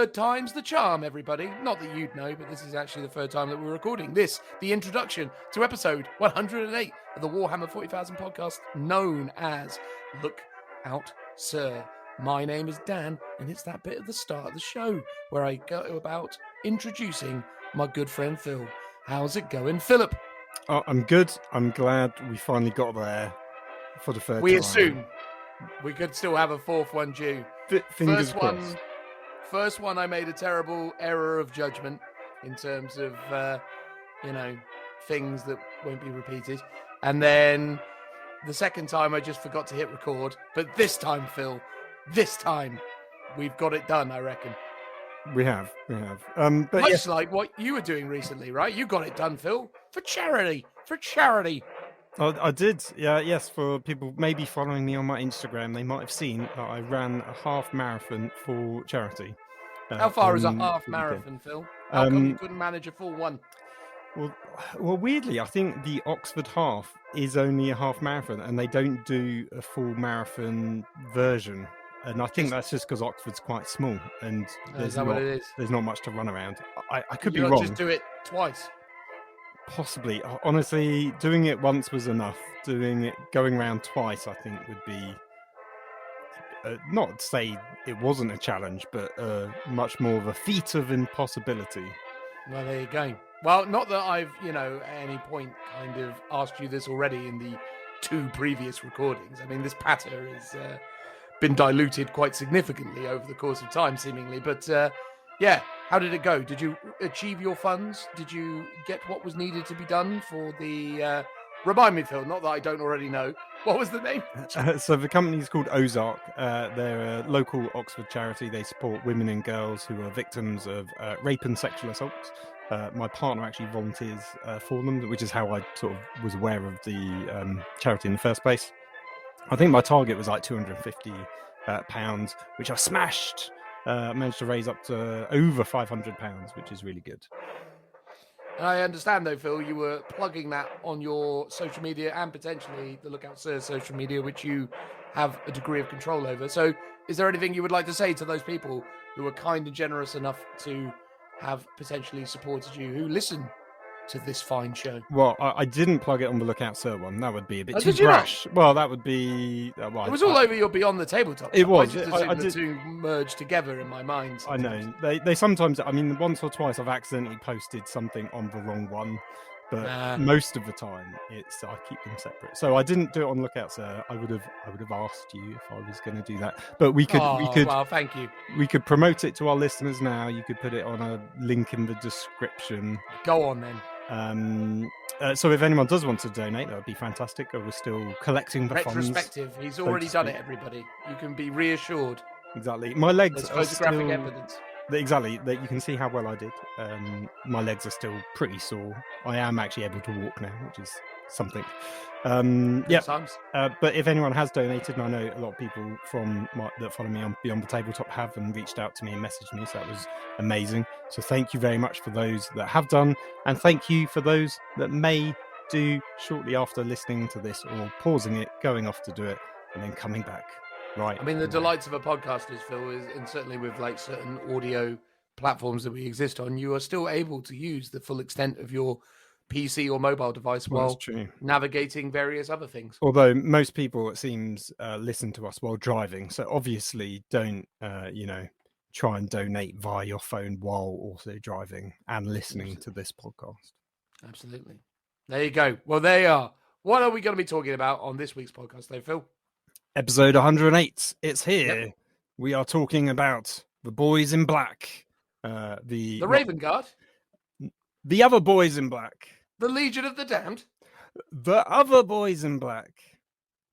third time's the charm, everybody. Not that you'd know, but this is actually the third time that we're recording this, the introduction to episode 108 of the Warhammer 40,000 podcast, known as Look Out, Sir. My name is Dan, and it's that bit at the start of the show where I go about introducing my good friend Phil. How's it going, Philip? Oh, I'm good. I'm glad we finally got there for the third time. We assume we could still have a fourth one due. Fingers crossed. First one, I made a terrible error of judgment in terms of, things that won't be repeated. And then the second time, I just forgot to hit record. But this time, Phil, we've got it done, I reckon. We have. But much like what you were doing recently, right? You got it done, Phil, for charity. Oh, I did. Yes, for people maybe following me on my Instagram, they might have seen that I ran a half marathon for charity. How far is a half marathon, Phil? How come you couldn't manage a full one? Well, weirdly, I think the Oxford half is only a half marathon, and they don't do a full marathon version. And I think that's just because Oxford's quite small, and there's not much to run around. I could be wrong. Just do it twice. Possibly. Honestly, doing it once was enough. Going around twice, I think, would be not to say it wasn't a challenge, but much more of a feat of impossibility. Well, there you go. Well, not that I've, at any point kind of asked you this already in the two previous recordings. I mean, this patter has been diluted quite significantly over the course of time, seemingly. But how did it go? Did you achieve your funds? Did you get what was needed to be done for the... Remind me, Phil, not that I don't already know. What was the name? So the company is called Ozark. They're a local Oxford charity. They support women and girls who are victims of rape and sexual assault. My partner actually volunteers for them, which is how I sort of was aware of the charity in the first place. I think my target was like £250, which I smashed. Managed to raise up to over £500, which is really good. And I understand, though, Phil, you were plugging that on your social media and potentially the Lookout Sir social media, which you have a degree of control over. So is there anything you would like to say to those people who were kind and generous enough to have potentially supported you, who listen to this fine show? Well, I didn't plug it on the Lookout Sir one. That would be a bit too brash. Well, that would be... it was all over your Beyond the Tabletop. It was. I did. The two merged together in my mind. Sometimes. I know. They sometimes... I mean, once or twice I've accidentally posted something on the wrong one. But most of the time, I keep them separate. So I didn't do it on Lookout Sir. I would have asked you if I was going to do that. But we could. Well, thank you. We could promote it to our listeners now. You could put it on a link in the description. Go on then. So if anyone does want to donate, that would be fantastic. We're still collecting the funds. Retrospective. He's already done it, everybody. You can be reassured. Exactly. My legs are photographic evidence. Exactly. You can see how well I did. My legs are still pretty sore. I am actually able to walk now, which is something. But if anyone has donated, and I know a lot of people that follow me on Beyond the Tabletop have and reached out to me and messaged me, so that was amazing. So thank you very much for those that have done, and thank you for those that may do shortly after listening to this or pausing it, going off to do it, and then coming back. Right. I mean, the delights of a podcast is, Phil, and certainly with like certain audio platforms that we exist on, you are still able to use the full extent of your PC or mobile device while navigating various other things. Although most people, it seems, listen to us while driving. So obviously don't, try and donate via your phone while also driving and listening to this podcast. Absolutely. There you go. Well, there you are. What are we going to be talking about on this week's podcast, though, Phil? Episode 108. It's here. Yep. We are talking about the boys in black. The Raven Guard. The other boys in black. The Legion of the Damned. The other boys in black.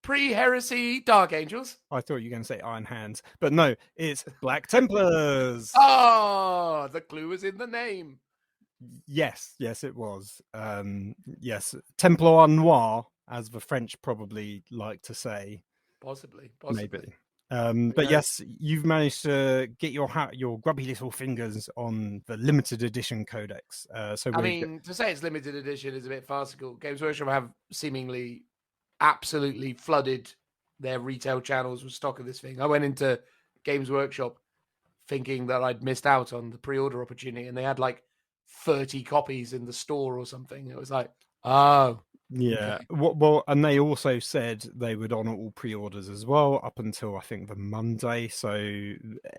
Pre-heresy Dark Angels. I thought you were going to say Iron Hands, but no, it's Black Templars. Oh, the clue is in the name. Yes, it was. Yes, Templar Noir, as the French probably like to say. Possibly. Maybe. But yes, you've managed to get your grubby little fingers on the limited edition Codex. To say it's limited edition is a bit farcical. Games Workshop have seemingly absolutely flooded their retail channels with stock of this thing. I went into Games Workshop thinking that I'd missed out on the pre-order opportunity, and they had like 30 copies in the store or something. It was like, oh, Yeah. okay. Well, and they also said they would honour all pre-orders as well up until I think the Monday. So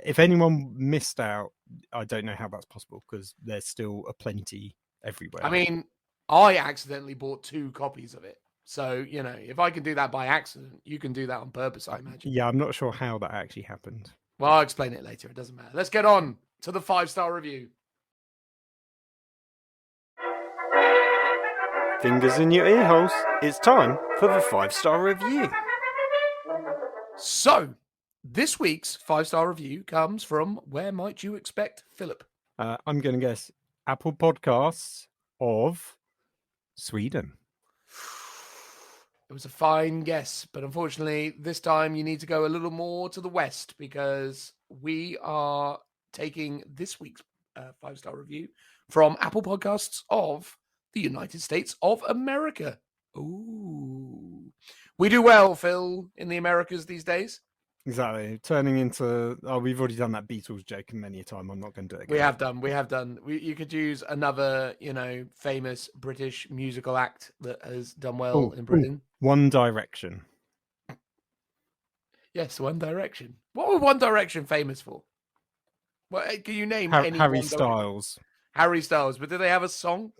if anyone missed out, I don't know how that's possible because there's still a plenty everywhere. I mean, I accidentally bought 2 copies of it. So, if I can do that by accident, you can do that on purpose, I imagine. Yeah, I'm not sure how that actually happened. Well, I'll explain it later. It doesn't matter. Let's get on to the 5-star review. Fingers in your ear holes. It's time for the 5-star review. So, this week's 5-star review comes from, where might you expect, Philip? I'm going to guess Apple Podcasts of Sweden. It was a fine guess, but unfortunately, this time you need to go a little more to the west because we are taking this week's 5-star review from Apple Podcasts of the United States of America. Ooh. We do well, Phil, in the Americas these days. Exactly. Turning into... Oh, we've already done that Beatles joke many a time. I'm not going to do it again. We have done. You could use another, famous British musical act that has done well in Britain. One Direction. Yes, One Direction. What were One Direction famous for? What can you name any Harry One Styles. Harry Styles, but did they have a song?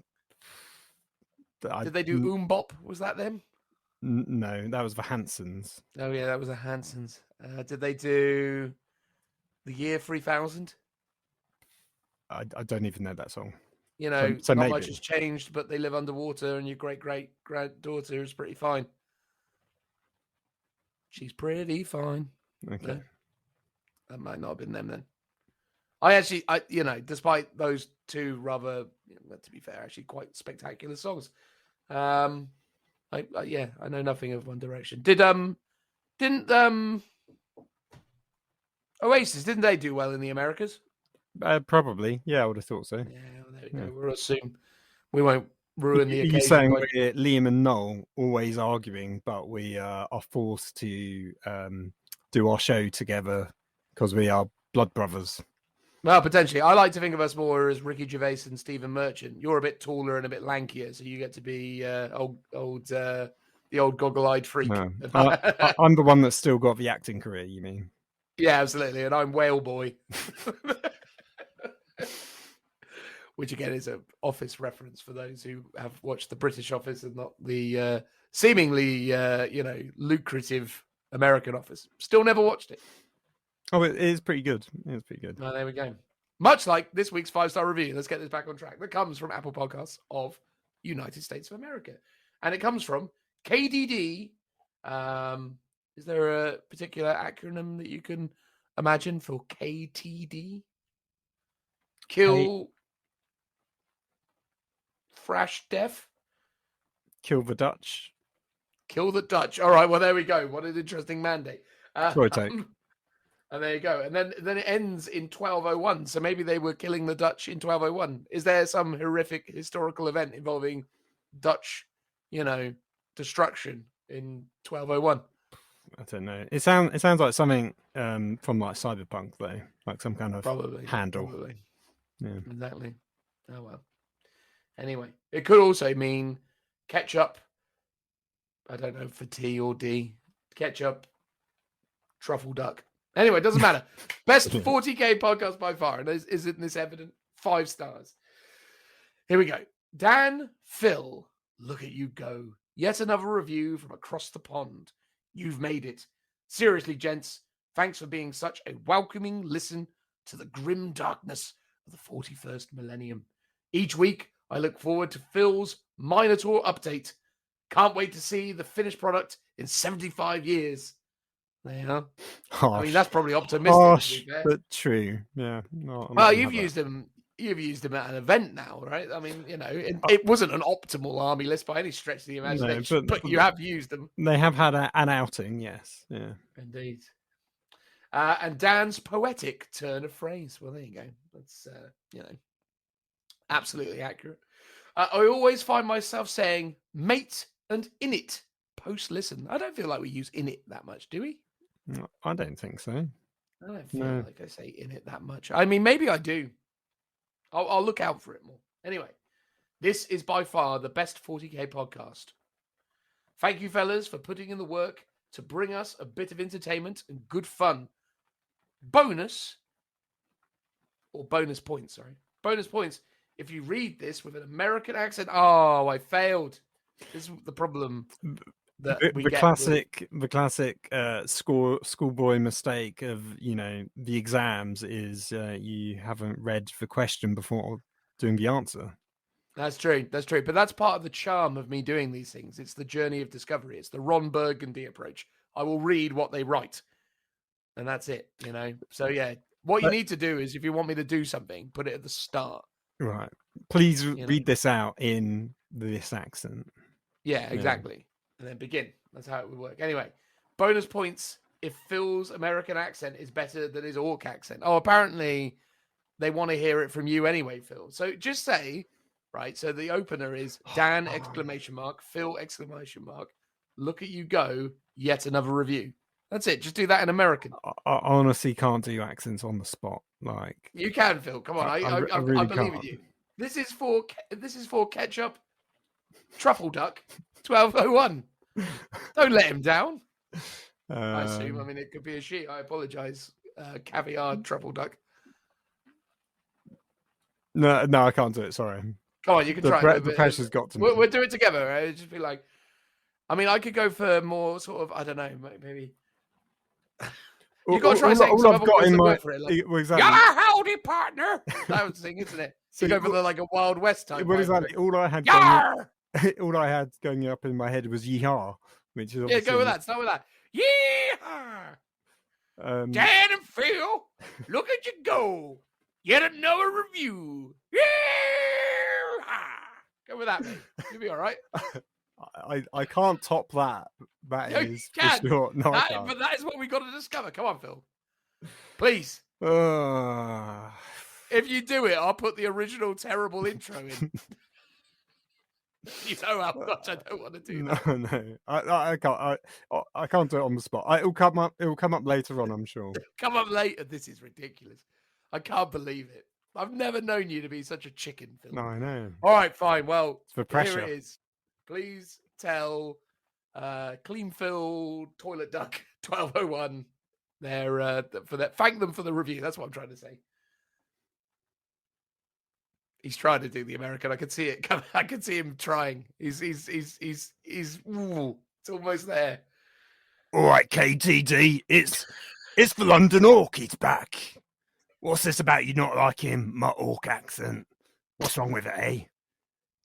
Did they do Bop? Was that them? No, that was the Hansons. Oh yeah, that was the Hansons. Did they do The Year 3000? I don't even know that song. So not much has changed, but they live underwater, and your great-great-granddaughter is pretty fine. She's pretty fine. Okay. Yeah. That might not have been them then. I despite those 2 rather, to be fair, actually quite spectacular songs. I know nothing of One Direction. Didn't Oasis, didn't they do well in the Americas? Probably. Yeah, I would have thought so. Yeah, well, there we go. We'll assume we won't ruin the occasion. You're saying we're Liam and Noel always arguing, but we are forced to do our show together because we are blood brothers. Well, potentially. I like to think of us more as Ricky Gervais and Stephen Merchant. You're a bit taller and a bit lankier, so you get to be the old goggle-eyed freak. No. I'm the one that's still got the acting career, you mean? Yeah, absolutely. And I'm Whale Boy. Which, again, is an Office reference for those who have watched the British Office and not the seemingly, lucrative American Office. Still never watched it. Oh, it is pretty good. It's pretty good. Well, there we go. Much like this week's 5-star review. Let's get this back on track. That comes from Apple Podcasts of United States of America. And it comes from KDD. Is there a particular acronym that you can imagine for KTD? Kill... Thrash Death? Kill the Dutch. Kill the Dutch. All right, well, there we go. What an interesting mandate. Sorry, take. And there you go. And then it ends in 1201. So maybe they were killing the Dutch in 1201. Is there some horrific historical event involving Dutch, destruction in 1201? I don't know. It sounds like something from like Cyberpunk though, like some kind of handle. Probably. Yeah. Exactly. Oh well. Anyway, it could also mean ketchup. I don't know, for T or D. Ketchup, truffle duck. Anyway, it doesn't matter. Best 40k podcast by far. And isn't this evident? 5 stars. Here we go. Dan Phil, look at you go. Yet another review from across the pond. You've made it. Seriously, gents, thanks for being such a welcoming listen to the grim darkness of the 41st millennium. Each week, I look forward to Phil's Minotaur update. Can't wait to see the finished product in 75 years. There you are. Harsh. I mean, that's probably optimistic. Harsh, but true. Yeah. Well, you've used them at an event now, right? I mean, it wasn't an optimal army list by any stretch of the imagination, but you have used them. They have had an outing, yes. Yeah. Indeed. And Dan's poetic turn of phrase. Well, there you go. That's, absolutely accurate. I always find myself saying mate and init post listen. I don't feel like we use init that much, do we? No, I don't think so. I don't feel No. like I say in it that much. I mean, maybe I do. I'll look out for it more. Anyway, this is by far the best 40k podcast. Thank you, fellas, for putting in the work to bring us a bit of entertainment and good fun. Bonus points, sorry. Bonus points if you read this with an American accent. Oh, I failed. This is the problem that we The get classic schoolboy mistake of, the exams is you haven't read the question before doing the answer. That's true. But that's part of the charm of me doing these things. It's the journey of discovery. It's the Ron Burgundy approach. I will read what they write, and that's it. So yeah, what you need to do is, if you want me to do something, put it at the start. Right. Please read this out in this accent. Yeah, exactly. And then begin. That's how it would work. Anyway, bonus points if Phil's American accent is better than his Orc accent. Oh, apparently they want to hear it from you anyway, Phil. So just say, right, so the opener is Dan ! Phil ! Look at you go, yet another review. That's it. Just do that in American. I honestly can't do accents on the spot. Like, you can, Phil. Come on, I really believe in you. This is for ketchup, truffle duck, 1201. Don't let him down. I assume. I mean, it could be a she. I apologize. Caviar, truffle duck. No, I can't do it. Sorry. Come on, you can try. The pressure's got to me. We'll do it together. Right? Just be like, I mean, I could go for more sort of, I don't know, maybe. You got to try saying some other words that work for it. Like, exactly. Yeah, howdy, partner. That was the thing, isn't it? So you go for like a Wild West type. Well, exactly. All I had going up in my head was yeehaw, which is yeah. Go with that. Start with that. Yeehaw. Dan and Phil, look at you go. Yet another review. Yeehaw. Go with that, mate. You'll be all right. I can't top that. That is for sure. No, I can't. But that is what we got to discover. Come on, Phil. Please. If you do it, I'll put the original terrible intro in. You know how much I don't want to do that. No. I can't. I can't do it on the spot. It'll come up later on, I'm sure. Come up later. This is ridiculous. I can't believe it. I've never known you to be such a chicken, Phil. No, I know. All right, fine. Well, it's for pressure. Here it is. Please tell Clean Phil Toilet Duck 1201 thank them for the review. That's what I'm trying to say. He's trying to do the American. I can see it. I can see him trying. He's ooh, it's almost there. All right, KTD. It's the London Orc. He's back. What's this about you not liking my Orc accent? What's wrong with it, eh?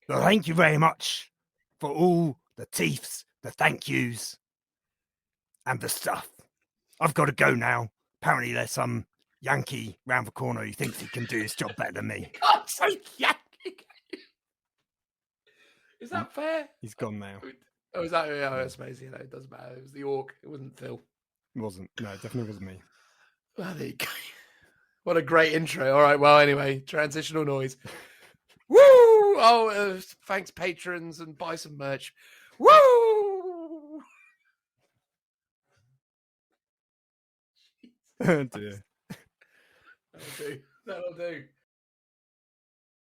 Well, thank you very much for all the teeths, the thank yous, and the stuff. I've got to go now. Apparently there's some Yankee round the corner who thinks he can do his job better than me. God, say Yankee. Is that fair? He's gone now. Oh, is that? Yeah, that's amazing. It doesn't matter. It was the Orc. It wasn't Phil. It wasn't. No, it definitely wasn't me. Well, there you go. What a great intro. All right. Well, anyway, transitional noise. Woo! Oh, thanks, patrons, and buy some merch. Woo! Oh, dear. That'll do.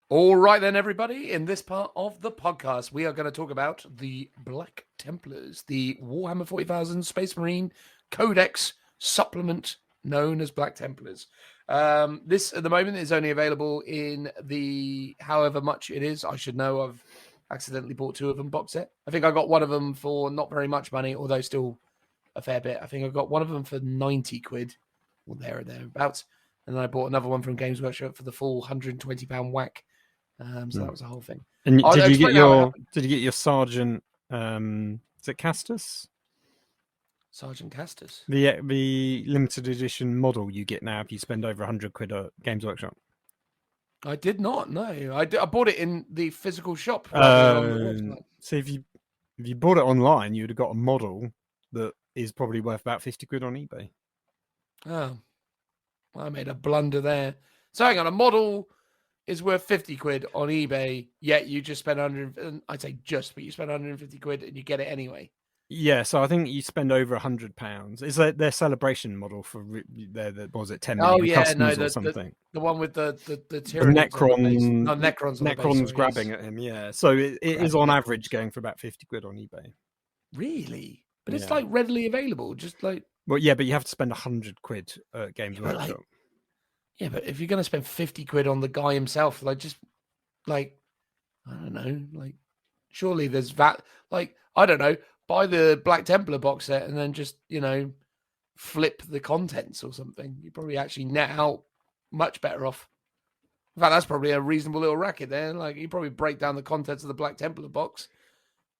All right, then, everybody. In this part of the podcast, we are going to talk about the Black Templars, the Warhammer 40,000 Space Marine Codex supplement known as Black Templars. This at the moment is only available in the however much it is. I should know. I've accidentally bought 2 of them box set. I think I got one of them for not very much money, although still a fair bit. I think I got one of them for 90 quid or thereabouts. And then I bought another one from Games Workshop for the full £120 whack. So that was the whole thing. And did you get your Sergeant? Is it Castus? Sergeant Castus. The limited edition model you get now if you spend over 100 quid at Games Workshop. I did not know. I bought it in the physical shop. So if you bought it online, you would have got a model that is probably worth about 50 quid on eBay. Oh, well, I made a blunder there. So hang on, a model is worth 50 quid on eBay, yet you just spend 100. I'd say just, but you spend 150 quid and you get it anyway. Yeah, so I think you spend over £100. Is that their celebration model for their what was it 10 Oh million yeah, no, customers or something? the one with the The Tyranids on the base. No, Necron, Necrons on the base. Necron's Sorry, grabbing at him. Yeah, so it is grabbing on Necrons. average going for about 50 quid on eBay. Really? But it's Yeah. like readily available. Just like Well, yeah, but you have to spend 100 quid at Games yeah, but Workshop. yeah, but if you're gonna spend 50 quid on the guy himself, like just like I don't know, like surely there's that. Like I don't know, buy the Black Templar box set and then just flip the contents or something. You probably actually net out much better off. In fact, that's probably a reasonable little racket there. Like you probably break down the contents of the Black Templar box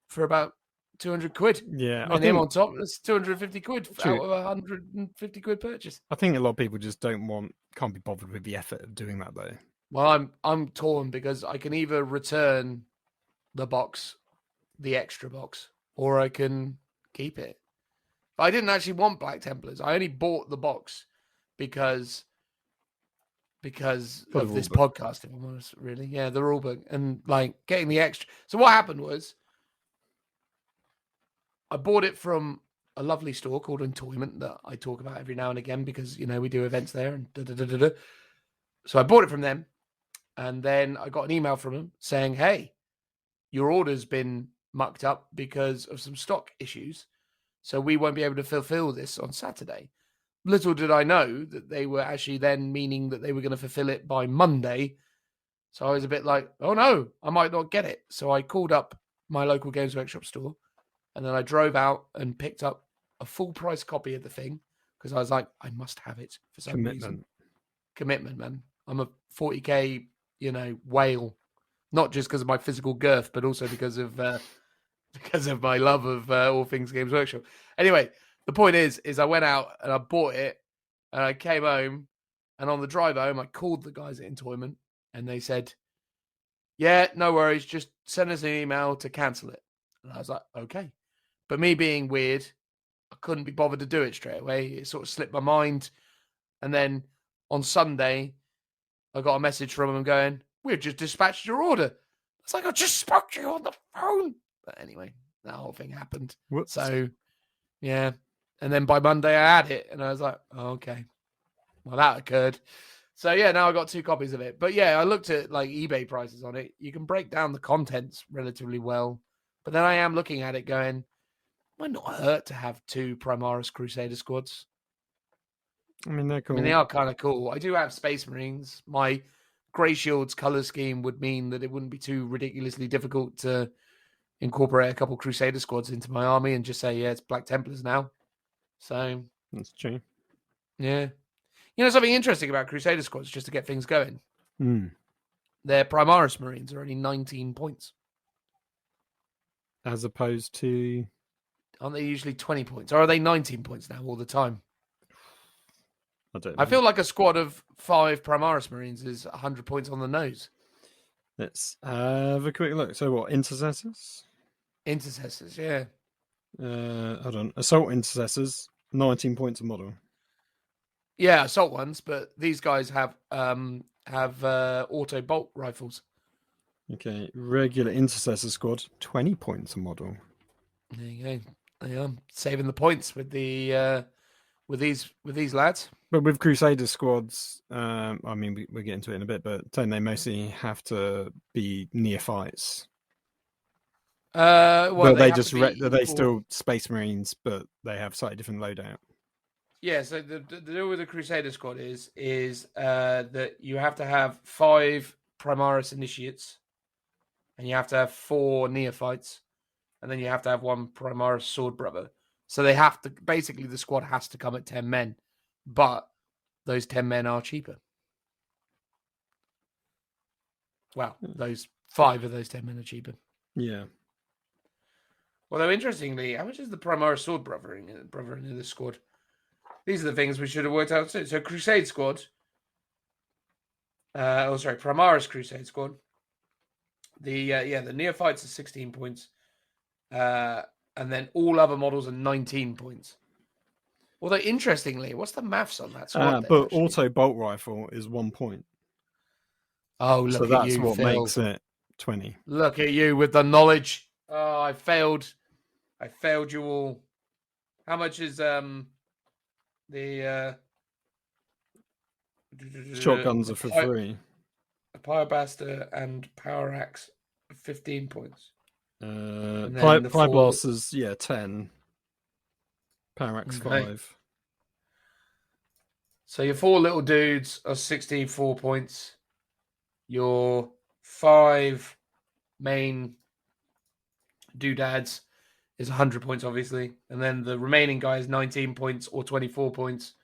for about 200 quid. Yeah, And him on top, that's 250 quid out of a 150 quid purchase. I think a lot of people just can't be bothered with the effort of doing that though. Well, I'm torn because I can either return the box, the extra box, or I can keep it. But I didn't actually want Black Templars. I only bought the box because of this podcast, if I'm honest, really. Yeah, the rulebook and like getting the extra. So what happened was I bought it from a lovely store called Entoyment that I talk about every now and again because we do events there and da-da-da-da-da. So I bought it from them, and then I got an email from them saying, "Hey, your order's been mucked up because of some stock issues, so we won't be able to fulfill this on Saturday." Little did I know that they were actually then meaning that they were going to fulfill it by Monday. So I was a bit like, "Oh no, I might not get it." So I called up my local Games Workshop store, and then I drove out and picked up a full price copy of the thing because I was like, I must have it for some reason. Commitment, man. I'm a 40k, whale, not just because of my physical girth, but also because of my love of all things Games Workshop. Anyway, the point is I went out and I bought it, and I came home, and on the drive home, I called the guys at Entoyment, and they said, "Yeah, no worries, just send us an email to cancel it." And I was like, "Okay." But me being weird, I couldn't be bothered to do it straight away. It sort of slipped my mind. And then on Sunday, I got a message from them going, "We've just dispatched your order." It's like, I just spoke to you on the phone. But anyway, that whole thing happened. Whoops. So, yeah. And then by Monday, I had it. And I was like, oh, okay. Well, that occurred. So, yeah, now I got 2 copies of it. But, yeah, I looked at like eBay prices on it. You can break down the contents relatively well. But then I am looking at it going, might not hurt to have 2 Primaris Crusader squads. I mean, they're cool. I mean, they are kind of cool. I do have Space Marines. My Grey Shield's color scheme would mean that it wouldn't be too ridiculously difficult to incorporate a couple Crusader squads into my army and just say, yeah, it's Black Templars now. So that's true. Yeah. Something interesting about Crusader squads, just to get things going. Their Primaris Marines are only 19 points. As opposed to... Aren't they usually 20 points? Or are they 19 points now all the time? I don't know. I feel like a squad of 5 Primaris Marines is 100 points on the nose. Let's have a quick look. So what, Intercessors? Intercessors, yeah. Hold on. Assault Intercessors, 19 points a model. Yeah, assault ones, but these guys have auto bolt rifles. Okay, regular Intercessor squad, 20 points a model. There you go. I am saving the points with the with these lads. But with Crusader squads, I mean, we'll get into it in a bit, but don't they mostly have to be neophytes? Well, they they still Space Marines, but they have slightly different loadout. Yeah, so the deal with the Crusader squad is that you have to have 5 Primaris Initiates, and you have to have 4 Neophytes, and then you have to have 1 Primaris Sword Brother. So they have to, basically the squad has to come at 10 men, but those 10 men are cheaper. Well, those 5 of those 10 men are cheaper. Yeah. Although, interestingly, how much is the Primaris Sword Brother in this squad? These are the things we should have worked out too. So Crusade Squad. Primaris Crusade Squad. The Neophytes are 16 points. And then all other models are 19 points. Although, interestingly, what's the maths on that squad? But auto bolt rifle is 1 point. Oh, look so at that's you, what Phil. makes it 20. Look at you with the knowledge. Oh, I failed I failed you all. How much is the Shotguns are for free. A Pyrobaster and Power Axe, 15 points. And then then the Fire 4 Blasters, 10. Power Axe, 5. So your 4 little dudes are 64 points. Your 5 main doodads is 100 points, obviously. And then the remaining guy is 19 points or 24 points.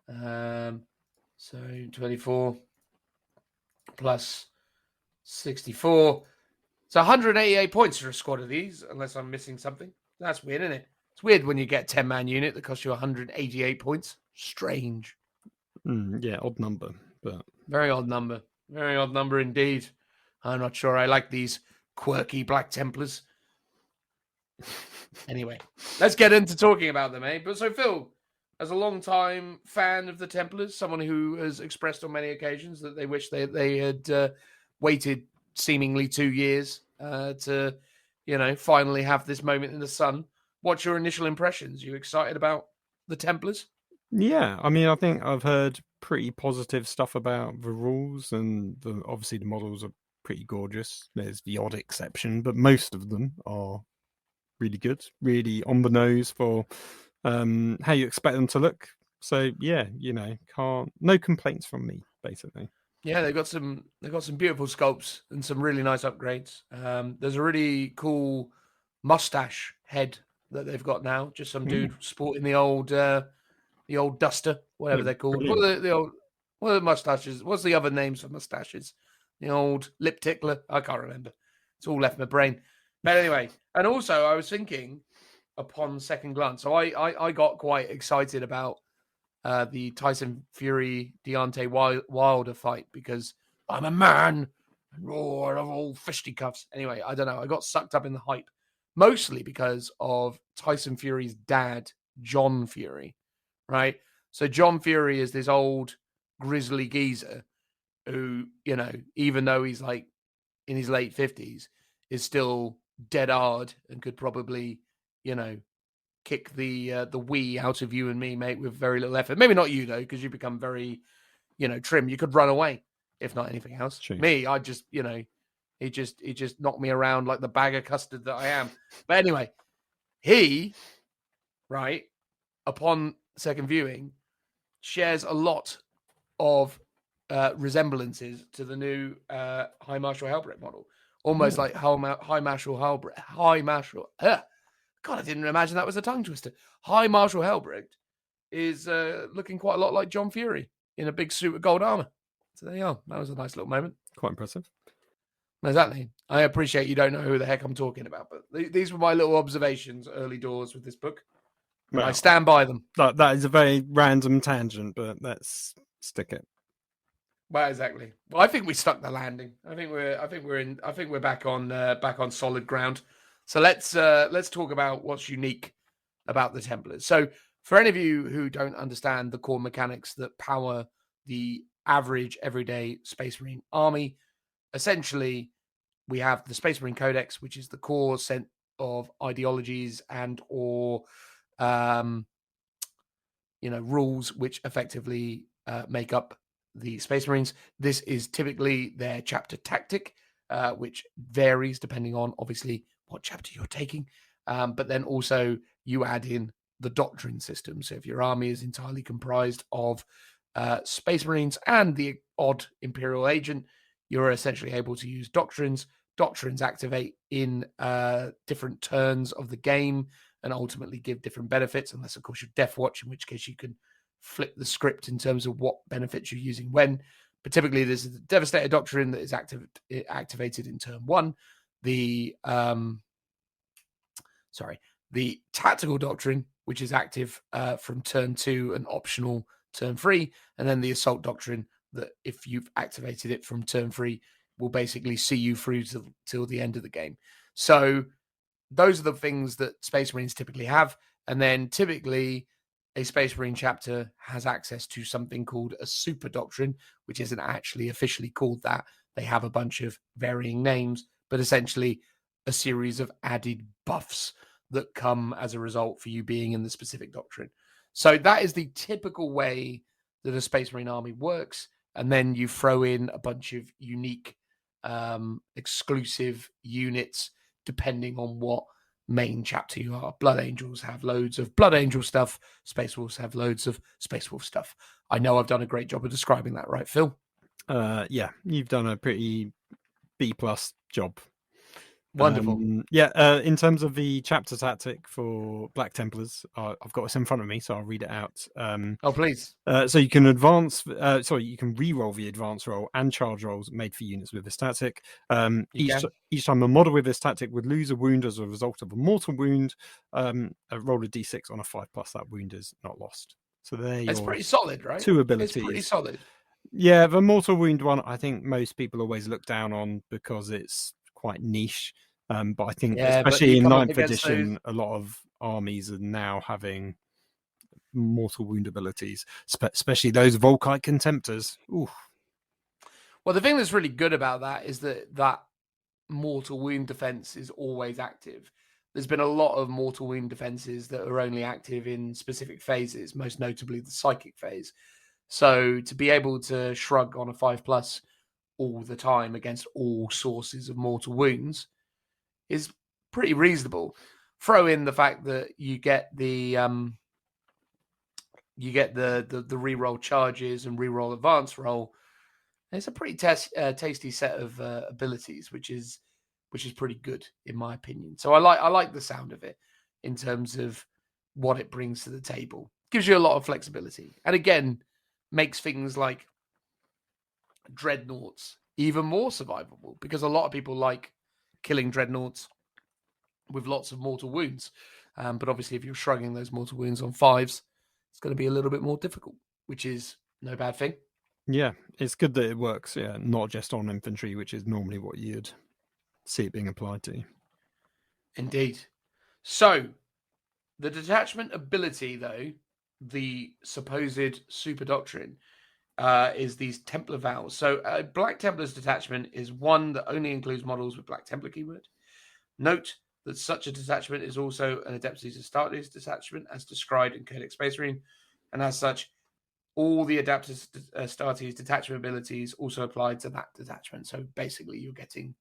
So 24 plus 64. So 188 points for a squad of these, unless I'm missing something. That's weird, isn't it? It's weird when you get a 10-man unit that costs you 188 points. Strange. Odd number, but very odd number. Very odd number indeed. I'm not sure I like these quirky Black Templars. Anyway, let's get into talking about them, eh? But so Phil, as a long-time fan of the Templars, someone who has expressed on many occasions that they wish they had waited seemingly 2 years to, finally have this moment in the sun. What's your initial impressions? You excited about the Templars? Yeah, I mean, I think I've heard pretty positive stuff about the rules, and obviously the models are pretty gorgeous. There's the odd exception, but most of them are really good, really on the nose for how you expect them to look. So yeah, no complaints from me, basically. Yeah, they've got some beautiful sculpts and some really nice upgrades. There's a really cool mustache head that they've got now. Just some dude sporting the old duster, whatever they're called. What are the mustaches? What's the other names for mustaches? The old lip tickler. I can't remember. It's all left my brain. But anyway, and also I was thinking upon second glance. So I got quite excited about the Tyson Fury Deontay Wilder fight because I'm a man and roar of all fisticuffs. Anyway, I don't know. I got sucked up in the hype, mostly because of Tyson Fury's dad, John Fury, right? So John Fury is this old grizzly geezer who, even though he's like in his late 50s, is still dead hard and could probably, kick the wee out of you and me, mate, with very little effort. Maybe not you though, because you become very, trim. You could run away if not anything else. True. Me, I just, he just knocked me around like the bag of custard that I am. But anyway, he, right, upon second viewing, shares a lot of resemblances to the new High Marshal Helbrecht model, almost like High Marshal Helbrecht. God, I didn't imagine that was a tongue twister. High Marshal Helbrecht is looking quite a lot like John Fury in a big suit of gold armor. So there you are. That was a nice little moment. Quite impressive. Exactly. I appreciate you don't know who the heck I'm talking about, but these were my little observations early doors with this book. Well, I stand by them. That is a very random tangent, but let's stick it. Well, exactly. Well, I think we stuck the landing. I think we're back on solid ground. So let's talk about what's unique about the Templars. So for any of you who don't understand the core mechanics that power the average everyday Space Marine army, essentially we have the Space Marine Codex, which is the core set of ideologies and or rules which effectively make up the Space Marines. This is typically their chapter tactic, which varies depending on obviously what chapter you're taking. But then also you add in the doctrine system. So if your army is entirely comprised of Space Marines and the odd Imperial agent, you're essentially able to use doctrines. Doctrines activate in different turns of the game and ultimately give different benefits, unless, of course, you're Death Watch, in which case you can flip the script in terms of what benefits you're using when. But typically, there's a Devastator Doctrine that is activated in turn 1. The Tactical Doctrine, which is active from turn 2 and optional turn 3. And then the Assault Doctrine, that if you've activated it from turn 3, will basically see you through till the end of the game. So those are the things that Space Marines typically have. And then typically a Space Marine chapter has access to something called a Super Doctrine, which isn't actually officially called that. They have a bunch of varying names, but essentially a series of added buffs that come as a result for you being in the specific doctrine. So that is the typical way that a Space Marine army works. And then you throw in a bunch of unique exclusive units depending on what main chapter you are. Blood Angels have loads of Blood Angel stuff. Space Wolves have loads of Space Wolf stuff. I know I've done a great job of describing that, right, Phil? Yeah, you've done a pretty B+ job. Wonderful. In terms of the chapter tactic for Black Templars, I've got this in front of me, so I'll read it out. Oh, please. So you can advance. You can re-roll the advance roll and charge rolls made for units with this tactic. Each time a model with this tactic would lose a wound as a result of a mortal wound, roll a d6 on a 5+. That wound is not lost. So It's pretty solid, right? 2 abilities. It's pretty solid. Yeah, the mortal wound one, I think most people always look down on because it's quite niche. But I think, especially in 9th edition, a lot of armies are now having mortal wound abilities, especially those Volkite Contemptors. Ooh. Well, the thing that's really good about that is that mortal wound defense is always active. There's been a lot of mortal wound defenses that are only active in specific phases, most notably the psychic phase. So to be able to shrug on a 5+ all the time against all sources of mortal wounds is pretty reasonable. Throw in the fact that you get the reroll charges and reroll advance roll. It's a pretty tasty set of abilities, which is pretty good in my opinion. So I like the sound of it in terms of what it brings to the table. Gives you a lot of flexibility, and again, makes things like dreadnoughts even more survivable, because a lot of people like killing dreadnoughts with lots of mortal wounds. But obviously, if you're shrugging those mortal wounds on 5s, it's going to be a little bit more difficult, which is no bad thing. Yeah, it's good that it works. Yeah, not just on infantry, which is normally what you'd see it being applied to. Indeed. So, the detachment ability, though, the supposed super doctrine, is these Templar vows. So Black Templar's detachment is one that only includes models with Black Templar keyword. Note that such a detachment is also an Adeptus Astartes detachment as described in Codex Space Marine, and as such, all the Adeptus Astartes detachment abilities also apply to that detachment. So basically, you're getting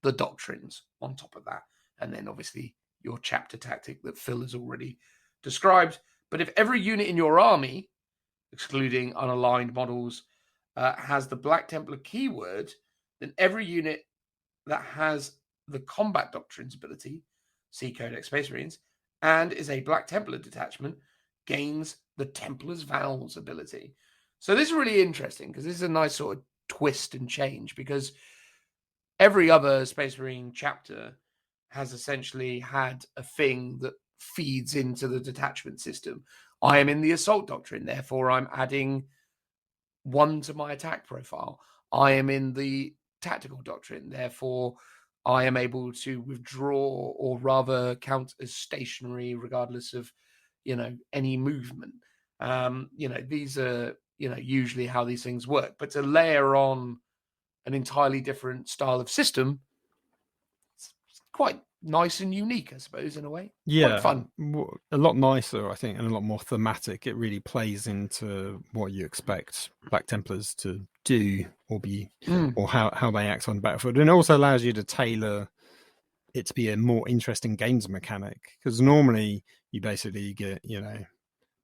the doctrines on top of that, and then obviously your chapter tactic that Phil has already described. But if every unit in your army, excluding unaligned models, has the Black Templar keyword, then every unit that has the combat doctrines ability, see Codex Space Marines, and is a Black Templar detachment, gains the Templar's Vows ability. So this is really interesting because this is a nice sort of twist and change, because every other Space Marine chapter has essentially had a thing that feeds into the detachment system. I am in the assault doctrine, therefore I'm adding 1 to my attack profile. I am in the tactical doctrine, therefore I am able to withdraw or rather count as stationary regardless of, any movement. These are, usually how these things work. But to layer on an entirely different style of system, it's quite nice and unique, I suppose, in a way. Yeah, quite fun. A lot nicer, I think, and a lot more thematic. It really plays into what you expect Black Templars to do or be, or how they act on the battlefield, and it also allows you to tailor it to be a more interesting games mechanic. Because normally you basically get,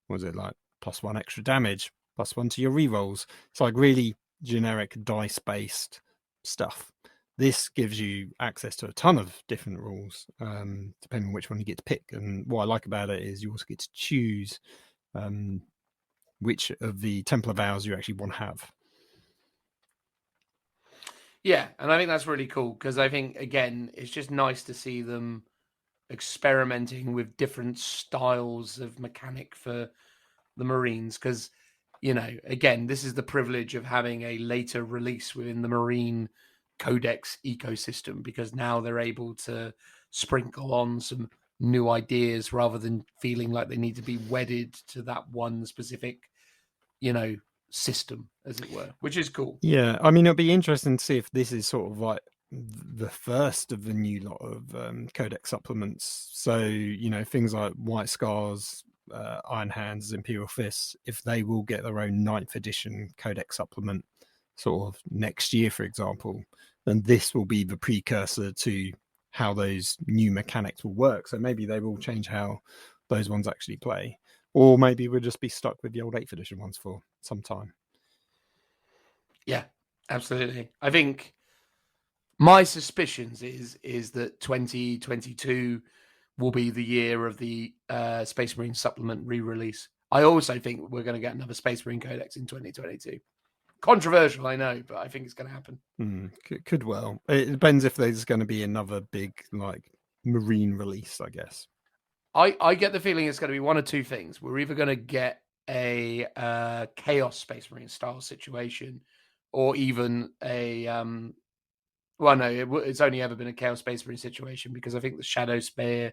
was it like +1 extra damage, +1 to your rerolls. It's like really generic dice-based stuff. This gives you access to a ton of different rules, depending on which one you get to pick. And what I like about it is you also get to choose which of the Templar vows you actually want to have. Yeah, and I think that's really cool, because I think, again, it's just nice to see them experimenting with different styles of mechanic for the Marines, because, again, this is the privilege of having a later release within the Marine Codex ecosystem, because now they're able to sprinkle on some new ideas rather than feeling like they need to be wedded to that one specific, system, as it were, which is cool. Yeah, I mean, it'll be interesting to see if this is sort of like the first of the new lot of Codex supplements. So, things like White Scars, Iron Hands, Imperial Fists, if they will get their own 9th edition Codex supplement sort of next year, for example, then this will be the precursor to how those new mechanics will work. So maybe they will change how those ones actually play. Or maybe we'll just be stuck with the old 8th edition ones for some time. Yeah, absolutely. I think my suspicions is that 2022 will be the year of the Space Marine supplement re-release. I also think we're going to get another Space Marine Codex in 2022. Controversial, I know, but I think it's going to happen. Could well. It depends if there's going to be another big Marine release, I guess. I get the feeling it's going to be one of two things. We're either going to get a Chaos Space Marine style situation, or even a well, no, it's only ever been a Chaos Space Marine situation, because I think the Shadow Spear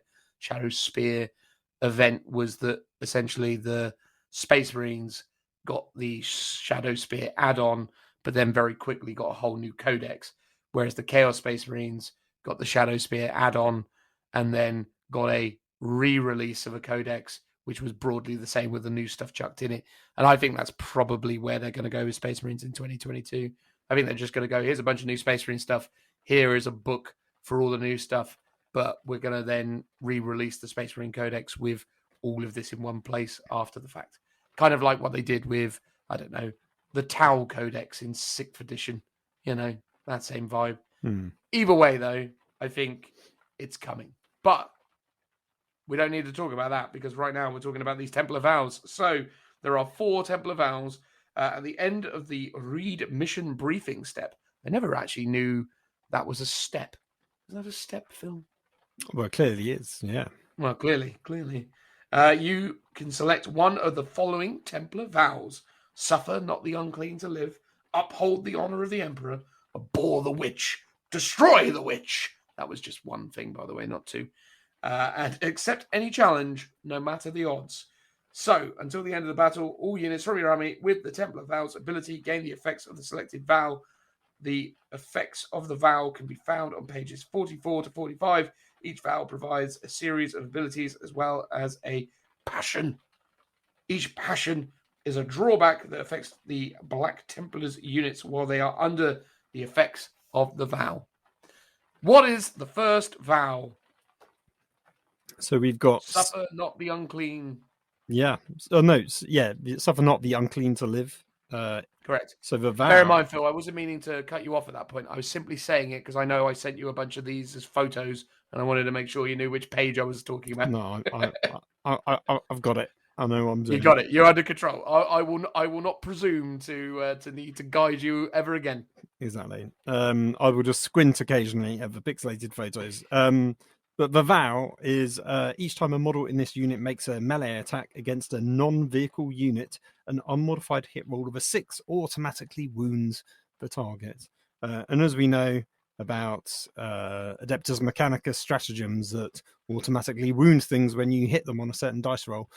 event was that essentially the Space Marines got the Shadow Spear add-on, but then very quickly got a whole new codex, whereas the Chaos Space Marines got the Shadow Spear add-on and then got a re-release of a codex, which was broadly the same with the new stuff chucked in it. And I think that's probably where they're going to go with Space Marines in 2022. I think they're just going to go, here's a bunch of new Space Marine stuff. Here is a book for all the new stuff, but we're going to then re-release the Space Marine Codex with all of this in one place after the fact. Kind of like what they did with, I don't know, the Tau Codex in 6th edition. That same vibe. Either way, though, I think it's coming. But we don't need to talk about that, because right now we're talking about these Templar vows. So there are 4 Templar vows at the end of the read mission briefing step. I never actually knew that was a step. Is that a step, Phil? Well, clearly is, yeah. Well, clearly. You can select one of the following Templar vows: suffer not the unclean to live, uphold the honor of the Emperor, abhor the witch, destroy the witch. That was just one thing, by the way, not 2. And accept any challenge, no matter the odds. So, until the end of the battle, all units from your army with the Templar vow's ability gain the effects of the selected vow. The effects of the vow can be found on pages 44 to 45. Each vow provides a series of abilities as well as a passion. Each passion is a drawback that affects the Black Templars units while they are under the effects of the vow. What is the first vow? So we've got suffer not the unclean. Yeah. Oh no. Yeah. Suffer not the unclean to live. Correct. So the vow. Bear in mind, Phil, I wasn't meaning to cut you off at that point. I was simply saying it because I know I sent you a bunch of these as photos, and I wanted to make sure you knew which page I was talking about. No, I've got it. I know what I'm doing. You got it. You're under control. I will not presume to need to guide you ever again. Exactly. I will just squint occasionally at the pixelated photos. But the vow is each time a model in this unit makes a melee attack against a non-vehicle unit, an unmodified hit roll of a 6 automatically wounds the target. And as we know about Adeptus Mechanicus stratagems that automatically wound things when you hit them on a certain dice roll,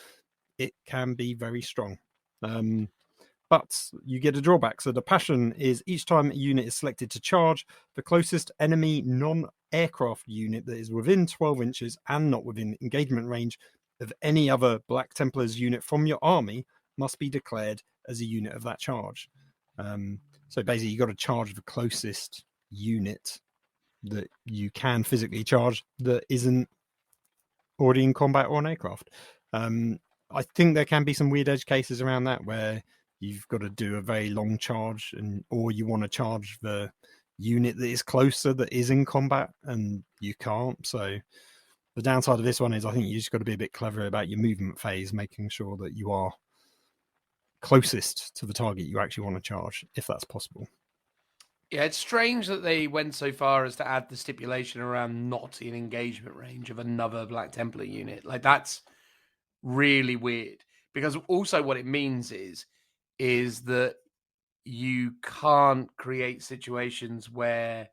it can be very strong. But you get a drawback. So the passion is each time a unit is selected to charge, the closest enemy non-aircraft unit that is within 12 inches and not within engagement range of any other Black Templars unit from your army must be declared as a unit of that charge. So basically, you've got to charge the closest unit that you can physically charge that isn't already in combat or an aircraft. I think there can be some weird edge cases around that where you've got to do a very long charge, or you want to charge the unit that is closer that is in combat and you can't. So the downside of this one is I think you just got to be a bit clever about your movement phase, making sure that you are closest to the target you actually want to charge, if that's possible. Yeah, it's strange that they went so far as to add the stipulation around not in engagement range of another Black Templar unit. Like, that's really weird, because also what it means is that you can't create situations where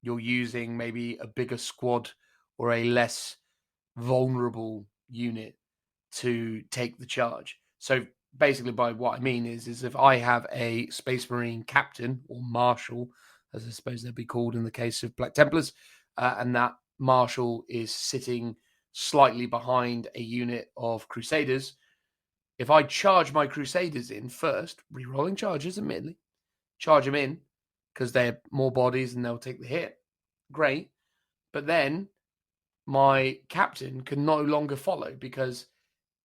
you're using maybe a bigger squad or a less vulnerable unit to take the charge. So basically, by what I mean is if I have a Space Marine captain or marshal as I suppose they'll be called in the case of Black Templars, and that Marshal is sitting slightly behind a unit of Crusaders. If I charge my Crusaders in first, re-rolling charges, admittedly, charge them in because they're more bodies and they'll take the hit, great. But then my captain can no longer follow because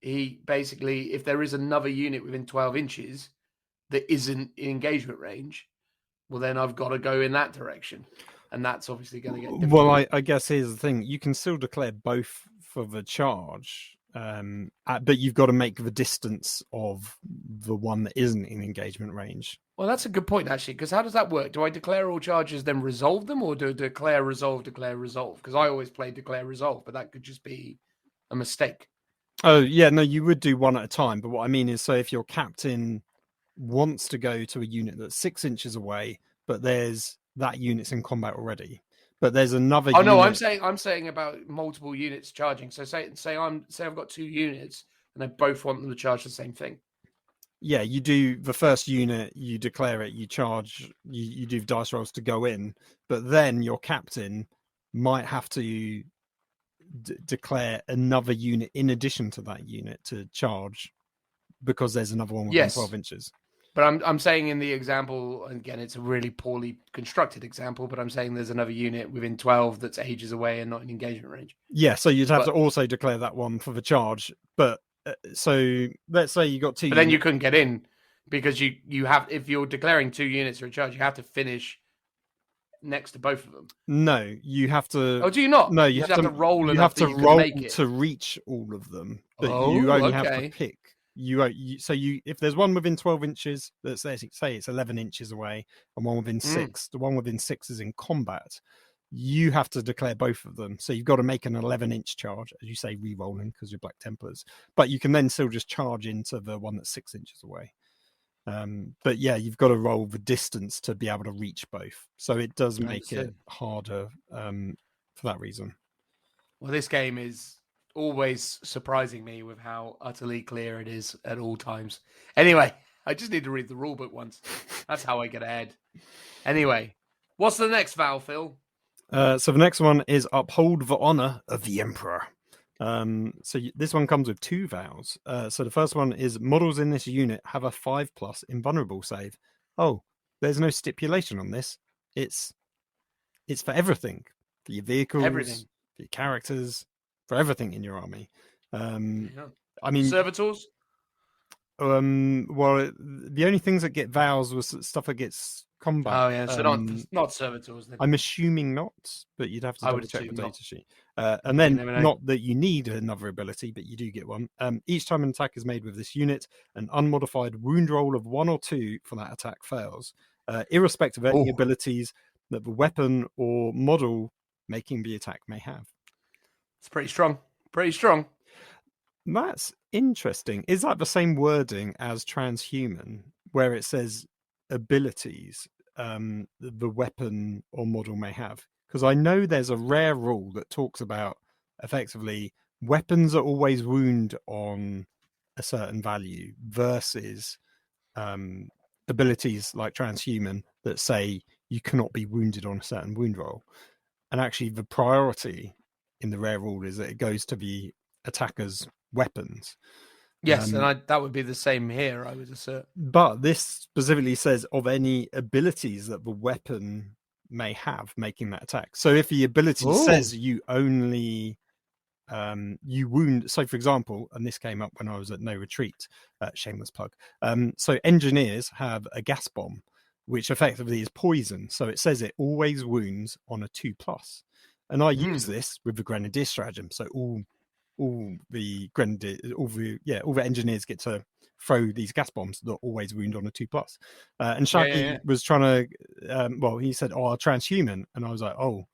he basically, if there is another unit within 12 inches that isn't in engagement range, well, then I've got to go in that direction. And that's obviously going to get difficult. Well, I guess here's the thing. You can still declare both for the charge, but you've got to make the distance of the one that isn't in engagement range. Well, that's a good point, actually, because how does that work? Do I declare all charges, then resolve them, or do I declare, resolve? Because I always play declare, resolve, but that could just be a mistake. Oh, yeah, no, you would do one at a time. But what I mean is, so if your captain wants to go to a unit that's 6 inches away, but that unit's in combat already, but there's another unit... no, I'm saying about multiple units charging. So say I've got 2 units and I both want them to charge the same thing. Yeah, you do the first unit, you declare it, you charge, you do dice rolls to go in, but then your captain might have to declare another unit in addition to that unit to charge because there's another one within 12 inches. But I'm saying in the example, again, it's a really poorly constructed example, but I'm saying there's another unit within 12 that's ages away and not in engagement range. Yeah, so you'd have to also declare that one for the charge. But so let's say you got 2 But then you couldn't get in because you have, if you're declaring 2 units for a charge, you have to finish next to both of them. No, you have to... Oh, do you not? No, you have to roll enough that you roll can make it. to reach all of them, but you only have to pick. If there's one within 12 inches, let's say it's 11 inches away, and one within 6, the one within 6 is in combat, you have to declare both of them. So you've got to make an 11-inch charge, as you say, re-rolling because you're Black Templars, but you can then still just charge into the one that's 6 inches away. But yeah, you've got to roll the distance to be able to reach both. So it does make it harder for that reason. Well, this game is always surprising me with how utterly clear it is at all times. Anyway, I just need to read the rulebook once. That's how I get ahead. Anyway, what's the next vow, Phil? So the next one is uphold the honor of the Emperor. This one comes with 2 vows. So the first one is models in this unit have a 5+ invulnerable save. Oh, there's no stipulation on this. It's for everything, for your vehicles, for your characters, for everything in your army. I mean, servitors. Well, the only things that get vows was stuff that gets combat. Oh yeah, so not servitors. Then. I'm assuming not, but you'd have to double check the data sheet. And You then, never know. not that you need another ability, but you do get one. Each time an attack is made with this unit, an unmodified wound roll of 1 or 2 for that attack fails, irrespective of any abilities that the weapon or model making the attack may have. It's pretty strong. Pretty strong. That's interesting. Is that the same wording as transhuman, where it says abilities the weapon or model may have? Because I know there's a rare rule that talks about effectively weapons are always wound on a certain value versus abilities like transhuman that say you cannot be wounded on a certain wound roll. And actually the priority in the rare rule is that it goes to the attacker's weapons. Yes, and that would be the same here, I would assert. But this specifically says of any abilities that the weapon may have making that attack. So if the ability says you only you wound, so for example, and this came up when I was at No Retreat, shameless plug. So engineers have a gas bomb, which effectively is poison. So it says it always wounds on a 2+. And I use this with the Grenadier stratagem. So all the engineers get to throw these gas bombs that always wound on a 2+. And Shaki was trying to, he said, "Oh, transhuman," and I was like, "Oh,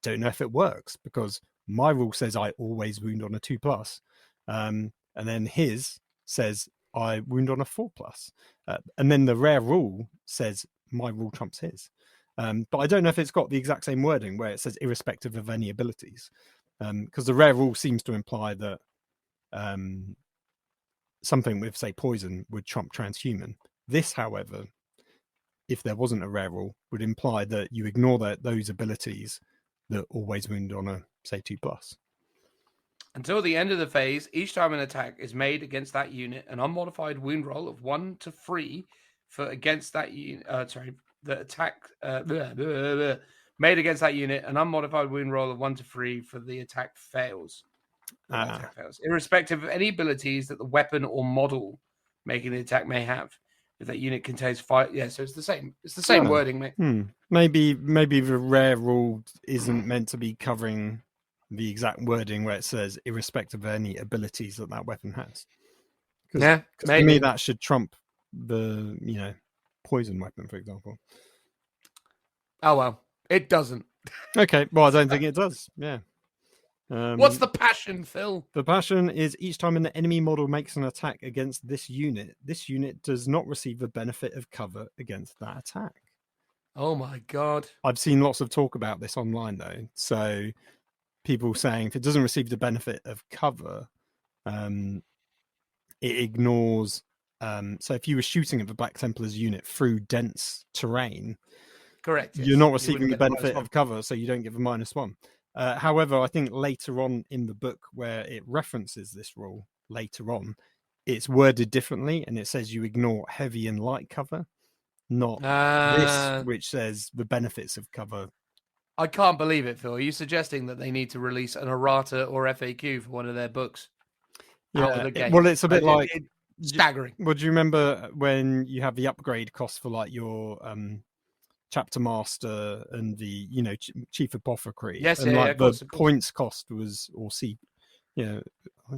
don't know if it works because my rule says I always wound on a 2+, and then his says I wound on a 4+, and then the rare rule says my rule trumps his." But I don't know if it's got the exact same wording where it says irrespective of any abilities, because the rare rule seems to imply that something with, say, poison would trump transhuman. This, however, if there wasn't a rare rule, would imply that you ignore those abilities that always wound on a, say, 2+. Until the end of the phase, each time an attack is made against that unit, an unmodified wound roll of 1 to 3 for against that unit. The attack made against that unit, an unmodified wound roll of 1 to 3 for the attack fails. Attack fails, irrespective of any abilities that the weapon or model making the attack may have. If that unit contains 5, so it's the same. It's the same wording, mate. Maybe the rare rule isn't meant to be covering the exact wording where it says irrespective of any abilities that weapon has. Because to me that should trump the poison weapon, for example. Oh well, it doesn't. Okay, well I don't think it does. Yeah. What's the passion, Phil? The passion is each time an enemy model makes an attack against this unit does not receive the benefit of cover against that attack. Oh my god. I've seen lots of talk about this online though. So people saying if it doesn't receive the benefit of cover, it ignores. So if you were shooting at the Black Templars unit through dense terrain, correct, you're not receiving the benefit of cover, so you don't give a -1. However, I think later on in the book where it references this rule later on, it's worded differently and it says you ignore heavy and light cover, not this, which says the benefits of cover. I can't believe it, Phil. Are you suggesting that they need to release an errata or FAQ for one of their books out of the game? Well, it's a bit like staggering. Well, do you remember when you have the upgrade cost for like your chapter master and the chief apothecary? Yes, and of course. Points cost was, or was it? Yeah, I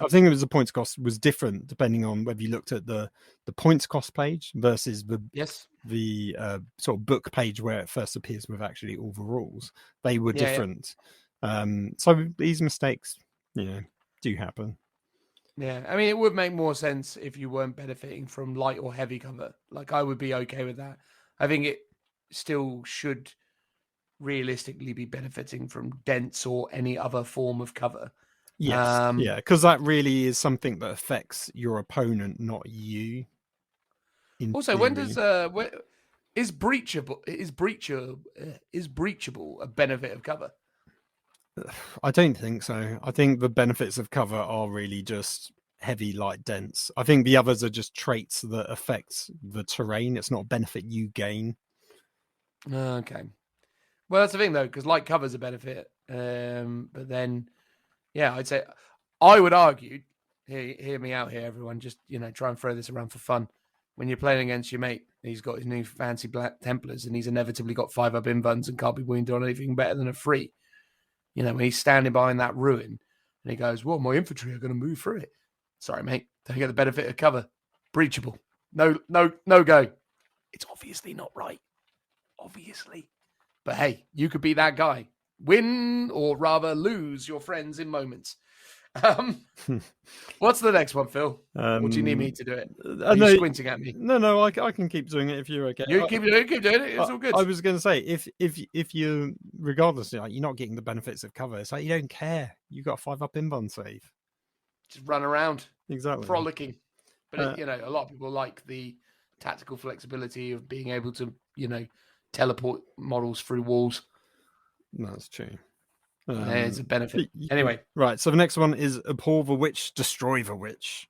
think it was the points cost was different depending on whether you looked at the points cost page versus the sort of book page where it first appears with actually all the rules. They were different. So these mistakes, do happen. Yeah, I mean, it would make more sense if you weren't benefiting from light or heavy cover. Like, I would be okay with that. I think it still should realistically be benefiting from dense or any other form of cover. Yes, because that really is something that affects your opponent, not you. Also, when does is breachable a benefit of cover? I don't think so. I think the benefits of cover are really just heavy, light, dense. I think the others are just traits that affect the terrain. It's not a benefit you gain. Okay. Well, that's the thing though, because light cover's a benefit. But then, I'd say I would argue. Hear me out here, everyone. Just try and throw this around for fun. When you're playing against your mate, he's got his new fancy Black Templars, and he's inevitably got 5-up invuns and can't be wounded on anything better than a 3. When he's standing behind that ruin and he goes, well, my infantry are going to move through it. Sorry, mate. Don't get the benefit of cover. Breachable. No go. It's obviously not right. Obviously. But hey, you could be that guy. Win or rather lose your friends in moments. What's the next one, Phil? Or do you need me to do it? Are you squinting at me? No, I can keep doing it if you're okay. You keep doing it. It's all good. I was going to say, if you, regardless, you're not getting the benefits of cover, it's like you don't care. You got 5-up invuln save. Just run around. Exactly. Frolicking. But, a lot of people like the tactical flexibility of being able to, teleport models through walls. That's true. It's a benefit. Anyway. Right, so the next one is Abhor the Witch, Destroy the Witch.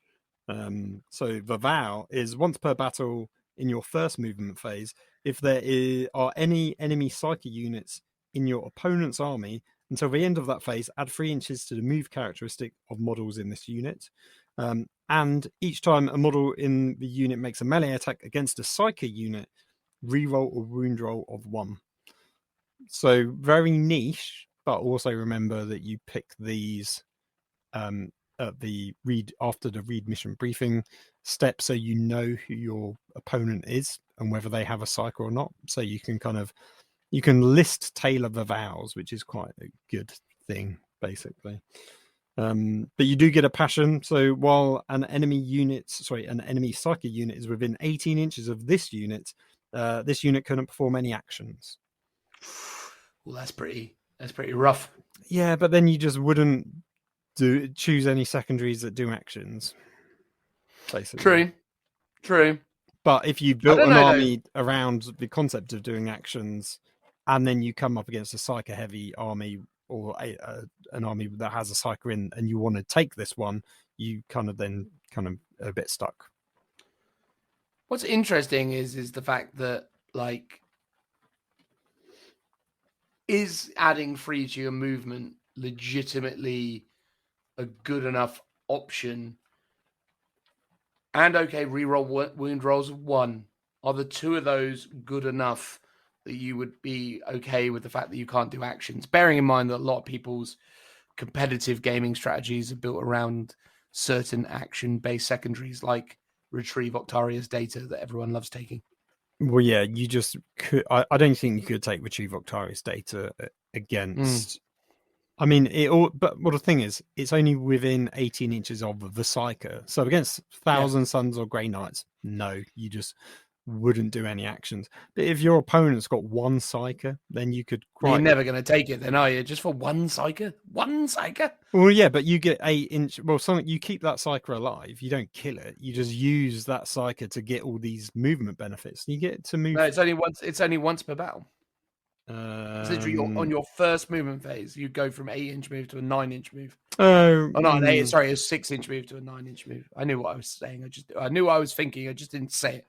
So the vow is once per battle in your first movement phase, if there are any enemy psyche units in your opponent's army, until the end of that phase, add 3 inches to the move characteristic of models in this unit. And each time a model in the unit makes a melee attack against a psyche unit, reroll a wound roll of 1. So very niche, but also remember that you pick these at the after the read mission briefing step, so you know who your opponent is and whether they have a cycle or not. So you can list tailor the vows, which is quite a good thing, basically. But you do get a passion. So while an enemy psyche unit is within 18 inches of this unit couldn't perform any actions. Well, that's pretty rough. Yeah, but then you just wouldn't choose any secondaries that do actions. Basically. True. But if you built don't an know, though. army around the concept of doing actions, and then you come up against a psyker heavy army or an army that has a psyker in, and you want to take this one, you kind of a bit stuck. What's interesting is the fact that, like, is adding free to your movement legitimately a good enough option? And okay, reroll wound rolls of 1. Are the 2 of those good enough that you would be okay with the fact that you can't do actions? Bearing in mind that a lot of people's competitive gaming strategies are built around certain action-based secondaries, like retrieve Octaria's data that everyone loves taking. Well, yeah, you just could. I don't think you could take retrieve Octarius data against. I mean, but the thing is, it's only within 18 inches of the psyker. So against Thousand Suns or Grey Knights, no, you just wouldn't do any actions. But if your opponent's got 1 psyker, then you could You're never going to take it then, are you? Just for 1 psyker? 1 psyker? Well, yeah, but you get 8 inch. Well, something you keep that psyker alive. You don't kill it. You just use that psyker to get all these movement benefits. You get to move. No, it's only once per battle. It's literally on your first movement phase, you go from 8-inch move to a 9-inch move. Oh, no, a 6-inch move to a 9-inch move. I knew what I was saying. I knew what I was thinking. I just didn't say it.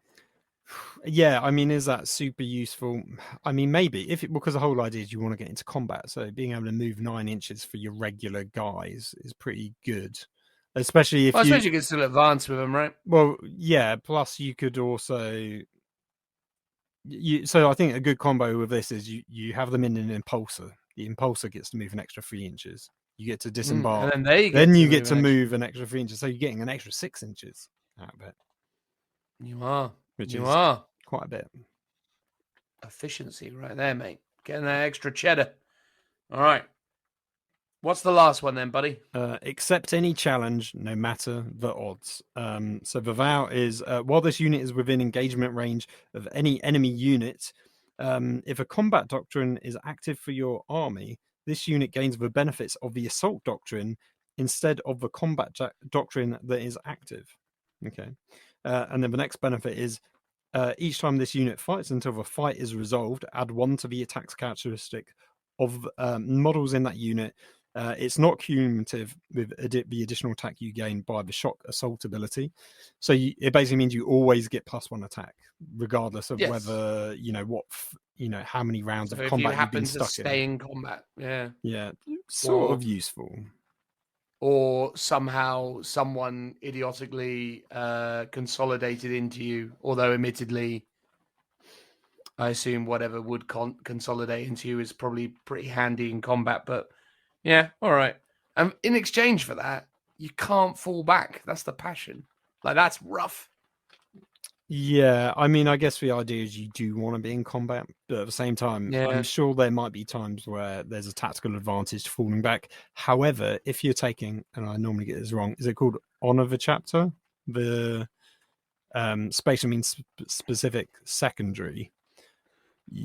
Yeah, I mean, is that super useful? I mean, maybe because the whole idea is you want to get into combat, so being able to move 9 inches for your regular guys is pretty good, especially if I suppose you can still advance with them, right? Well, yeah. Plus, you could also. So I think a good combo with this is you have them in an impulsor. The impulsor gets to move an extra 3 inches. You get to disembark, and then you get to move an extra 3 inches. So you're getting an extra 6 inches out of it. You are. Which is quite a bit. Efficiency right there, mate. Getting that extra cheddar. All right. What's the last one then, buddy? Accept any challenge, no matter the odds. So the vow is, while this unit is within engagement range of any enemy unit, if a combat doctrine is active for your army, this unit gains the benefits of the assault doctrine instead of the combat doctrine that is active. Okay. And then the next benefit is, each time this unit fights until the fight is resolved, add 1 to the attack's characteristic of models in that unit. It's not cumulative with the additional attack you gain by the shock assault ability. So it basically means you always get +1 attack, regardless of whether, how many rounds of combat you've been stuck in. Stay in combat. Yeah. Yeah. Sort of useful. Or somehow someone idiotically consolidated into you, although admittedly, I assume whatever would consolidate into you is probably pretty handy in combat. But yeah, all right. And in exchange for that, you can't fall back. That's the passion. Like, that's rough. Yeah, I mean, I guess the idea is you do want to be in combat, but at the same time, I'm sure there might be times where there's a tactical advantage to falling back. However, if you're taking, and I normally get this wrong, is it called Honor the Chapter? The Space Marine specific secondary.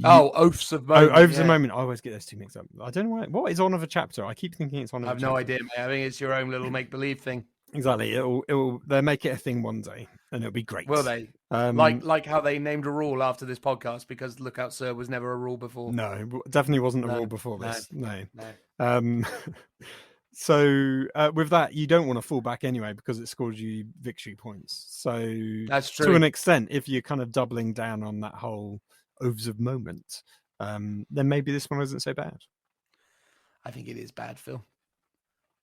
Oaths of Moment. Oaths of Moment. I always get those two mixed up. I don't know why. What is Honor the Chapter? I keep thinking it's Honor the Chapter. I have no idea, mate. I think it's your own little make-believe thing. Exactly. They'll make it a thing one day, and it'll be great. Will they? Like how they named a rule after this podcast because Lookout Sir was never a rule before. No, definitely wasn't a rule before this. No. So with that, you don't want to fall back anyway because it scores you victory points. So that's true. To an extent, if you're kind of doubling down on that whole Oaths of Moment, then maybe this one isn't so bad. I think it is bad, Phil.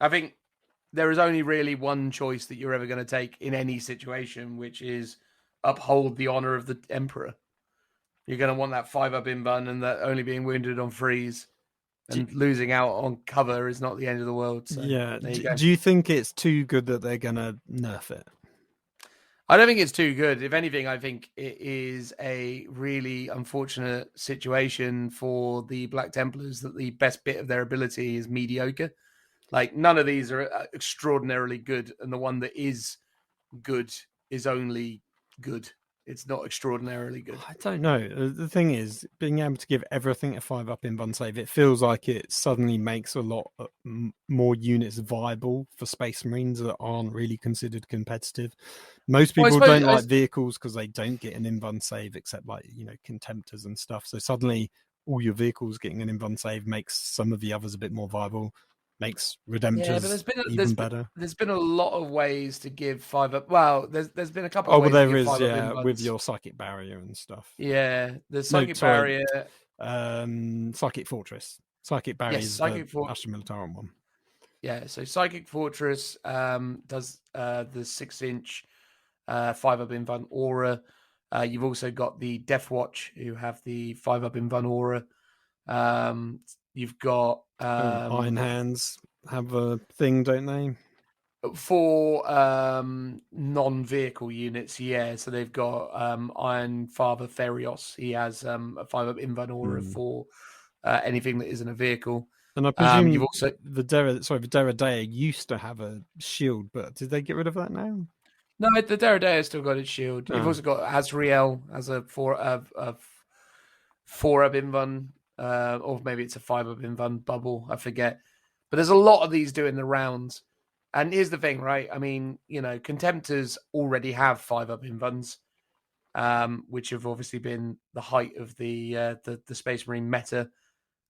I think there is only really one choice that you're ever going to take in any situation, which is uphold the honor of the Emperor. You're going to want that 5-up in bun and that only being wounded on freeze and losing out on cover is not the end of the world. So yeah. Do you think it's too good that they're going to nerf it? I don't think it's too good. If anything, I think it is a really unfortunate situation for the Black Templars that the best bit of their ability is mediocre. Like, none of these are extraordinarily good, and the one that is good is only good. It's not extraordinarily good. I don't know. The thing is, being able to give everything a 5+ invuln save, it feels like it suddenly makes a lot more units viable for Space Marines that aren't really considered competitive. Most people don't like vehicles because they don't get an invuln save, except like, you know, contemptors and stuff. So suddenly all your vehicles getting an invuln save makes some of the others a bit more viable, makes Redemptors even better. There's been a lot of ways to give 5+. Well, there's been a couple of Oh, ways well, to there give is, 5+ yeah, invulns. with your psychic barrier and stuff. Yeah, the psychic barrier. Psychic Fortress. Psychic barrier is the Astra Militarum one. Yeah, so Psychic Fortress does the 6-inch 5+ invuln aura. You've also got the Death Watch, who have the 5+ invuln aura. You've got Iron Hands have a thing, don't they? For non-vehicle units, yeah. So they've got Iron Father Therios. He has a 5+ invuln aura for anything that isn't a vehicle. And I presume you've also the Deradea used to have a shield, but did they get rid of that now? No, the Deradea still got its shield. You've also got Azrael as a 4+ invuln, or maybe it's a 5+ invuln bubble. I forget. But there's a lot of these doing the rounds. And here's the thing, right? I mean, you know, Contemptors already have 5+ invulns, which have obviously been the height of the Space Marine meta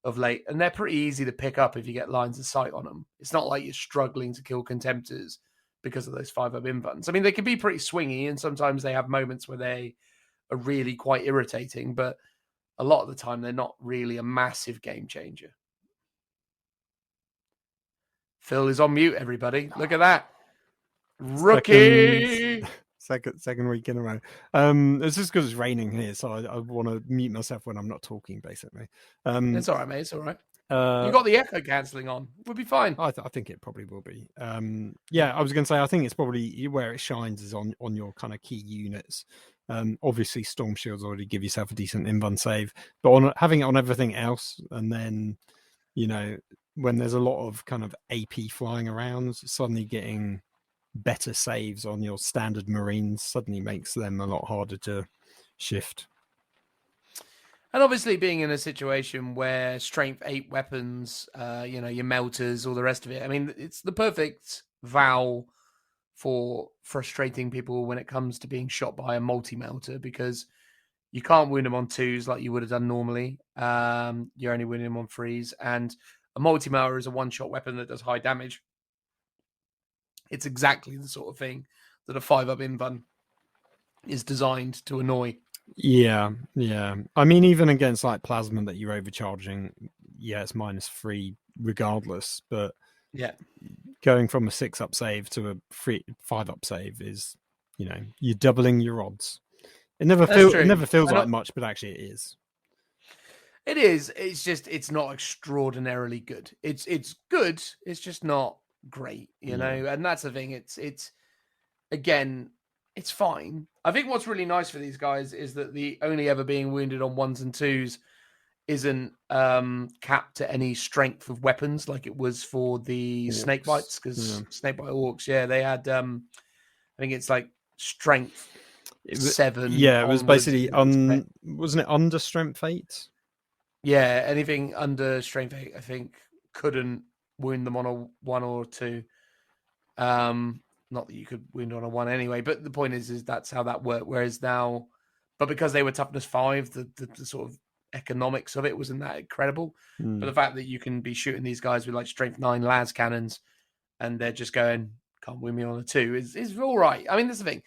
of late, and they're pretty easy to pick up if you get lines of sight on them. It's not like you're struggling to kill Contemptors because of those 5+ invulns. I mean, they can be pretty swingy, and sometimes they have moments where they are really quite irritating, but a lot of the time they're not really a massive game changer. Phil is on mute, everybody. Look at that. Rookie! Second week in a row. It's just because it's raining here, so I want to mute myself when I'm not talking, basically. It's all right, mate. It's all right. You got the echo cancelling on. We'll be fine. I think it probably will be. Yeah, I was going to say, I think it's probably where it shines is on your kind of key units. Obviously, Storm Shields already give yourself a decent invuln save, but on having it on everything else, and then, you know, when there's a lot of kind of AP flying around, suddenly getting better saves on your standard Marines suddenly makes them a lot harder to shift. And obviously being in a situation where strength 8 weapons, you know, your melters, all the rest of it, I mean, it's the perfect vow for frustrating people when it comes to being shot by a multi-melter, because you can't wound them on 2s like you would have done normally. You're only wounding them on 3s, and a multi-melter is a one-shot weapon that does high damage. It's exactly the sort of thing that a 5+ invuln is designed to annoy. Yeah. I mean, even against like plasma that you're overcharging, yeah, it's -3 regardless. But yeah, going from a 6+ save to a 5+ save is, you know, you're doubling your odds. It never feels like much, but actually it is. It is. It's just, it's not extraordinarily good. It's good. It's just not great, you know. And that's the thing. It's again, it's fine. I think what's really nice for these guys is that the only ever being wounded on 1s and 2s isn't capped to any strength of weapons like it was for the snakebites, because snakebite orcs, they had I think it's like strength 7. Yeah, it was basically wasn't it under strength 8? Yeah, anything under strength 8, I think, couldn't wound them on a 1 or 2. Not that you could wound on a 1 anyway, but the point is that's how that worked. Whereas now, but because they were toughness 5, the sort of economics of it wasn't that incredible. But the fact that you can be shooting these guys with like strength 9 las cannons, and they're just going, can't win me on a 2, is all right. I mean, that's the thing.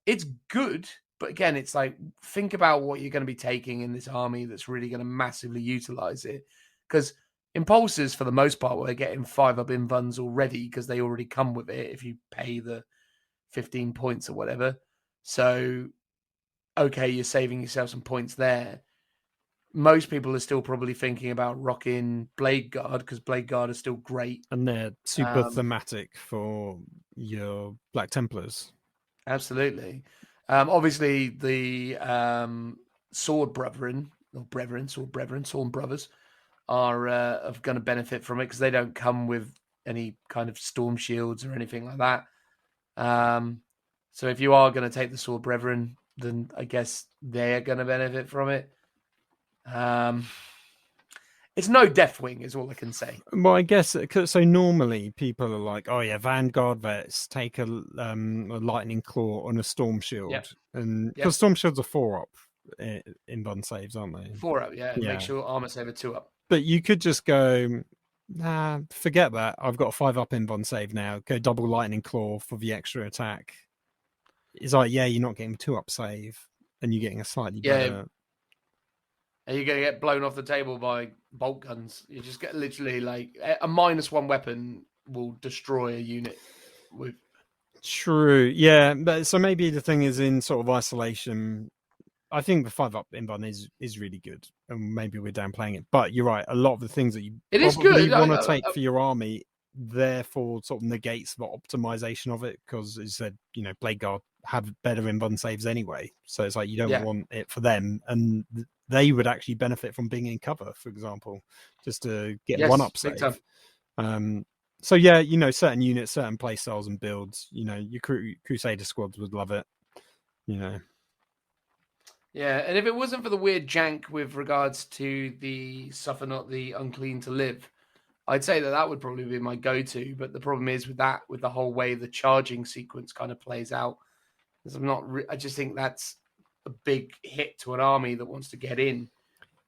It's good, but again, it's like, think about what you're going to be taking in this army that's really going to massively utilize it. Because Impulsors, for the most part, were getting 5+ invulns already because they already come with it if you pay the 15 points or whatever. So, okay, you're saving yourself some points there. Most people are still probably thinking about rocking Blade Guard, because Blade Guard is still great. And they're super thematic for your Black Templars. Absolutely. Obviously, the Sword Brothers are going to benefit from it, because they don't come with any kind of storm shields or anything like that. So if you are going to take the Sword Brethren, then I guess they're going to benefit from it. It's no Deathwing, is all I can say. Well, I guess so. Normally, people are like, "Oh yeah, Vanguard vets take a lightning claw on a storm shield," and because storm shields are 4-up in bun saves, aren't they? 4-up, yeah. Make sure armor save a 2-up. But you could just go, nah, forget that. I've got a 5-up in bun save now. Go double lightning claw for the extra attack. It's like, yeah, you're not getting a 2-up save, and you're getting a slightly better. And you're going to get blown off the table by bolt guns. You just get literally like a -1 weapon will destroy a unit with. True, yeah. But so maybe the thing is in sort of isolation. I think the 5-up invuln is really good, and maybe we're downplaying it. But you're right. A lot of the things that you probably want to take for your army, therefore, sort of negates the optimization of it because, as you said, Blade Guard have better invuln saves anyway. So it's like you don't want it for them, and they would actually benefit from being in cover, for example, just to get 1-up save. So yeah, certain units, certain play styles and builds. Your Crusader squads would love it. Yeah, and if it wasn't for the weird jank with regards to the suffer not the unclean to live, I'd say that would probably be my go-to. But the problem is with the whole way the charging sequence kind of plays out, is I just think that's a big hit to an army that wants to get in.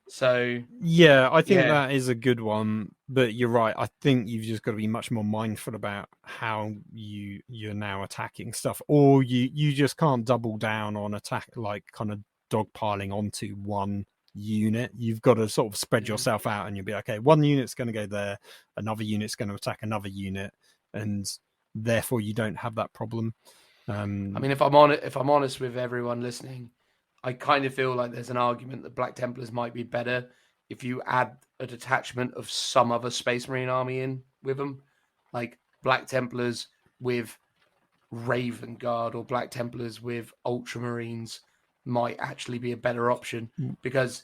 So yeah, I think that is a good one. But you're right. I think you've just got to be much more mindful about how you're now attacking stuff, or you just can't double down on attack like kind of dogpiling onto one unit. You've got to sort of spread yourself out, and you'll be okay. One unit's going to go there, another unit's going to attack another unit, and therefore you don't have that problem. I mean, if I'm honest with everyone listening, I kind of feel like there's an argument that Black Templars might be better if you add a detachment of some other Space Marine army in with them, like Black Templars with Raven Guard or Black Templars with Ultramarines might actually be a better option, because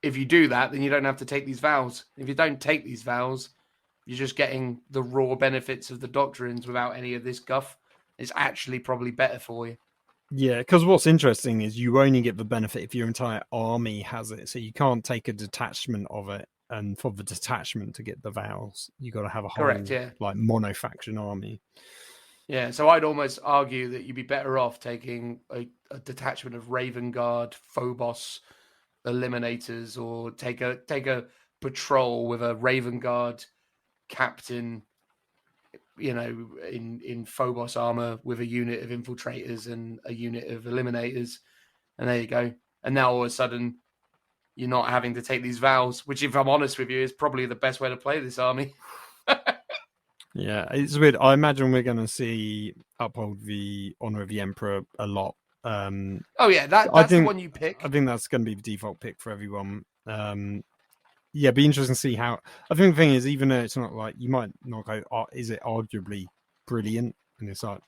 if you do that, then you don't have to take these vows. If you don't take these vows, you're just getting the raw benefits of the doctrines without any of this guff. It's actually probably better for you. Yeah, because what's interesting is you only get the benefit if your entire army has it. So you can't take a detachment of it, and for the detachment to get the vows, you got to have a whole like mono-faction army. Yeah, so I'd almost argue that you'd be better off taking a detachment of Raven Guard, Phobos Eliminators, or take a patrol with a Raven Guard captain, in Phobos armor with a unit of infiltrators and a unit of eliminators, and there you go. And now all of a sudden, you're not having to take these vows, which, if I'm honest with you, is probably the best way to play this army. Yeah, it's weird. I imagine we're going to see Uphold the Honor of the Emperor a lot. That's the one you pick. I think that's going to be the default pick for everyone. It'd be interesting to see how. I think the thing is, even though it's not like you might not go, is it arguably brilliant? And it's like,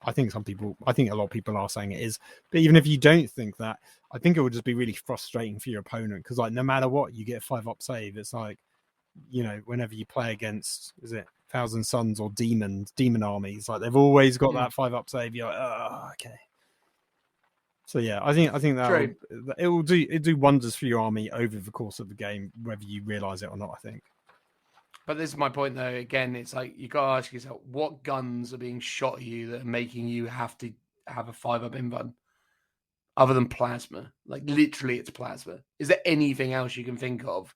I think a lot of people are saying it is. But even if you don't think that, I think it would just be really frustrating for your opponent, because like no matter what, you get a 5-up save. It's like, whenever you play against, is it Thousand Suns or demon armies, like they've always got that 5-up save. You're like, oh, okay. So yeah, I think that it will do wonders for your army over the course of the game, whether you realize it or not. I think. But this is my point, though. Again, it's like you got to ask yourself, what guns are being shot at you that are making you have to have a 5-up invuln, other than plasma? Like literally, it's plasma. Is there anything else you can think of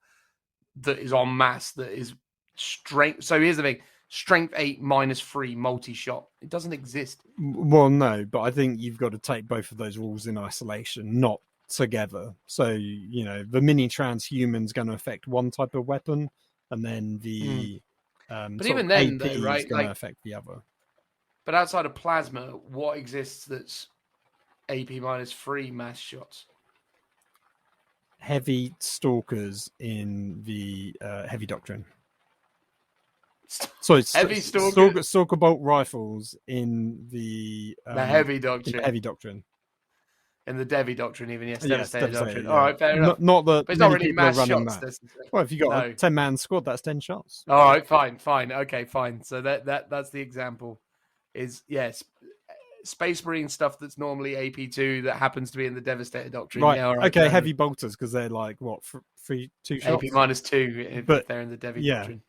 that is en masse that is strength? So here's the thing: strength 8 -3 multi-shot. It doesn't exist. Well, no, but I think you've got to take both of those rules in isolation, not together. So the mini transhuman's going to affect one type of weapon, and then the but even then, AP though, right, is going to affect the other. But outside of plasma, what exists that's AP -3 mass shots? Heavy stalkers in the heavy doctrine. So it's heavy stalker bolt rifles in the heavy doctrine. The heavy doctrine. In the Devi doctrine, even devastator doctrine. Yeah. All right, fair enough. Not that but it's not really people mass are running shots. that. Well, if you got a 10-man squad, that's 10 shots. All right, fine. Okay, fine. So that's the example. Is yes, Space Marine stuff that's normally AP2 that happens to be in the Devastator Doctrine. Right. Yeah, all right. Okay, heavy bolters because they're like what, 2 shots? AP -2 if But they're in the Devi yeah. Doctrine.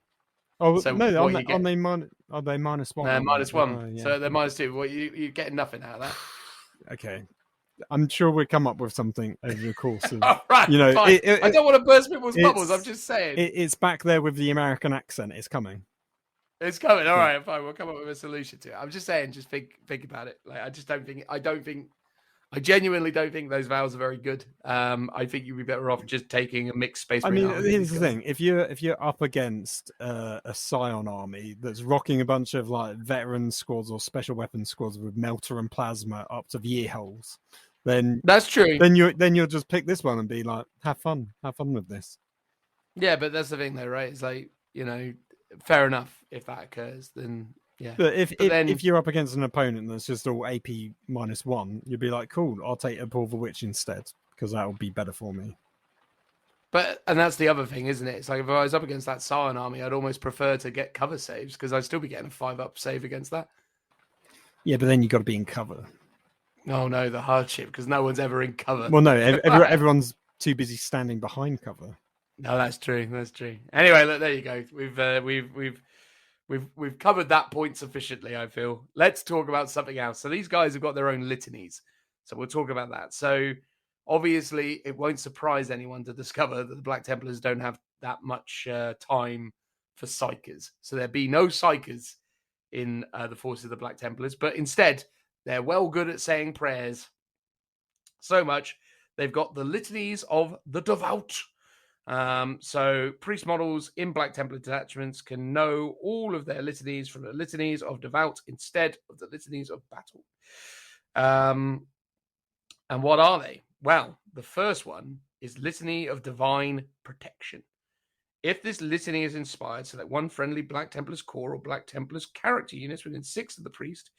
Oh So no, what you get? are they -1? No, aren't they? -1. Oh, yeah. So they're -2. Well, you get nothing out of that. Okay. I'm sure we'll come up with something over the course of, All right, you know, fine. I don't want to burst people's bubbles. I'm it's- just saying. it's back there with the American accent. It's coming. It's coming. All right, fine. We'll come up with a solution to it. I'm just saying, just think about it. Like, I genuinely don't think those vows are very good. I think you'd be better off just taking a mixed Space Marine army. Here's the thing: if you're up against a Scion army that's rocking a bunch of like veteran squads or special weapons squads with melter and plasma up to the ear holes, then that's true. Then you'll just pick this one and be like, have fun with this. Yeah, but that's the thing, though, right? It's like, you know, fair enough if that occurs, then. Yeah. But if you're up against an opponent that's just all AP -1, you'd be like, cool, I'll take a Pull the Witch instead because that would be better for me. And that's the other thing, isn't it? It's like if I was up against that Scion army, I'd almost prefer to get cover saves because I'd still be getting a 5+ save against that. Yeah, but then you've got to be in cover. Oh no, the hardship because no one's ever in cover. Well, no, everyone's too busy standing behind cover. No, that's true. That's true. Anyway, look, there you go. We've covered that point sufficiently, I feel. Let's talk about something else. So these guys have got their own litanies. So we'll talk about that. So obviously it won't surprise anyone to discover that the Black Templars don't have that much time for psychers. So there'll be no psychers in the forces of the Black Templars, but instead they're well good at saying prayers. So much, they've got the litanies of the devout. So priest models in Black Templar detachments can know all of their litanies from the litanies of devout instead of the litanies of battle. And what are they? Well, the first one is Litany of Divine Protection. If this litany is inspired, select one friendly Black Templars core or Black Templars character units within 6 of the priest.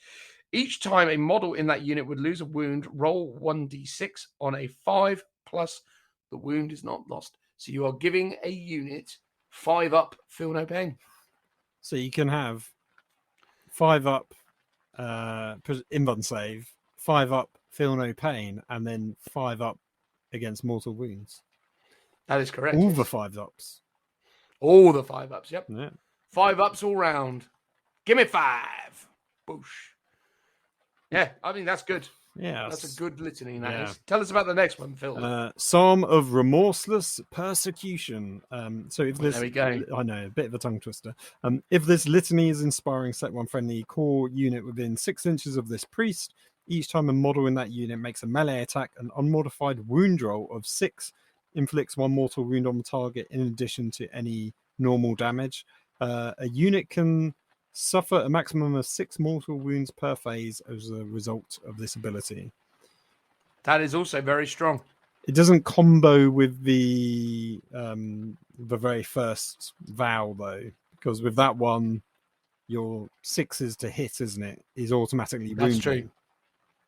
Each time a model in that unit would lose a wound, roll 1d6 on a 5+. The wound is not lost. So you are giving a unit 5+, feel no pain. So you can have 5+, invuln save, 5+, feel no pain, and then 5+ against mortal wounds. That is correct. All the 5+. All the 5+, yep. Yeah. 5+ all round. Give me 5. Boosh. Yeah, I mean, that's good. Yeah, that's a good litany. That yeah. is. Tell us about the next one, Phil. Psalm of Remorseless Persecution. So if this, there we go. I know, a bit of a tongue twister. If this litany is inspiring, select one friendly core unit within 6 inches of this priest. Each time a model in that unit makes a melee attack, an unmodified wound roll of 6 inflicts 1 mortal wound on the target in addition to any normal damage. A unit can suffer a maximum of 6 mortal wounds per phase as a result of this ability. That is also very strong. It doesn't combo with the very first vow though, because with that one, your 6s to hit, isn't it? Is automatically wounding. That's true.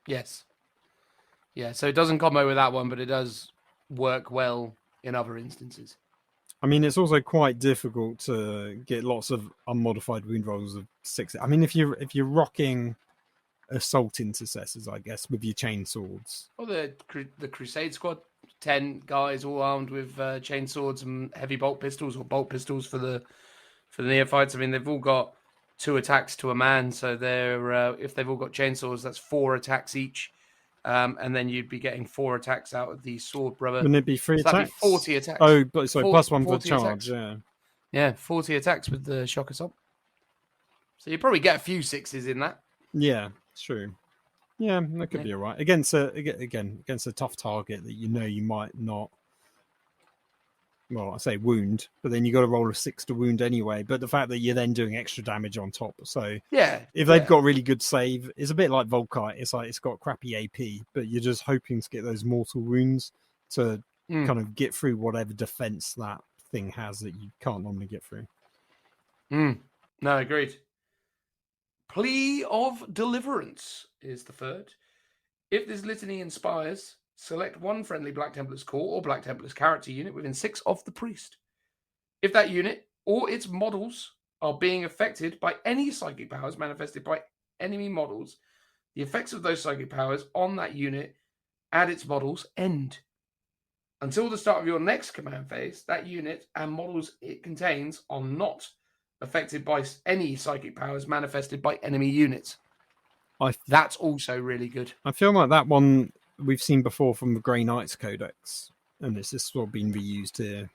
Yes. Yeah. So it doesn't combo with that one, but it does work well in other instances. I mean, it's also quite difficult to get lots of unmodified wound rolls of 6. I mean, if you're rocking assault intercessors, I guess, with your chain swords. Well, the Crusade squad, 10 guys all armed with chain swords and heavy bolt pistols or bolt pistols for the neophytes. I mean, they've all got 2 attacks to a man, so they're if they've all got chainsaws, that's 4 attacks each. And then you'd be getting 4 attacks out of the sword brother. Wouldn't it be 3 attacks? That'd be 40 attacks. Oh, but so +1 for charge, attacks. Yeah, 40 attacks with the shock assault. So you probably get a few 6s in that. Yeah, it's true. Yeah, that could be all right. Against a tough target that you know you might not, well, I say wound, but then you got to roll a 6 to wound anyway. But the fact that you're then doing extra damage on top. So if they've got really good save, it's a bit like Volkite. It's like it's got crappy AP, but you're just hoping to get those mortal wounds to kind of get through whatever defense that thing has that you can't normally get through. No, agreed. Plea of Deliverance is the third. If this litany inspires, select one friendly Black Templars core or Black Templars character unit within 6 of the priest. If that unit or its models are being affected by any psychic powers manifested by enemy models, The effects of those psychic powers on that unit and its models end. Until the start of your next command phase, that unit and models it contains are not affected by any psychic powers manifested by enemy units. That's also really good. I feel like that one we've seen before from the Grey Knights Codex, and this has sort of been reused here.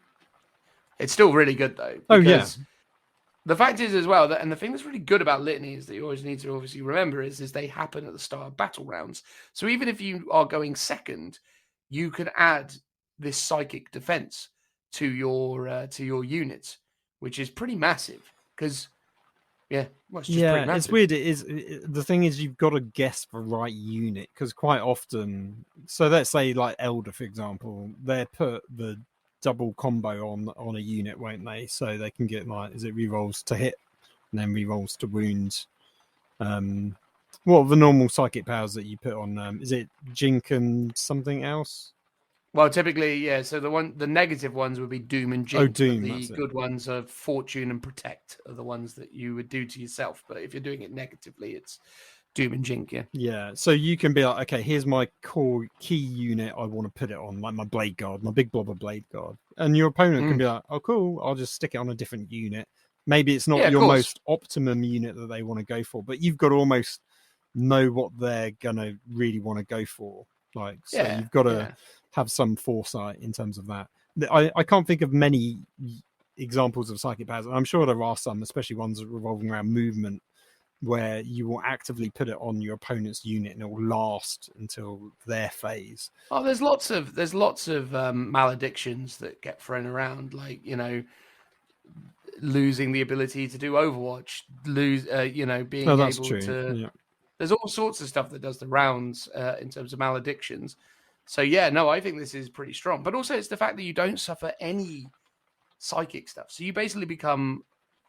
It's still really good, though. Oh, yeah. The fact is as well, that, and the thing that's really good about litanies that you always need to obviously remember is they happen at the start of battle rounds. So even if you are going second, you can add this psychic defense to your units, which is pretty massive. Because it's just pretty massive. It's weird. The thing is, you've got to guess the right unit, because quite often, so let's say like Elder, for example, they put the double combo on a unit, won't they? So they can get rerolls to hit and then rerolls to wound. What are the normal psychic powers that you put on? Is it Jink and something else? Well, typically, yeah. So the negative ones would be Doom and Jink. Oh, Doom. The good ones are Fortune and Protect, are the ones that you would do to yourself. But if you're doing it negatively, it's Doom and Jink, yeah. Yeah, so you can be like, okay, here's my core key unit I want to put it on, like my Blade Guard, my big blobber Blade Guard. And your opponent can be like, oh, cool, I'll just stick it on a different unit. Maybe it's not your most optimum unit that they want to go for, but you've got to almost know what they're going to really want to go for. You've got to have some foresight in terms of that. I can't think of many examples of psychic powers. I'm sure there are some, especially ones revolving around movement, where you will actively put it on your opponent's unit and it will last until their phase. Oh, there's lots of maledictions that get thrown around, like, losing the ability to do Overwatch, being able to. Yeah. There's all sorts of stuff that does the rounds in terms of maledictions. So I think this is pretty strong. But also, it's the fact that you don't suffer any psychic stuff. So you basically become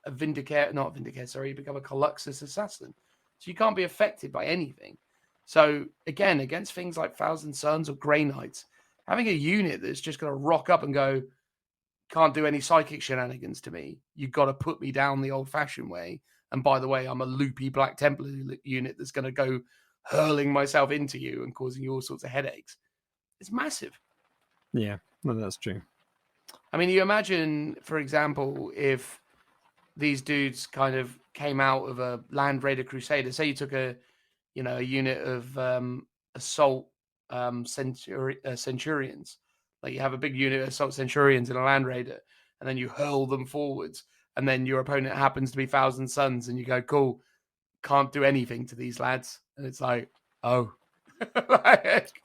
you become a Coluxus assassin. So you can't be affected by anything. So again, against things like Thousand Suns or Grey Knights, having a unit that's just going to rock up and go, can't do any psychic shenanigans to me. You've got to put me down the old-fashioned way. And by the way, I'm a loopy Black Templar unit that's going to go hurling myself into you and causing you all sorts of headaches. It's massive. Yeah, no, that's true. I mean, you imagine, for example, if these dudes kind of came out of a Land Raider Crusader. Say you took a unit of assault centurions. Like you have a big unit of assault centurions in a Land Raider, and then you hurl them forwards, and then your opponent happens to be Thousand Suns, and you go, cool, can't do anything to these lads. And it's like, oh.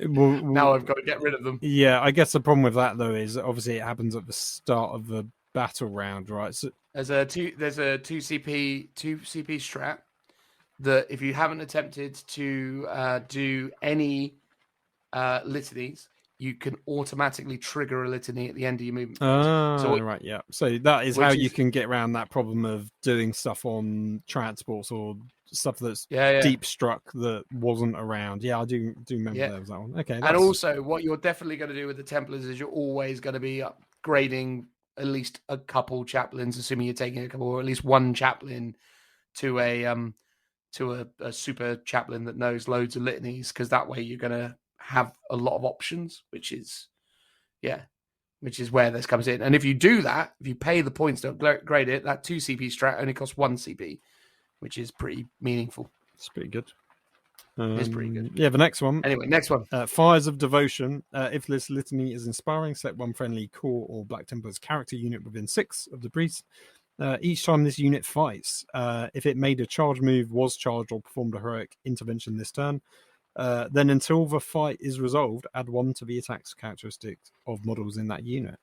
Now I've got to get rid of them. Yeah, I guess the problem with that, though, is obviously it happens at the start of the battle round, right? So there's a 2 CP strat that if you haven't attempted to do any litanies, you can automatically trigger a litany at the end of your movement. Right, yeah. So that is how you can get around that problem of doing stuff on transports or stuff that's deep struck that wasn't around. Yeah, I do remember there was that one. Okay. And also, what you're definitely going to do with the Templars is you're always going to be upgrading at least a couple chaplains, assuming you're taking a couple, or at least one chaplain to a super chaplain that knows loads of litanies, because that way you're going to have a lot of options, which is where this comes in. And if you do that, if you pay the points to upgrade it, that 2 CP strat only costs 1 CP, which is pretty meaningful. It's pretty good. It's pretty good. Yeah, the next one. Anyway, next one. Fires of Devotion. If this litany is inspiring, select one friendly core or Black Templars character unit within 6 of the priest. Each time this unit fights, if it made a charge move, was charged, or performed a heroic intervention this turn, then until the fight is resolved, add 1 to the attacks characteristics of models in that unit.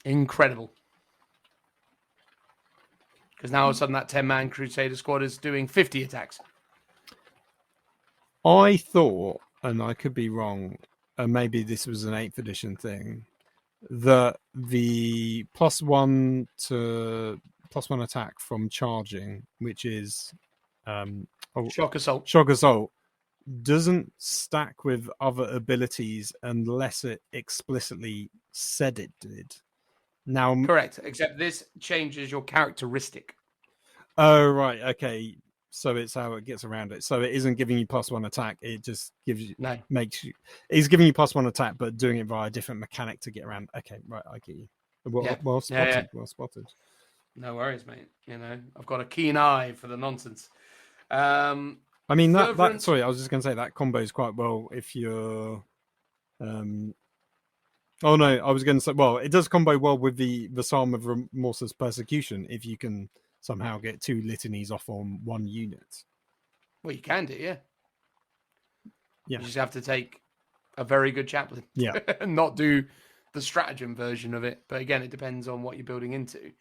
Incredible. Because now all of a sudden that 10-man Crusader squad is doing 50 attacks. I thought, and I could be wrong, and maybe this was an 8th edition thing, that the +1 attack from charging, which is Shock Assault, doesn't stack with other abilities unless it explicitly said it did. Now, correct, except this changes your characteristic. Oh, right, okay. so it's how it gets around it. So it isn't giving you +1 attack. It just gives you No. It's giving you +1 attack, but doing it via a different mechanic to get around. Okay, right, I get you. Well spotted. Well spotted. No worries, mate. You know, I've got a keen eye for the nonsense. I mean that. Sorry, I was just going to say that combos quite well if you're. Oh no, I was going to say. Well, it does combo well with the Psalm of Remorseless Persecution if you can somehow get 2 litanies off on 1 unit. Well, you can do, yeah. Yeah. You just have to take a very good chaplain. Yeah. And not do the stratagem version of it. But again, it depends on what you're building into.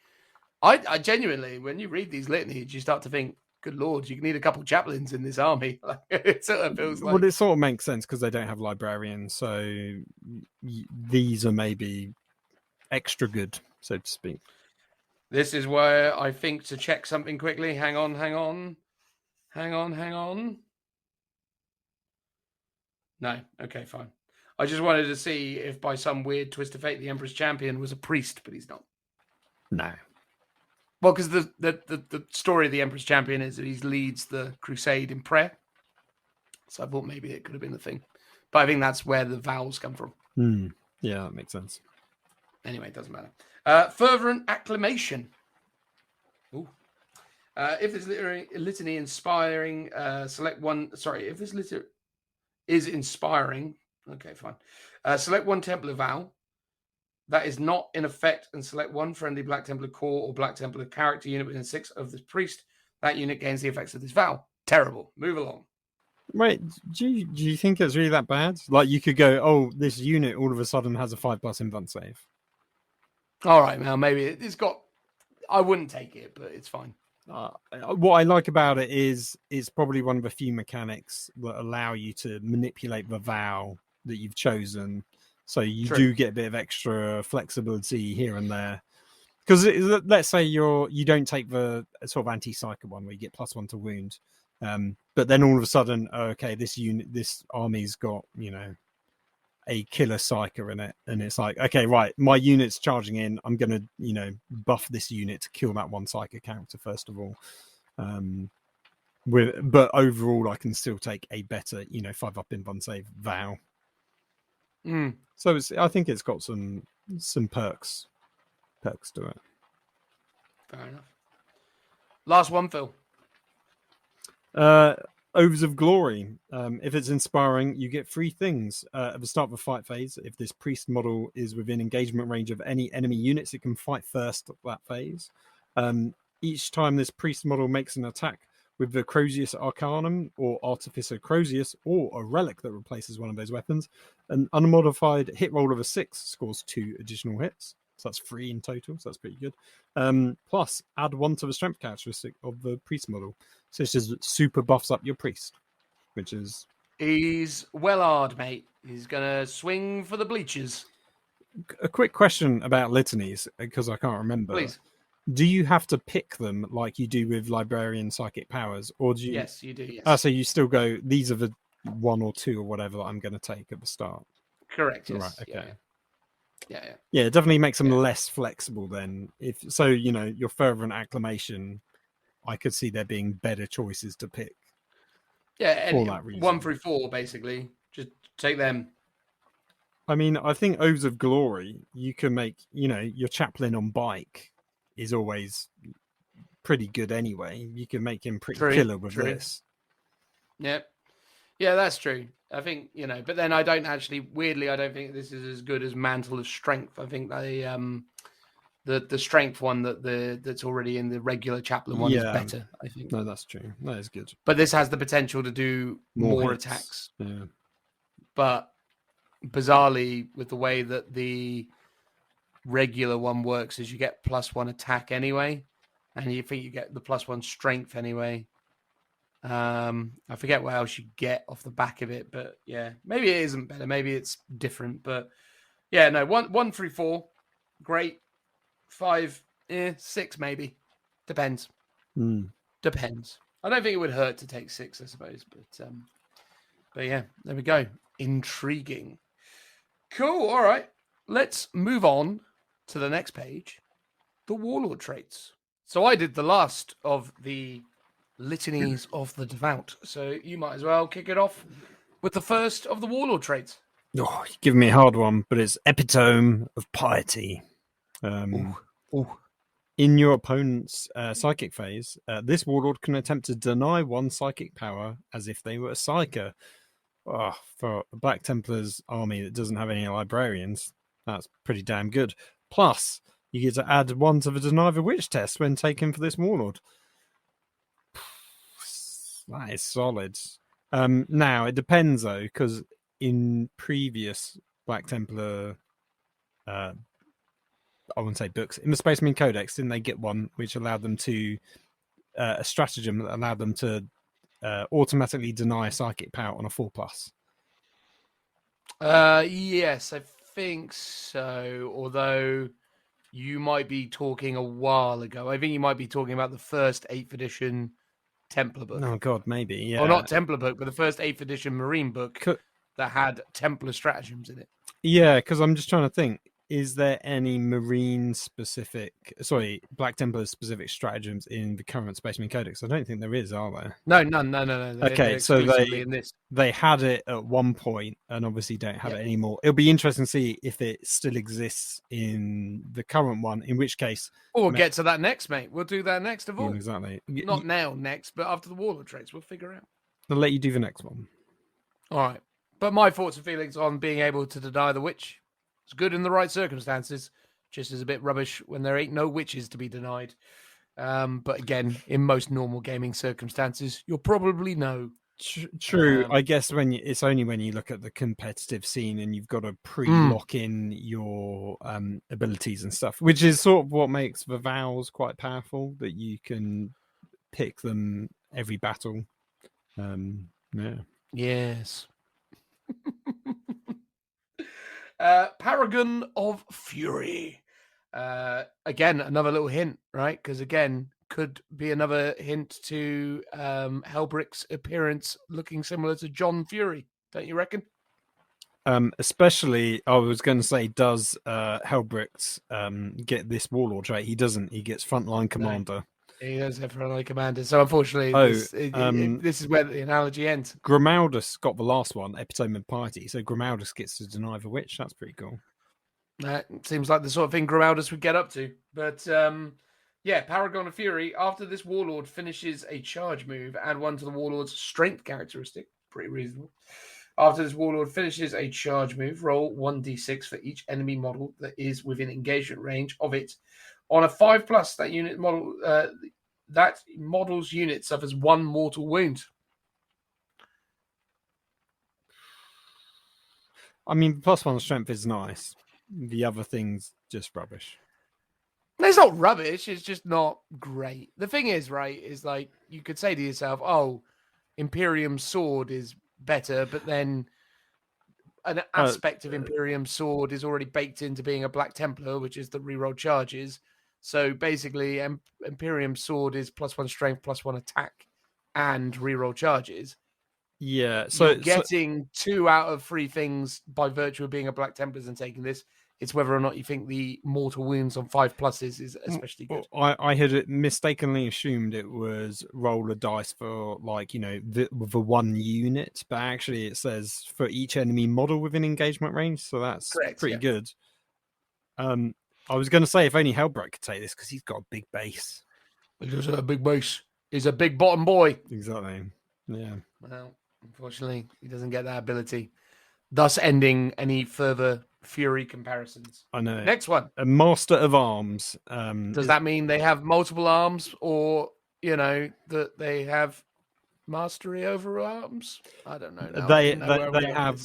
I genuinely, when you read these litanies, you start to think, good Lord, you need a couple chaplains in this army. It sort of feels like... Well, it sort of makes sense because they don't have librarians. So these are maybe extra good, so to speak. This is where I think to check something quickly. Hang on. No, okay, fine. I just wanted to see if by some weird twist of fate the Emperor's Champion was a priest, but he's not. No. Well, because the story of the Emperor's Champion is that he leads the crusade in prayer. So I thought maybe it could have been the thing. But I think that's where the vowels come from. Yeah, that makes sense. Anyway, it doesn't matter. Fervent acclamation. Ooh. If this litany inspiring, select one. Sorry, if this litany is inspiring, okay, fine. Select one Templar vow that is not in effect and select one friendly Black Templar core or Black Templar character unit within 6 of this priest. That unit gains the effects of this vow. Terrible. Move along. Right. Do you think it's really that bad? Like you could go, oh, this unit all of a sudden has a 5+ invent save. All right, now maybe it's got. I wouldn't take it, but it's fine. What I like about it is it's probably one of the few mechanics that allow you to manipulate the vow that you've chosen, so you do get a bit of extra flexibility here and there. Because let's say you don't take the sort of anti-psyker one where you get +1 to wound, but then all of a sudden, okay, this army's got a killer psyker in it, and it's like, okay, right, my unit's charging in, I'm gonna buff this unit to kill that one psyker character first of all, but overall I can still take a better 5+ invuln save vow. So I think it's got some perks to it. Fair enough. Last one, Phil. Oaths of Glory. If it's inspiring, you get 3 things. At the start of a fight phase, if this priest model is within engagement range of any enemy units, it can fight first that phase. Each time this priest model makes an attack with the Crozius Arcanum or Artificer Crozius or a relic that replaces one of those weapons, an unmodified hit roll of a 6 scores 2 additional hits. So that's 3 in total, so that's pretty good. Plus, add 1 to the strength characteristic of the priest model. So it's just super buffs up your priest, which is... He's well-hard, mate. He's going to swing for the bleachers. A quick question about litanies, because I can't remember. Please. Do you have to pick them like you do with Librarian Psychic Powers? Or do you... Yes, you do, yes. So you still go, these are the 1 or 2 or whatever that I'm going to take at the start? Correct, yes. Right, okay. Yeah. Yeah, it definitely makes them less flexible then. Your fervent acclamation, I could see there being better choices to pick. Yeah, and for that reason. 1 through 4, basically. Just take them. I mean, I think Oaths of Glory, you can make, your chaplain on bike is always pretty good anyway. You can make him pretty killer with this. Yep. Yeah, that's true. I think, but then I don't think this is as good as Mantle of Strength. I think the strength one that's already in the regular chaplain one is better, I think. No, that's true. That is good. But this has the potential to do more attacks. Yeah. But bizarrely, with the way that the regular one works, is you get +1 attack anyway, and you think you get the +1 strength anyway. I forget what else you get off the back of it, but yeah, maybe it isn't better. Maybe it's different, but yeah, no, 1 through 4, great. 5, 6 maybe. Depends. Depends. I don't think it would hurt to take 6, I suppose, but yeah, there we go. Intriguing. Cool. All right, let's move on to the next page. The Warlord traits. So I did the last of the Litanies of the Devout. So you might as well kick it off with the first of the Warlord traits. Oh, you're giving me a hard one, but it's Epitome of Piety. Ooh. In your opponent's psychic phase, this warlord can attempt to deny one psychic power as if they were a psyker. Oh, for a Black Templars army that doesn't have any librarians, that's pretty damn good. Plus, you get to add 1 to the Deny the Witch test when taken for this warlord. That is solid. Now, it depends, though, because in previous Black Templar, I wouldn't say books, in the Space Marine Codex, didn't they get one which allowed them to, a stratagem that allowed them to automatically deny a psychic power on a 4+? Yes, I think so. Although you might be talking a while ago. I think you might be talking about the first 8th edition Templar book. Oh, God, maybe. Yeah. Or not Templar book, but the first 8th edition Marine book that had Templar stratagems in it. Yeah, because I'm just trying to think. Is there any Black Templar specific stratagems in the current Space Marine Codex? I don't think there is, are there? No. They're so in this. they had it at one point and obviously don't have it anymore. It'll be interesting to see if it still exists in the current one, in which case... We'll get to that next, mate. We'll do that next of all. Exactly. Not now, next, but after the Warlord traits, we'll figure out. I'll let you do the next one. All right. But my thoughts and feelings on being able to deny the witch. It's good in the right circumstances, just as a bit rubbish when there ain't no witches to be denied. But again, in most normal gaming circumstances, you'll probably know. True. I guess it's only when you look at the competitive scene and you've got to pre-lock in your abilities and stuff, which is sort of what makes the vows quite powerful, that you can pick them every battle. Yes. Paragon of Fury. Again, another little hint, right? Because again, could be another hint to Helbrick's appearance looking similar to John Fury, don't you reckon? Especially, I was going to say, does Helbrick's get this warlord trait? He doesn't. He gets frontline commander. No. He does have frontline commander. So unfortunately, this is where the analogy ends. Grimaldus got the last one, Epitome of Piety. So Grimaldus gets to deny the witch. That's pretty cool. That seems like the sort of thing Grimaldus would get up to. But Paragon of Fury. After this warlord finishes a charge move, add 1 to the warlord's strength characteristic. Pretty reasonable. After this warlord finishes a charge move, roll 1d6 for each enemy model that is within engagement range of it. On a 5+, that unit model, that model's unit suffers 1 mortal wound. I mean, +1 strength is nice. The other thing's just rubbish. It's not rubbish. It's just not great. The thing is, right, is like you could say to yourself, "Oh, Imperium's sword is better," but then an aspect of Imperium's sword is already baked into being a Black Templar, which is the reroll charges. So basically, Imperium's sword is +1 strength, +1 attack, and reroll charges. Yeah, so you're getting 2 out of 3 things by virtue of being a Black Templars and taking this. It's whether or not you think the mortal wounds on 5+ is especially good. I had mistakenly assumed it was roll a dice for the 1 unit, but actually it says for each enemy model within engagement range, so that's pretty good. I was going to say if only Helbrick could take this because he's got a big base. He does have a big base. He's a big bottom boy. Exactly. Yeah. Well, unfortunately, he doesn't get that ability, thus ending any further Fury comparisons. I know. Next one. A Master of Arms. Does that mean they have multiple arms, or that they have mastery over arms? I don't know.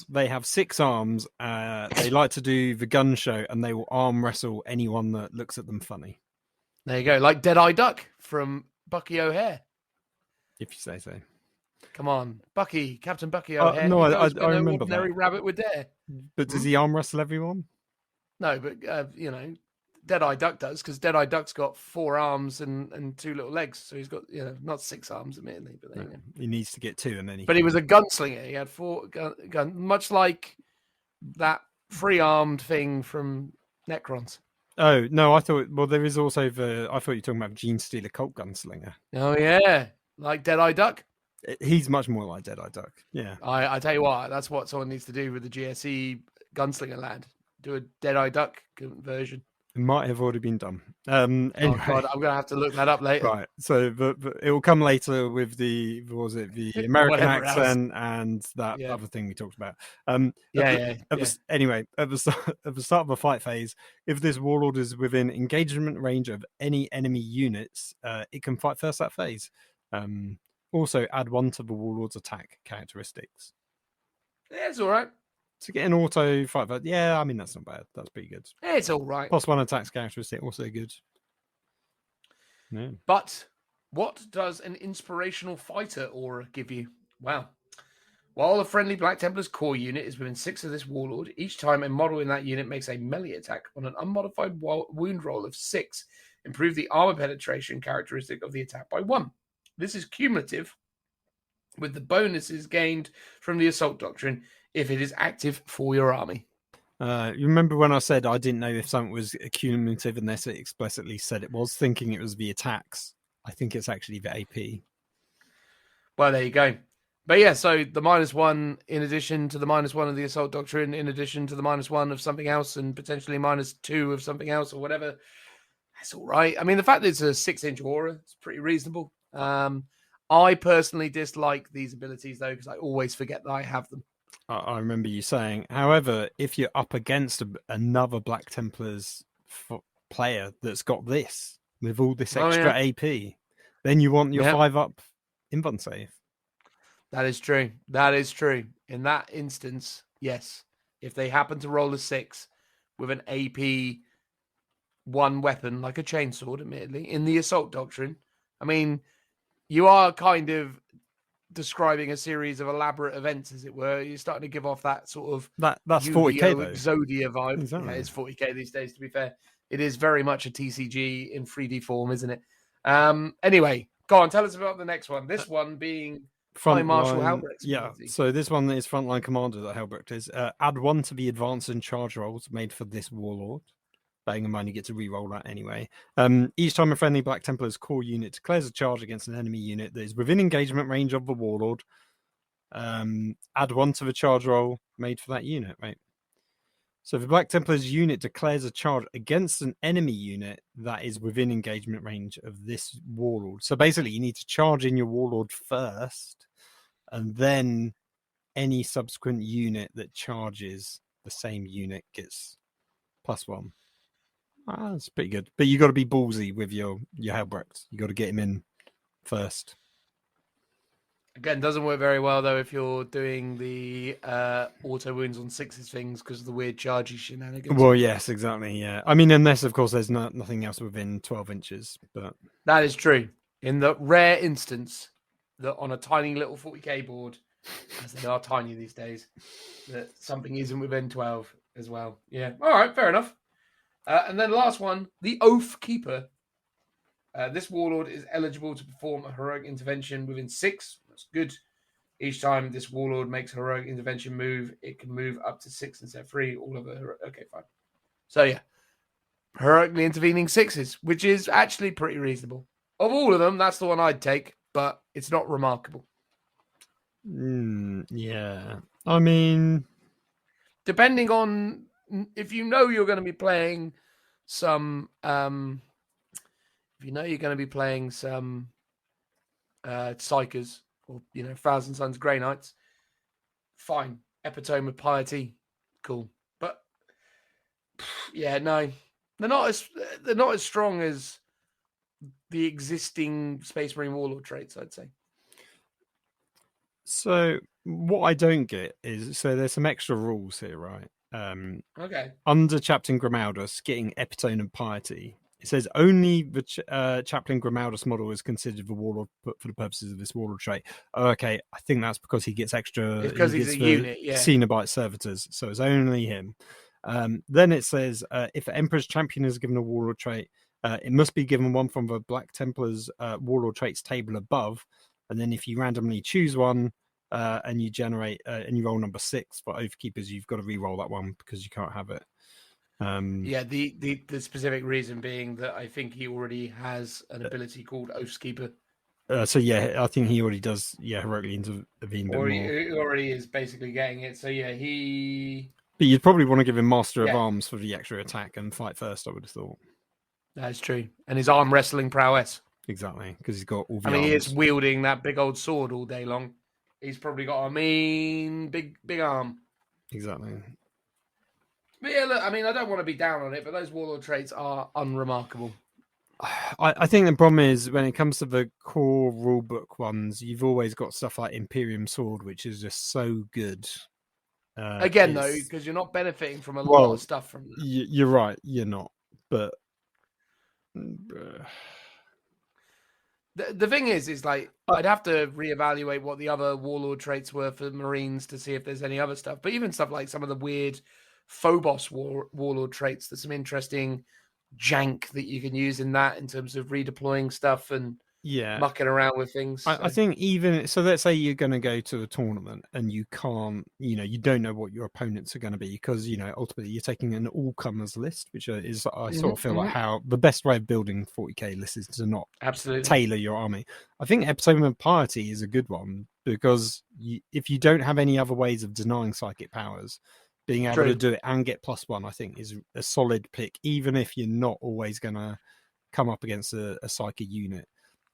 They have 6 arms. They like to do the gun show, and they will arm wrestle anyone that looks at them funny. There you go, like Deadeye Duck from Bucky O'Hare. If you say so. Come on, Bucky, Captain Bucky O'Hare. No, I remember ordinary that. Rabbit would dare. But does he arm wrestle everyone? No, but Deadeye Duck does, because Deadeye Duck's got 4 arms and 2 little legs, so he's got not 6 arms, admittedly, but he needs to get 2, and then he was a gunslinger. He had 4 gun, much like that 3-armed thing from Necrons. Oh no, I thought. Well, there is also I thought you were talking about Gene Stealer Cult Gunslinger. Oh yeah, like Deadeye Duck. He's much more like Deadeye Duck. Yeah. I tell you what, that's what someone needs to do with the GSE Gunslinger Land. Do a Deadeye Duck version. It might have already been done. Oh Anyway, God, I'm gonna have to look that up later. right. So, but it will come later with the what was it, the American Whatever else. accent and that Yeah. other thing we talked about. Anyway, at the start of a fight phase, if this warlord is within engagement range of any enemy units, it can fight first that phase. Also, add 1 to the warlord's attack characteristics. Yeah, it's all right. To get an auto fight, but yeah, I mean that's not bad. That's pretty good. Yeah, it's all right. +1 attacks characteristic, also good. Yeah. But what does an inspirational fighter aura give you? Wow. While a friendly Black Templar's core unit is within 6 of this warlord, each time a model in that unit makes a melee attack on an unmodified wound roll of 6, improve the armor penetration characteristic of the attack by 1. This is cumulative, with the bonuses gained from the assault doctrine if it is active for your army. You remember when I said I didn't know if something was cumulative unless it explicitly said it was, thinking it was the attacks. I think it's actually the AP. Well, there you go. But yeah, so the -1 in addition to the -1 of the assault doctrine, in addition to the -1 of something else, and potentially -2 of something else or whatever. That's all right. I mean, the fact that it's a 6-inch aura, it's pretty reasonable. I personally dislike these abilities though, because I always forget that I have them. I remember you saying, however, if you're up against another Black Templars player that's got this with all this extra AP, then you want your 5-up invuln save. That is true. That is true. In that instance, yes. If they happen to roll a 6 with an AP 1 weapon, like a chainsword, admittedly, in the assault doctrine, I mean, you are kind of describing a series of elaborate events, as it were. You're starting to give off that sort of that's 40k though. Exodia vibe. Exactly. Yeah, it's 40k these days, to be fair. It is very much a TCG in 3D form, isn't it? Anyway, go on, tell us about the next one. This one being High Marshal Halbrecht's ability. So this one is frontline commander that Halbrecht is. Add 1 to the advance and charge rolls made for this warlord. Bearing in mind you get to re-roll that anyway. Each time a friendly Black Templar's core unit declares a charge against an enemy unit that is within engagement range of the warlord, add 1 to the charge roll made for that unit, right? So if the Black Templar's unit declares a charge against an enemy unit that is within engagement range of this warlord. So basically you need to charge in your warlord first, and then any subsequent unit that charges the same unit gets +1. That's pretty good. But you got to be ballsy with your Halbrecht. You got to get him in first. Again, doesn't work very well though if you're doing the auto wounds on 6s things because of the weird chargey shenanigans. Well, yes, exactly. Yeah, I mean, unless of course there's nothing else within 12 inches. But that is true. In the rare instance that on a tiny little 40k board, as they are tiny these days, that something isn't within 12 as well. Yeah. All right. Fair enough. And then last one, the Oath Keeper. This warlord is eligible to perform a heroic intervention within 6. That's good. Each time this warlord makes a heroic intervention move, it can move up to 6 and set free all of it. Okay, fine. So yeah, heroically intervening 6s, which is actually pretty reasonable. Of all of them, that's the one I'd take, but it's not remarkable. Yeah, I mean, depending on if you know you're going to be playing some, Psychers or Thousand Sons Grey Knights, fine. Epitome of Piety, cool. But yeah, no, they're not as strong as the existing Space Marine Warlord traits, I'd say. So what I don't get is, so there's some extra rules here, right? Okay. Under Chaplain Grimaldus, getting Epitome of Piety, it says only the Chaplain Grimaldus model is considered the warlord for the purposes of this warlord trait. Oh, okay, I think that's because he gets extra. It's because he's a unit, yeah. Cenobite servitors, so it's only him. Then it says if the Emperor's Champion is given a warlord trait, it must be given one from the Black Templars warlord traits table above, and then if you randomly choose one and you generate and you roll number 6 for Oath Keepers, you've got to re-roll that one because you can't have it. Yeah, the specific reason being that I think he already has an ability called Oath Keeper. So yeah, I think he already does. Yeah, heroically intervene a bit Or more. he already is basically getting it. So yeah, But you'd probably want to give him Master of yeah, Arms for the extra attack and fight first. I would have thought. that's true. And his arm wrestling prowess. Exactly, because he's got all the I mean, he is arms. wielding that big old sword all day long. He's probably got a mean big arm. Exactly. But yeah, look, I mean, I don't want to be down on it, but those warlord traits are unremarkable. I think the problem is when it comes to the core rulebook ones, you've always got stuff like Imperium Sword, which is just so good. Again, though, because you're not benefiting from a lot of stuff from that. You're right, you're not. But The thing is like I'd have to reevaluate what the other warlord traits were for Marines to see if there's any other stuff. But even stuff like some of the weird Phobos warlord traits, there's some interesting jank that you can use in that in terms of redeploying stuff and mucking around with things. I think even so, let's say you're going to go to a tournament and you can't, you don't know what your opponents are going to be because ultimately you're taking an all-comers list, which is I sort of feel like how the best way of building 40k lists is to not tailor your army. I think Epitome of Piety is a good one because if you don't have any other ways of denying psychic powers, being able to do it and get +1, I think, is a solid pick, even if you're not always going to come up against a psychic unit.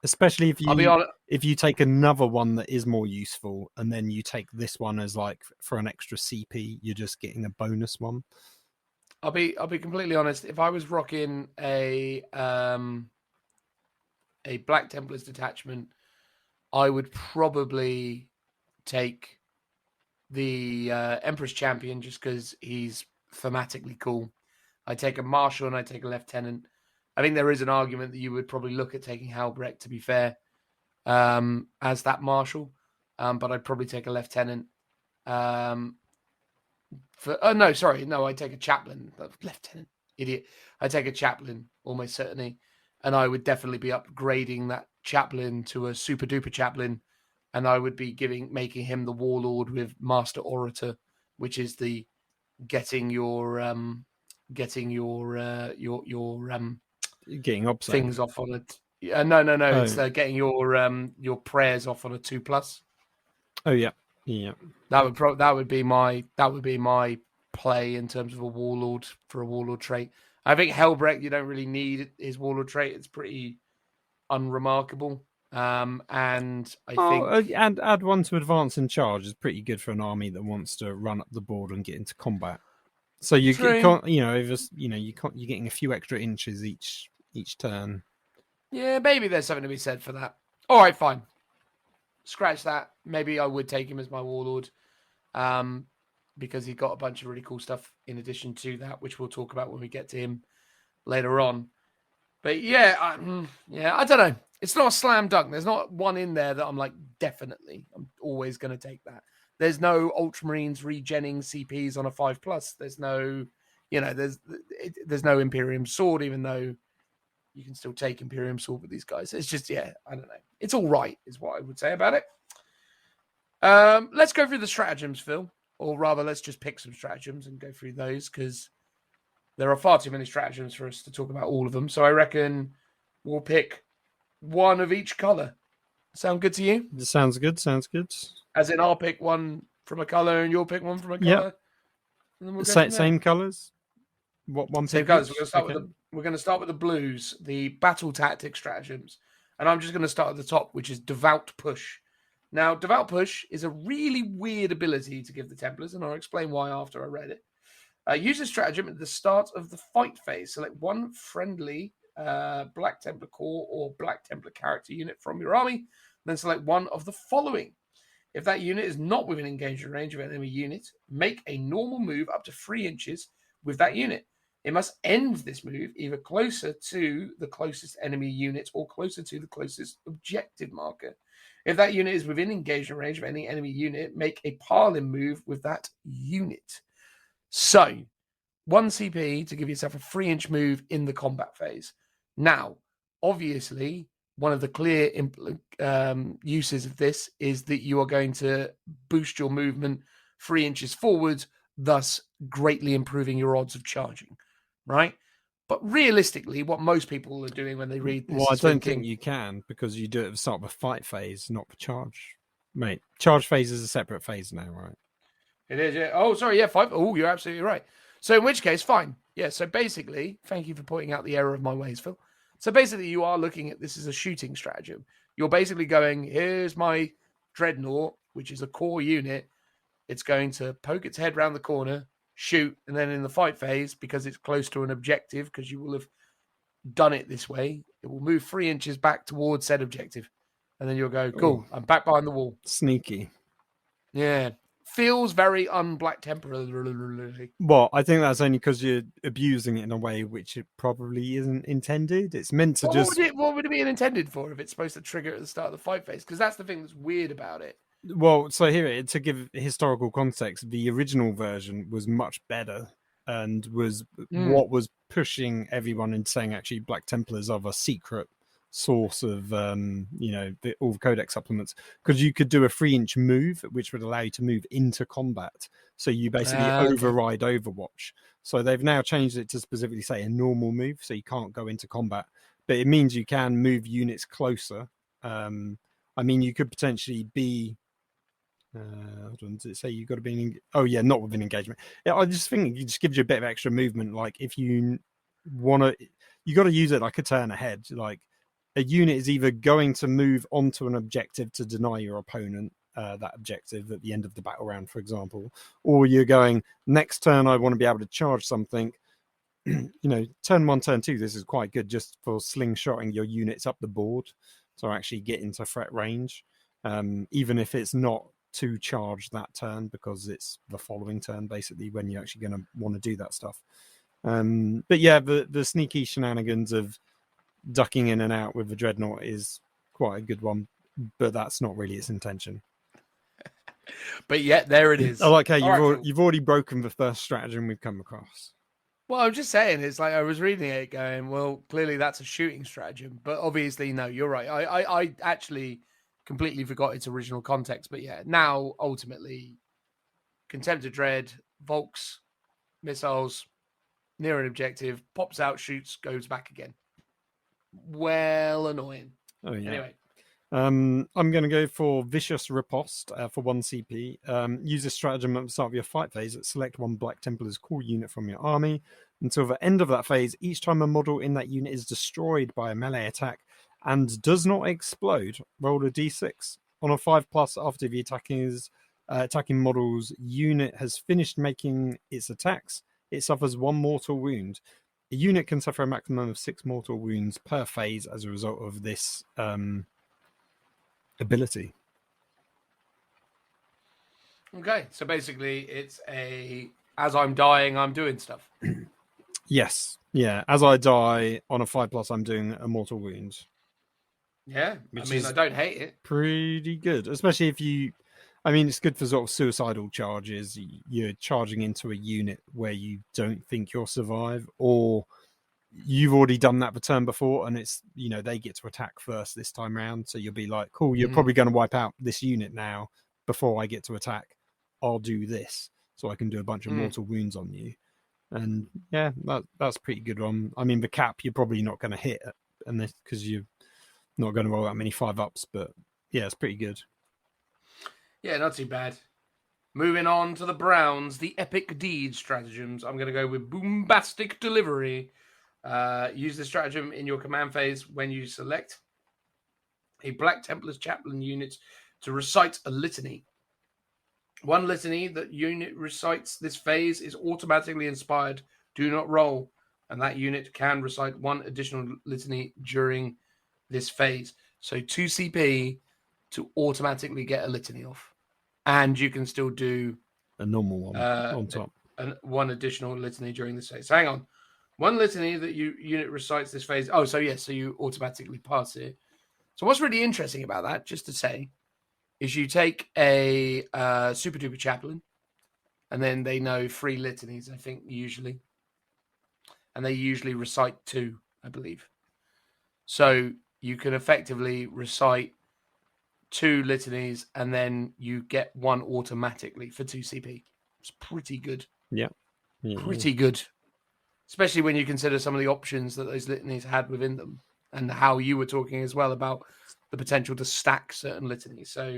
Especially if you take another one that is more useful, and then you take this one as like for an extra CP, you're just getting a bonus one. I'll be completely honest. If I was rocking a Black Templars detachment, I would probably take the Emperor's Champion just because he's thematically cool. I take a Marshal and I take a Lieutenant. I think there is an argument that you would probably look at taking Halbrecht, to be fair, as that Marshal. But I'd probably take a Lieutenant. I take a Chaplain. Lieutenant, idiot. I take a Chaplain, almost certainly. And I would definitely be upgrading that Chaplain to a super duper Chaplain. And I would be making him the Warlord with Master Orator, which is the getting your getting things off on it. No. Oh. It's getting your prayers off on a 2+. Oh yeah. That would be my play in terms of a warlord for a warlord trait. I think Helbrecht, you don't really need his warlord trait. It's pretty unremarkable. And I think and add one to advance and charge is pretty good for an army that wants to run up the board and get into combat. So you can't, you're getting a few extra inches each turn. Yeah, maybe there's something to be said for that. All right, fine. Scratch that. Maybe I would take him as my warlord, because he got a bunch of really cool stuff in addition to that, which we'll talk about when we get to him later on. But yeah, I don't know. It's not a slam dunk. There's not one in there that I'm like, definitely, I'm always going to take that. There's no Ultramarines regenning CPs on a 5+. There's no, there's no Imperium Sword, even though you can still take Imperium Sword with these guys. It's just, I don't know. It's all right, is what I would say about it. Let's go through the stratagems, Phil. Or rather, let's just pick some stratagems and go through those, because there are far too many stratagems for us to talk about all of them. So I reckon we'll pick one of each color. Sound good to you? Sounds good. As in, I'll pick one from a color and you'll pick one from a color. Yeah. We'll same colors. What one? Same colors. We're going to start with the blues, the battle tactic stratagems, and I'm just going to start at the top, which is Devout Push. Now, Devout Push is a really weird ability to give the Templars, and I'll explain why after I read it. Use this stratagem at the start of the fight phase. Select one friendly Black Templar Corps or Black Templar character unit from your army, then select one of the following. If that unit is not within engagement range of an enemy unit, make a normal move up to 3 inches with that unit. It must end this move either closer to the closest enemy unit or closer to the closest objective marker. If that unit is within engagement range of any enemy unit, make a pile-in move with that unit. So, 1 CP to give yourself a 3-inch move in the combat phase. Now, obviously, one of the clear uses of this is that you are going to boost your movement 3 inches forward, thus greatly improving your odds of charging, right? But realistically, what most people are doing when they read this Well, I is don't thinking, think you can, because you do it at the start of a fight phase, not the charge. Mate, charge phase is a separate phase now, right? it is, yeah. Oh, sorry, yeah, 5. Oh, you're absolutely right. So in which case, fine. Yeah, so basically, thank you for pointing out the error of my ways, Phil. So basically, you are looking at this as a shooting stratagem. You're basically going, here's my dreadnought, which is a core unit. It's going to poke its head round the corner, shoot, and then in the fight phase, because it's close to an objective, because you will have done it this way, it will move 3 inches back towards said objective. And then you'll go, cool, I'm back behind the wall. Sneaky. Yeah. Feels very un-Black Templar. Well, I think that's only because you're abusing it in a way which it probably isn't intended. It's meant to What would it be intended for if it's supposed to trigger at the start of the fight phase? Because that's the thing that's weird about it. Well, so here, to give historical context, the original version was much better and was what was pushing everyone into saying actually Black Templars are a secret source of all the Codex supplements, because you could do a 3-inch move which would allow you to move into combat, so you basically override Overwatch. So they've now changed it to specifically say a normal move, so you can't go into combat, but it means you can move units closer. I mean, you could potentially be hold on, does it say you've got to be not within engagement? Yeah, I just think it just gives you a bit of extra movement. Like if you want to, you got to use it like a turn ahead. Like a unit is either going to move onto an objective to deny your opponent that objective at the end of the battle round, for example, or you're going, next turn I want to be able to charge something. Turn 1, turn 2, this is quite good just for slingshotting your units up the board to actually get into threat range, even if it's not to charge that turn, because it's the following turn basically when you're actually going to want to do that stuff. But yeah, the sneaky shenanigans of ducking in and out with the dreadnought is quite a good one, but that's not really its intention. But yet there it is. I like how you've already broken the first stratagem we've come across. Well, I'm just saying, it's like I was reading it going, well, clearly that's a shooting stratagem, but obviously no, you're right. I actually completely forgot its original context, but yeah, now ultimately Contempt of Dread, Volks, missiles, near an objective, pops out, shoots, goes back again. Well, annoying. Oh yeah. Anyway. I'm going to go for Vicious Riposte for 1 CP. Use this stratagem at the start of your fight phase. Select one Black Templar's core unit from your army. Until the end of that phase, each time a model in that unit is destroyed by a melee attack and does not explode, roll a d6. On a 5+, after the attacking model's unit has finished making its attacks, it suffers 1 mortal wound. A unit can suffer a maximum of 6 mortal wounds per phase as a result of this ability. Okay, so basically it's as I'm dying, I'm doing stuff. Yes, yeah. As I die on a 5+, I'm doing a mortal wound. Yeah, I mean, I don't hate it. Pretty good, especially if you... I mean, it's good for sort of suicidal charges. You're charging into a unit where you don't think you'll survive, or you've already done that the turn before and it's, they get to attack first this time round. So you'll be like, cool, you're probably going to wipe out this unit now before I get to attack. I'll do this so I can do a bunch of mortal wounds on you. And yeah, that's a pretty good one. I mean, the cap, you're probably not going to hit and this because you're not going to roll that many 5-ups, but yeah, it's pretty good. Yeah, not too bad. Moving on to the Browns, the Epic Deed stratagems. I'm going to go with Bombastic Delivery. Use the stratagem in your command phase when you select a Black Templar's chaplain unit to recite a litany. One litany that unit recites this phase is automatically inspired. Do not roll. And that unit can recite 1 additional litany during this phase. So 2 CP to automatically get a litany off. And you can still do a normal one on top. 1 additional litany during this phase. So hang on. 1 litany that unit recites this phase. Oh, so yes, so you automatically pass it. So what's really interesting about that, just to say, is you take a super duper chaplain, and then they know 3 litanies, I think, usually. And they usually recite 2, I believe. So you can effectively recite 2 litanies, and then you get 1 automatically for 2 CP. It's pretty good. Yeah. Pretty good. especially when you consider some of the options that those litanies had within them, and how you were talking as well about the potential to stack certain litanies. So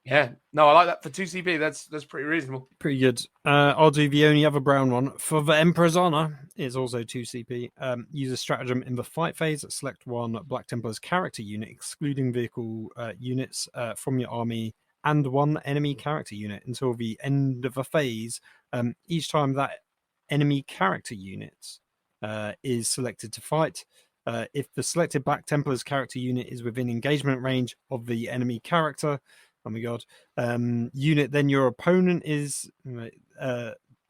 yeah, no, I like that for 2CP. That's pretty reasonable. Pretty good. I'll do the only other brown one. For the Emperor's Honor, it's also 2CP. Use a stratagem in the fight phase. Select one Black Templar's character unit, excluding vehicle units from your army, and one enemy character unit until the end of a phase. Each time that enemy character unit is selected to fight, if the selected Black Templar's character unit is within engagement range of the enemy character, oh my god, unit, then your opponent is,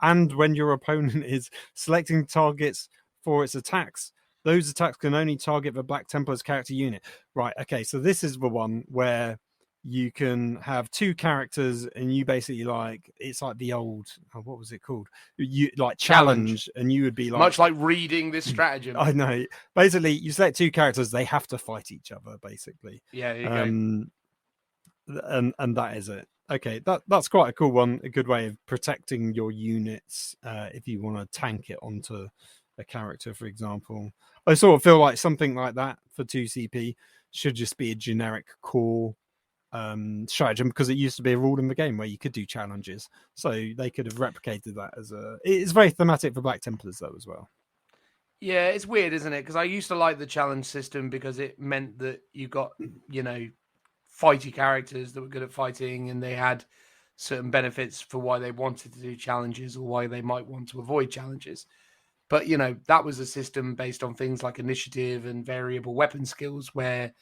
and when your opponent is selecting targets for its attacks, those attacks can only target the Black Templar's character unit. Right, okay, so this is the one where you can have two characters and you basically it's like the old, what was it called? You like challenge, and you would be like, much like reading this stratagem. I know. Basically, you select two characters, they have to fight each other, basically. Yeah, there you go. And that is it. Okay, that's quite a cool one. A good way of protecting your units if you want to tank it onto a character, for example. I sort of feel like something like that for 2CP should just be a generic core stratagem, because it used to be a rule in the game where you could do challenges, so they could have replicated that as it's very thematic for Black Templars though as well. Yeah, it's weird, isn't it? Because I used to like the challenge system because it meant that you got, fighty characters that were good at fighting, and they had certain benefits for why they wanted to do challenges or why they might want to avoid challenges. But, that was a system based on things like initiative and variable weapon skills where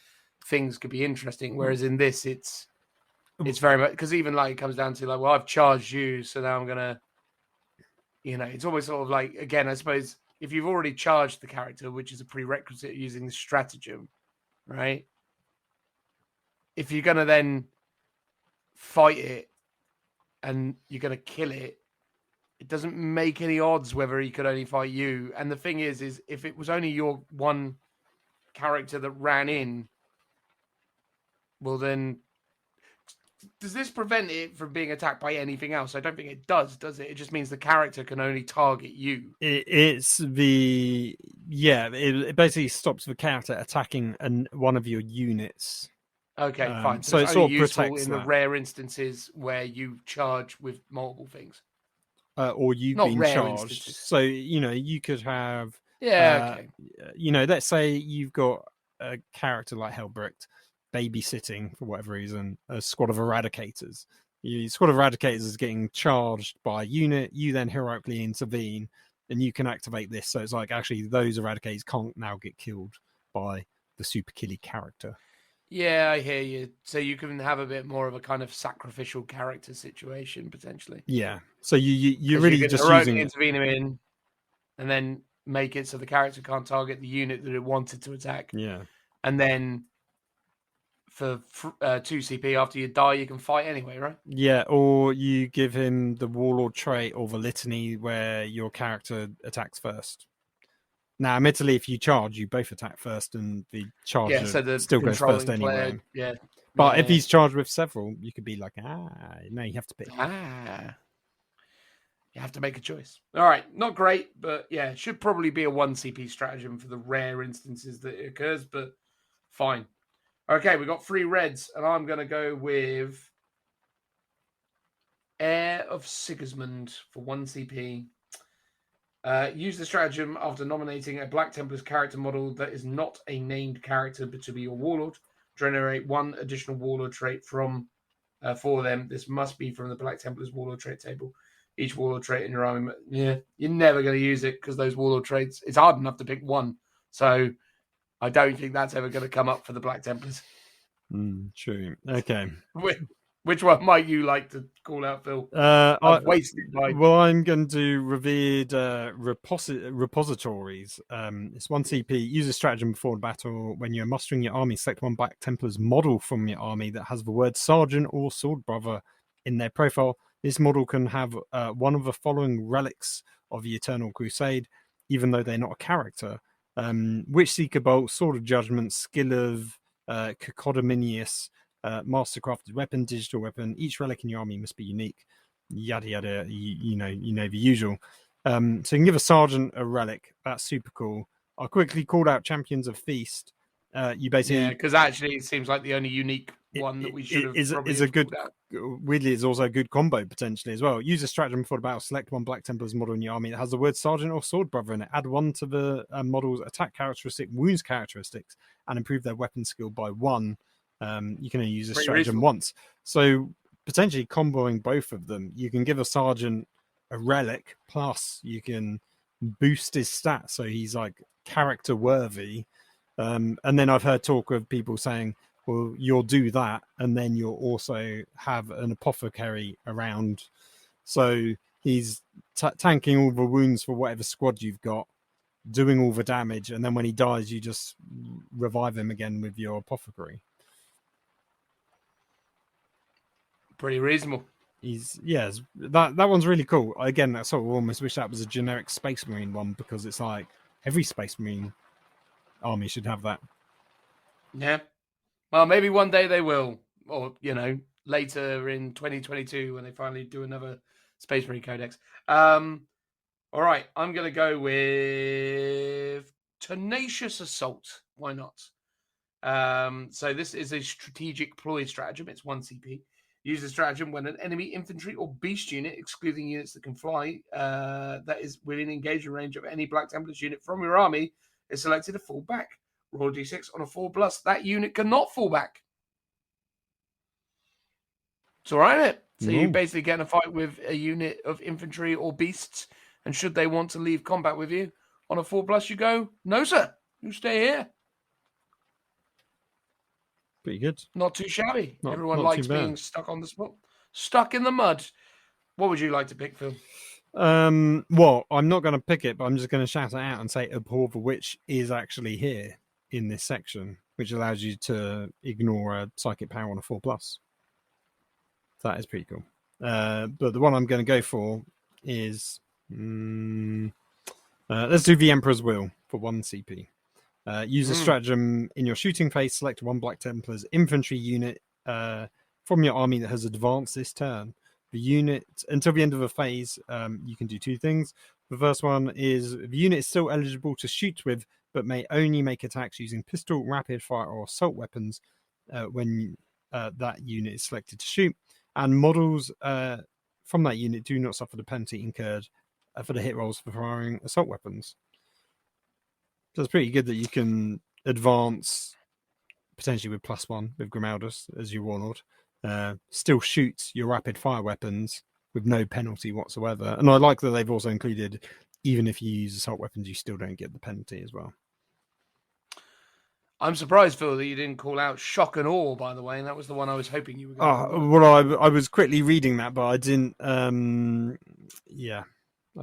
things could be interesting. Whereas in this, it's very much, because even it comes down to well, I've charged you, so now I'm going to, it's almost sort of like, again, I suppose if you've already charged the character, which is a prerequisite using the stratagem, right? If you're going to then fight it and you're going to kill it, it doesn't make any odds whether he could only fight you. And the thing is if it was only your one character that ran in, well then, does this prevent it from being attacked by anything else? I don't think it does it? It just means the character can only target you. It basically stops the character attacking one of your units. Okay, fine. So it's it sort only of useful protects in the rare instances where you charge with multiple things. Or you've Not been rare charged. Instances. So, you could have... okay. Let's say you've got a character like Helbricht babysitting, for whatever reason, a squad of Eradicators. Your squad of Eradicators is getting charged by a unit. You then heroically intervene, and you can activate this. So it's like, actually, those Eradicators can't now get killed by the super killy character. Yeah, I hear you. So you can have a bit more of a kind of sacrificial character situation, potentially. Yeah. So you're really just using intervene him in, and then make it so the character can't target the unit that it wanted to attack. Yeah. And then for 2CP, after you die, you can fight anyway, right? Yeah, or you give him the Warlord trait or the Litany where your character attacks first. Now, admittedly, if you charge, you both attack first, and the charger still goes first anyway. Yeah. But if he's charged with several, you could be like, no, you have to pick. You have to make a choice. All right, not great, but yeah, should probably be a 1CP stratagem for the rare instances that it occurs, but fine. Okay, we got 3 reds, and I'm going to go with Heir of Sigismund for 1CP. Use the stratagem after nominating a Black Templar's character model that is not a named character but to be your warlord. Generate 1 additional warlord trait for them. This must be from the Black Templar's warlord trait table. Each warlord trait in your army. Yeah, you're never going to use it because those warlord traits, it's hard enough to pick one. So I don't think that's ever going to come up for the Black Templars. True. Okay. Which one might you like to call out, Phil? I've wasted mine. Well, I'm going to do revered repositories. It's 1CP. Use a stratagem before battle. When you're mustering your army, select 1 Black Templar's model from your army that has the word Sergeant or Sword Brother in their profile. This model can have one of the following relics of the Eternal Crusade, even though they're not a character. Witchseeker Bolt, Sword of Judgment, Skill of Cacodominius, mastercrafted weapon, digital weapon. Each relic in your army must be unique. Yada yada. You know the usual. So you can give a sergeant a relic. That's super cool. I quickly called out Champions of Feast. You basically because actually it seems like the only unique one that we should have probably is a good. called out. Weirdly, it's also a good combo potentially as well. Use a stratagem before the battle. Select one Black Templars model in your army that has the word sergeant or sword brother in it. Add one to the model's attack characteristic, wounds characteristics, and improve their weapon skill by 1. You can only use a stratagem once. So potentially comboing both of them, you can give a sergeant a relic, plus you can boost his stats so he's like character worthy. And then I've heard talk of people saying, well, you'll do that, and then you'll also have an apothecary around. So he's tanking all the wounds for whatever squad you've got, doing all the damage, and then when he dies, you just revive him again with your apothecary. Pretty reasonable. That one's really cool. Again, I sort of almost wish that was a generic Space Marine one, because it's like every Space Marine army should have that. Yeah. Well, maybe one day they will, or later in 2022 when they finally do another Space Marine Codex. All right, I'm going to go with Tenacious Assault. Why not? So this is a strategic ploy stratagem. It's 1 CP. Use the stratagem when an enemy infantry or beast unit, excluding units that can fly, that is within engagement range of any Black Templars unit from your army, is selected to fall back. Roll d6 on a 4+. That unit cannot fall back. It's all right, isn't it? So you basically get in a fight with a unit of infantry or beasts, and should they want to leave combat with you, on a 4+, you go, no, sir, you stay here. Pretty good. Not too shabby. Everyone likes being stuck on the spot. Stuck in the mud. What would you like to pick, Phil? Well, I'm not going to pick it, but I'm just going to shout it out and say Abhor the Witch is actually here in this section, which allows you to ignore a psychic power on a 4+. That is pretty cool. But the one I'm going to go for is let's do the Emperor's Will for 1 CP. Use a stratagem in your shooting phase. Select one Black Templars infantry unit from your army that has advanced this turn. The unit, until the end of a phase, you can do 2 things. The first one is the unit is still eligible to shoot with, but may only make attacks using pistol, rapid fire, or assault weapons when that unit is selected to shoot. And models from that unit do not suffer the penalty incurred for the hit rolls for firing assault weapons. So it's pretty good that you can advance potentially with +1 with Grimaldus as your warlord. Still shoot your rapid fire weapons with no penalty whatsoever. And I like that they've also included, even if you use assault weapons, you still don't get the penalty as well. I'm surprised, Phil, that you didn't call out Shock and Awe, by the way, and that was the one I was hoping you were going to. Well, I was quickly reading that, but I didn't. I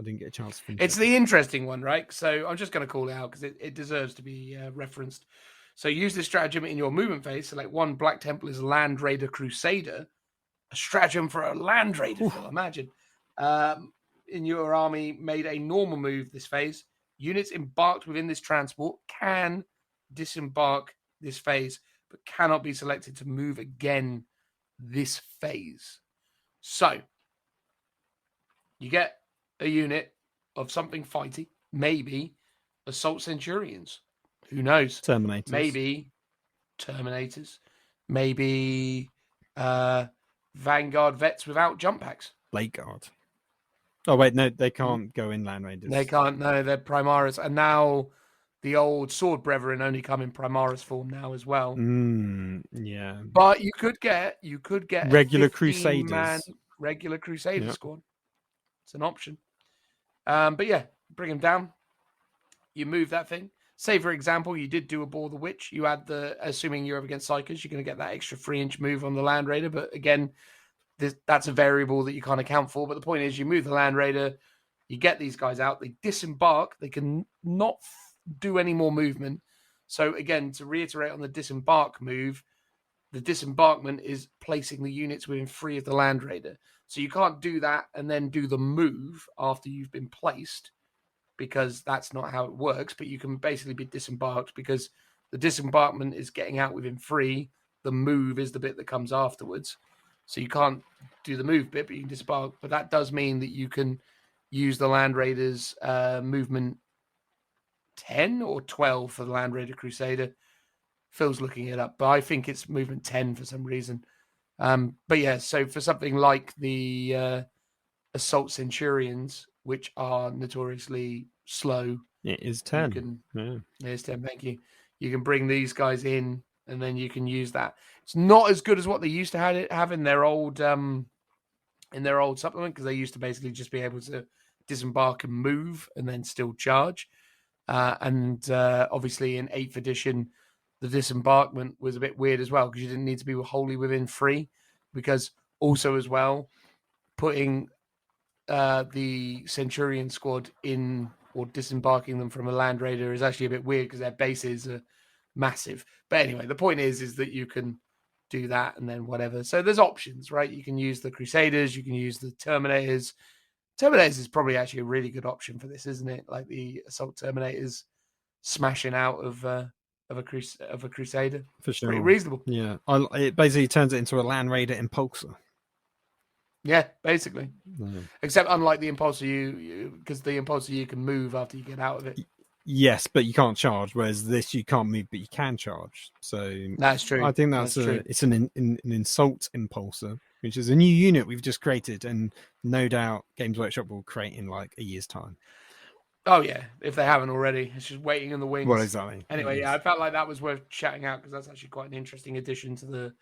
didn't get a chance to finish It's the interesting one, right? So I'm just going to call it out because it deserves to be referenced. So use this stratagem in your movement phase. Select one Black Templars Land Raider Crusader. A stratagem for a Land Raider, Phil, imagine. In your army, made a normal move this phase. Units embarked within this transport can disembark this phase, but cannot be selected to move again this phase. So you get a unit of something fighty, maybe Assault Centurions, who knows? Terminators. Maybe Terminators, maybe Vanguard vets without jump packs. Late Guard. Oh wait, no, they can't go in Land Raiders. They can't. No, they're Primaris, and now the old Sword Brethren only come in Primaris form now as well. Yeah, but you could get regular Crusaders, regular Crusader squad. It's an option. But yeah, bring them down. You move that thing. Say, for example, you did do Abhor the Witch. You add assuming you're up against Psychers, you're going to get that extra 3-inch move on the Land Raider. But again, that's a variable that you can't account for. But the point is, you move the Land Raider, you get these guys out, they disembark, they can not do any more movement. So again, to reiterate on the disembark move, the disembarkment is placing the units within 3 of the Land Raider. So you can't do that and then do the move after you've been placed, because that's not how it works. But you can basically be disembarked because the disembarkment is getting out within 3. The move is the bit that comes afterwards. So you can't do the move bit, but you can disembark. But that does mean that you can use the Land Raiders movement 10 or 12 for the Land Raider Crusader. Phil's looking it up, but I think it's movement 10 for some reason. But yeah, so for something like the Assault Centurions, which are notoriously slow, it is 10. It's 10, thank you. You can bring these guys in, and then you can use that. It's not as good as what they used to have in their old supplement, because they used to basically just be able to disembark and move and then still charge. And obviously in 8th edition, the disembarkment was a bit weird as well, because you didn't need to be wholly within 3, because also as well, putting the Centurion squad in or disembarking them from a Land Raider is actually a bit weird, because their bases are massive. But anyway, the point is that you can do that and then whatever. So there's options, right? You can use the Crusaders, you can use the Terminators. Terminators is probably actually a really good option for this, isn't it? Like the Assault Terminators smashing out of a Crusader. For sure. Pretty reasonable. Yeah. It basically turns it into a Land Raider Impulsor. Yeah, basically. Except unlike the Impulsor, because the Impulsor you can move after you get out of it. Yes, but you can't charge, whereas this you can't move, but you can charge. So that's true. I think it's an Insult Impulsor, which is a new unit we've just created, and no doubt Games Workshop will create in like a year's time. Oh yeah, if they haven't already, it's just waiting in the wings. Well, exactly. Anyway, yeah, I felt like that was worth shouting out, because that's actually quite an interesting addition to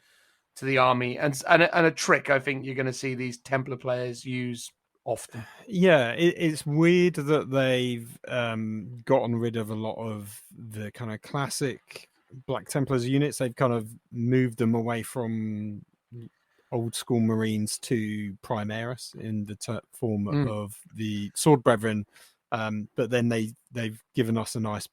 the army, and a trick I think you're going to see these Templar players use often. Yeah, it's weird that they've gotten rid of a lot of the kind of classic Black Templars units. They've kind of moved them away from old school Marines to Primaris in the form of the Sword Brethren, but then they've given us a nice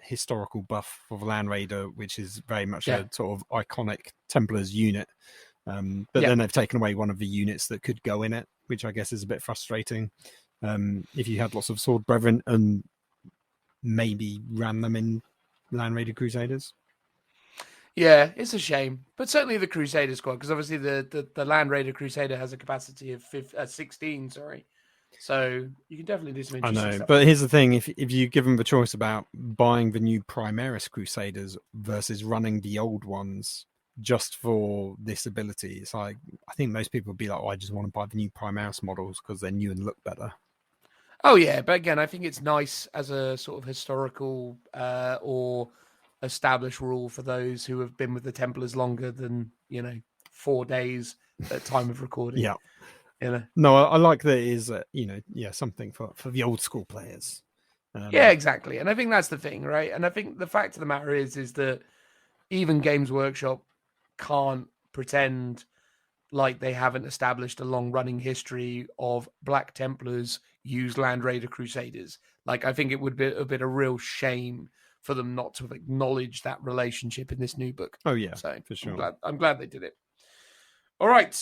historical buff for the Land Raider, which is very much a sort of iconic Templars unit. But then they've taken away one of the units that could go in it, which I guess is a bit frustrating. If you had lots of Sword Brethren and maybe ran them in Land Raider Crusaders. Yeah, it's a shame. But certainly the Crusader squad, because obviously the Land Raider Crusader has a capacity of 16, sorry. So you can definitely do some interesting stuff. But here's the thing: if you give them the choice about buying the new Primaris Crusaders versus running the old ones just for this ability, it's like, I think most people would be like, "Oh, I just want to buy the new Primaris models because they're new and look better." Oh yeah, but again, I think it's nice as a sort of historical or established rule for those who have been with the Templars longer than 4 days at time of recording. Yeah. You know? No, I like that it is, something for the old school players. Yeah, exactly. And I think that's the thing, right? And I think the fact of the matter is that even Games Workshop can't pretend like they haven't established a long-running history of Black Templars use Land Raider Crusaders. Like, I think it would be a real shame for them not to have acknowledged that relationship in this new book. Oh, yeah, so for sure. I'm glad they did it. All right,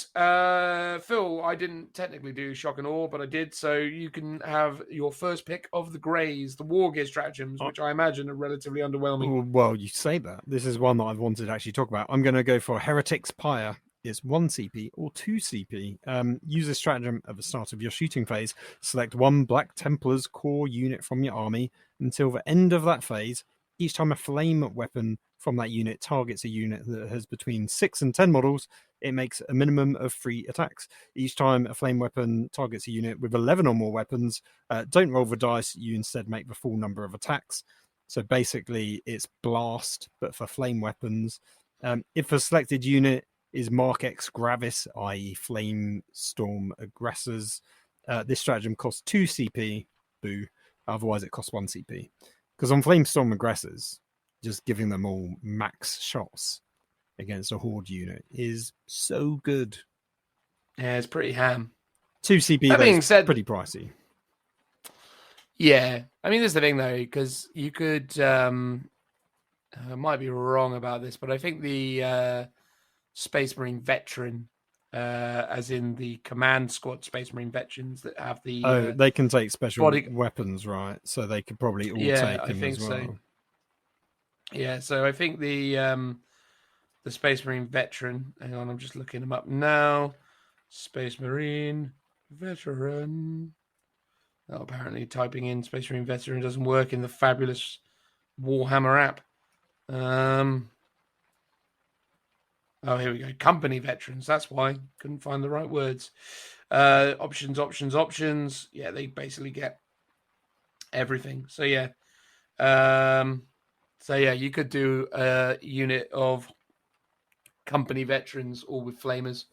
Phil, I didn't technically do Shock and Awe, but I did, so you can have your first pick of the Greys, the War Gear stratagems, which I imagine are relatively underwhelming. Well, you say that. This is one that I've wanted to actually talk about. I'm going to go for Heretic's Pyre. It's 1 CP or 2 CP. Use this stratagem at the start of your shooting phase. Select one Black Templars core unit from your army. Until the end of that phase, each time a flame weapon from that unit targets a unit that has between 6 and 10 models, it makes a minimum of 3 attacks. Each time a flame weapon targets a unit with 11 or more weapons, don't roll the dice, you instead make the full number of attacks. So basically, it's blast, but for flame weapons. If a selected unit is Mark X Gravis, i.e. Flame Storm Aggressors, this stratagem costs 2 CP, boo, otherwise it costs 1 CP. Because on Flame Storm Aggressors, just giving them all max shots against a Horde unit is so good. Yeah, it's pretty ham. 2 CP, that being said, pretty pricey. Yeah. I mean, this is the thing, though, because you could... I might be wrong about this, but I think the Space Marine Veteran, as in the Command Squad Space Marine Veterans that have the... they can take special weapons, right? So they could probably all take them as well. So. Yeah, so I think the Space Marine Veteran... Hang on, I'm just looking them up now. Space Marine Veteran... Oh, apparently typing in Space Marine Veteran doesn't work in the fabulous Warhammer app. Oh, here we go. Company veterans. That's why. Couldn't find the right words. Options. Yeah, they basically get everything. So yeah. You could do a unit of company veterans all with flamers,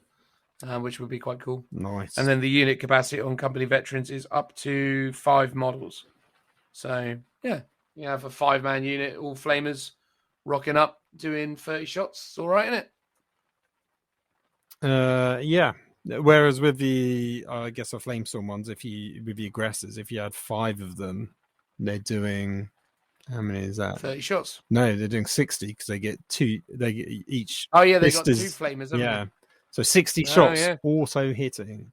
which would be quite cool. Nice. And then the unit capacity on company veterans is up to 5 models. So yeah, you have a 5-man unit, all flamers, rocking up, doing 30 shots. It's all right, isn't it? Yeah. Whereas with the, I guess, the flamestorm ones, with the aggressors, if you had 5 of them, they're doing, how many is that? 30 shots. No, they're doing 60 because they get 2. They get each. Oh yeah, they got 2 flamers. Yeah, so 60 shots also hitting.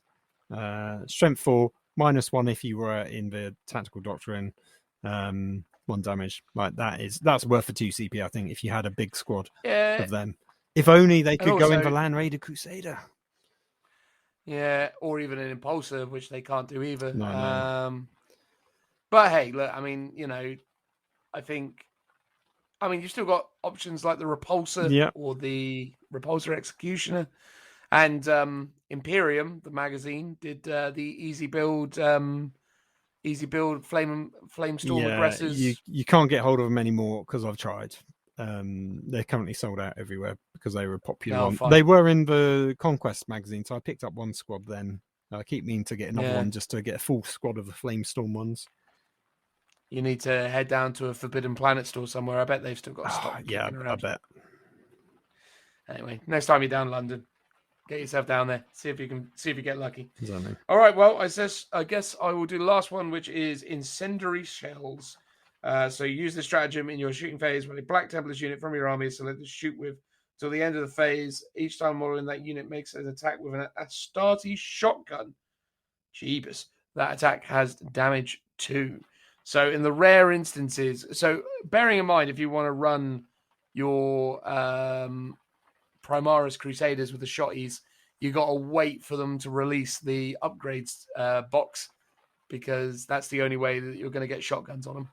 Strength 4, -1 if you were in the tactical doctrine. 1 damage. Like that's worth a 2 CP. I think if you had a big squad of them. If only they could go in the Land Raider Crusader. Yeah, or even an Impulsor, which they can't do either. No. But hey, look, I mean, you've still got options like the Repulsor or the Repulsor Executioner. And Imperium, the magazine, did the easy build Flamestorm aggressors. You can't get hold of them anymore because I've tried. They're currently sold out everywhere because they were a popular one. They were in the Conquest magazine, so I picked up 1 squad then. I keep meaning to get another one just to get a full squad of the Flamestorm ones. You need to head down to a Forbidden Planet store somewhere. I bet they've still got stock. Yeah, I bet. Anyway, next time you're down London, get yourself down there. See if you get lucky. Exactly. All right. Well, I guess I will do the last one, which is incendiary shells. So you use the stratagem in your shooting phase when a Black Templars unit from your army is selected to shoot with till the end of the phase. Each time model in that unit makes an attack with an Astarte shotgun. Jeebus. That attack has damage 2. So in the rare instances, so bearing in mind, if you want to run your Primaris Crusaders with the shotties, you got to wait for them to release the upgrades box, because that's the only way that you're going to get shotguns on them.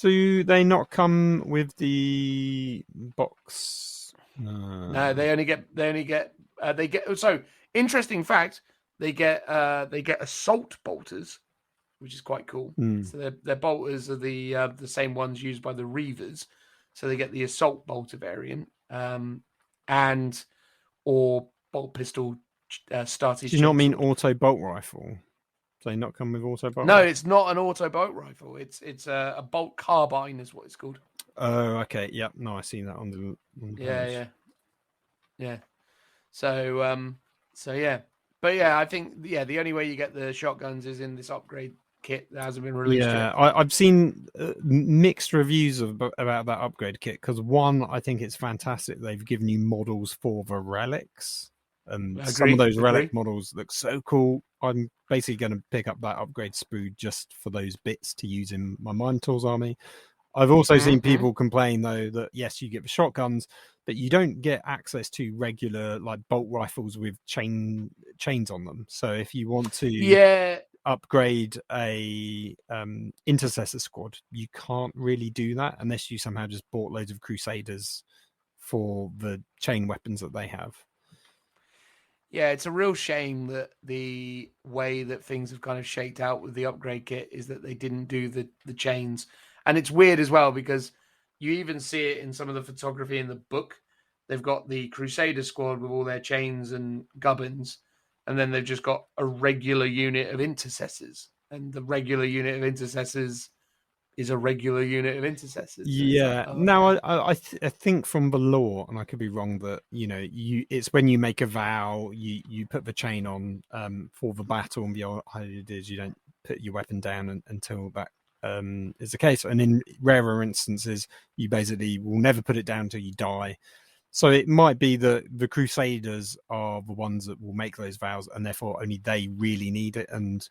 Do they not come with the box? No, they get. So interesting fact, they get assault bolters, which is quite cool. So their bolters are the same ones used by the Reavers. So they get the assault bolter variant, and or bolt pistol started. Do you not mean auto bolt rifle? Do they not come with auto bolt? No, it's not an auto bolt rifle. It's a bolt carbine, is what it's called. Oh, okay. Yep. No, I seen that on the yeah. So yeah. But yeah, I think the only way you get the shotguns is in this upgrade kit that hasn't been released yet. I've seen mixed reviews about that upgrade kit, because one, I think it's fantastic. They've given you models for the relics, and some of those relic models look so cool. I'm basically going to pick up that upgrade sprue just for those bits to use in my Minotaurs army. I've also seen people complain, though, that yes, you get the shotguns, but you don't get access to regular like bolt rifles with chains on them. So if you want to upgrade a intercessor squad, you can't really do that unless you somehow just bought loads of Crusaders for the chain weapons that they have. Yeah, it's a real shame that the way that things have kind of shaked out with the upgrade kit is that they didn't do the chains. And it's weird as well, because you even see it in some of the photography in the book. They've got the Crusader squad with all their chains and gubbins, and then they've just got a regular unit of intercessors. And the regular unit of intercessors is a regular unit of intercessors. Yeah. Now, I think from the lore, and I could be wrong, that it's when you make a vow, you put the chain on for the battle, and the idea is you don't put your weapon down until that is the case. And in rarer instances, you basically will never put it down until you die. So it might be that the Crusaders are the ones that will make those vows, and therefore only they really need it, and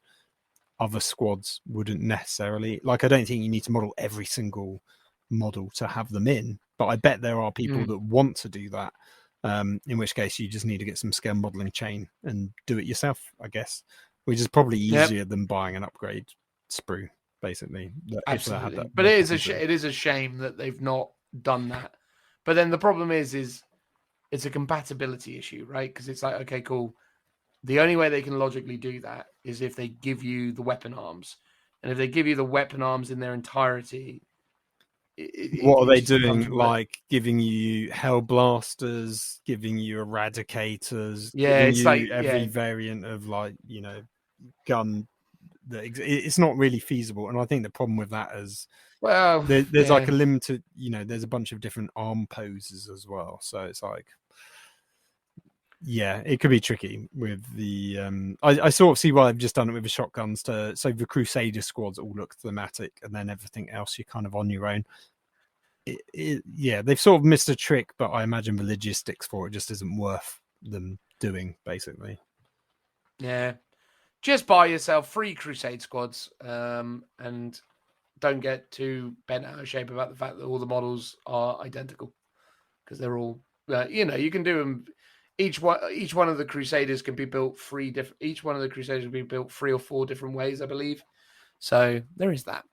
other squads wouldn't necessarily. Like, I don't think you need to model every single model to have them in, but I bet there are people that want to do that, in which case you just need to get some scale modeling chain and do it yourself, I guess. which is probably Yep. easier than buying an upgrade sprue, basically. If that had Absolutely, that, but it is a shame that they've not done that. But then the problem is it's a compatibility issue, right? Because it's like, okay, cool. The only way they can logically do that is if they give you the weapon arms, and if they give you the weapon arms in their entirety, what are it they just becomes doing? Like giving you hell blasters, giving you eradicators, yeah, giving it's like you every variant of gun. It's not really feasible, and I think the problem with that is well, there's like a limited, there's a bunch of different arm poses as well, so it's like, yeah, it could be tricky with the I sort of see why I've just done it with the shotguns so the Crusader squads all look thematic, and then everything else you're kind of on your own. Yeah, they've sort of missed a trick, but I imagine the logistics for it just isn't worth them doing, basically. Yeah, just buy yourself 3 Crusade squads, and don't get too bent out of shape about the fact that all the models are identical, because they're all you can do them. Each one of the Crusaders can be built 3 different. Each one of the Crusaders can be built 3 or 4 different ways, I believe. So there is that.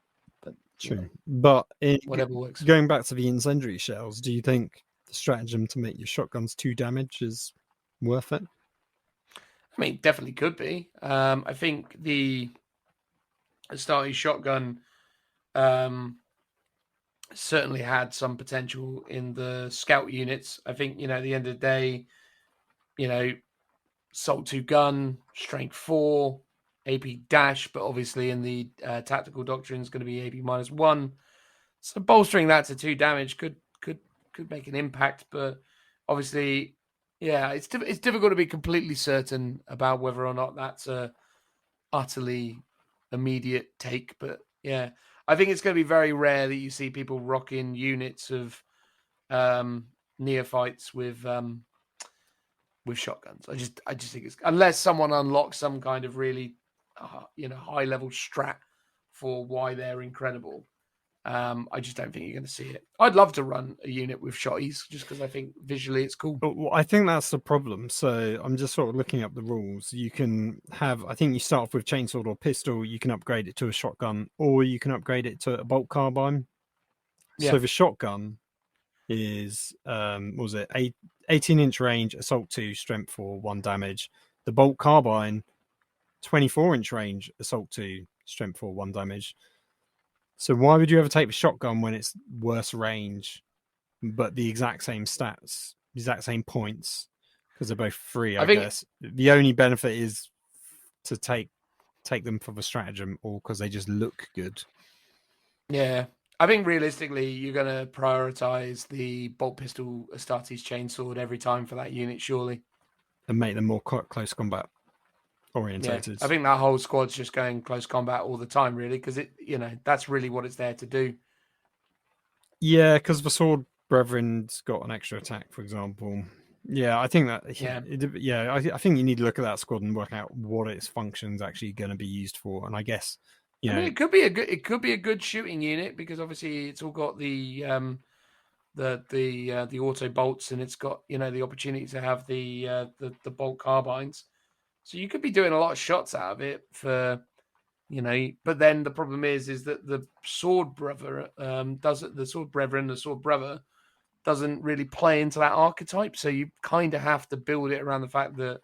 But true. But whatever works. Going back to the incendiary shells, do you think the stratagem to make your shotguns 2 damage is worth it? I mean, definitely could be. I think the Astartes shotgun certainly had some potential in the scout units. I think, at the end of the day, Salt 2 gun, Strength 4, AP dash, but obviously in the tactical doctrine is going to be AP -1. So bolstering that to 2 damage could make an impact, but obviously, yeah, it's difficult to be completely certain about whether or not that's a utterly immediate take. But yeah, I think it's going to be very rare that you see people rocking units of neophytes with shotguns. I just think it's, unless someone unlocks some kind of really high level strat for why they're incredible. I just don't think you're going to see it. I'd love to run a unit with shotties just because I think visually it's cool. Well, I think that's the problem. So I'm just sort of looking up the rules. You can have, I think you start off with chainsword or pistol. You can upgrade it to a shotgun, or you can upgrade it to a bolt carbine. Yeah. So the shotgun is, what was it, 18-inch range, assault 2, strength 4, 1 damage. The bolt carbine, 24-inch range, assault 2, strength 4, 1 damage. So why would you ever take the shotgun when it's worse range, but the exact same stats, exact same points, because they're both free, I guess. The only benefit is to take them for the stratagem, or because they just look good. Yeah. I think realistically, you're going to prioritize the bolt pistol Astartes chainsword every time for that unit, surely. And make them more close combat orientated. Yeah, I think that whole squad's just going close combat all the time, really, because that's really what it's there to do. Yeah, because the sword brethren's got an extra attack, for example. Yeah, I think that. Yeah, I think you need to look at that squad and work out what its function's actually going to be used for. And I guess, I mean, it could be a good shooting unit, because obviously it's all got the auto bolts, and it's got the opportunity to have the bolt carbines. So you could be doing a lot of shots out of it for, but then the problem is that the sword brother the sword brother doesn't really play into that archetype. So you kind of have to build it around the fact that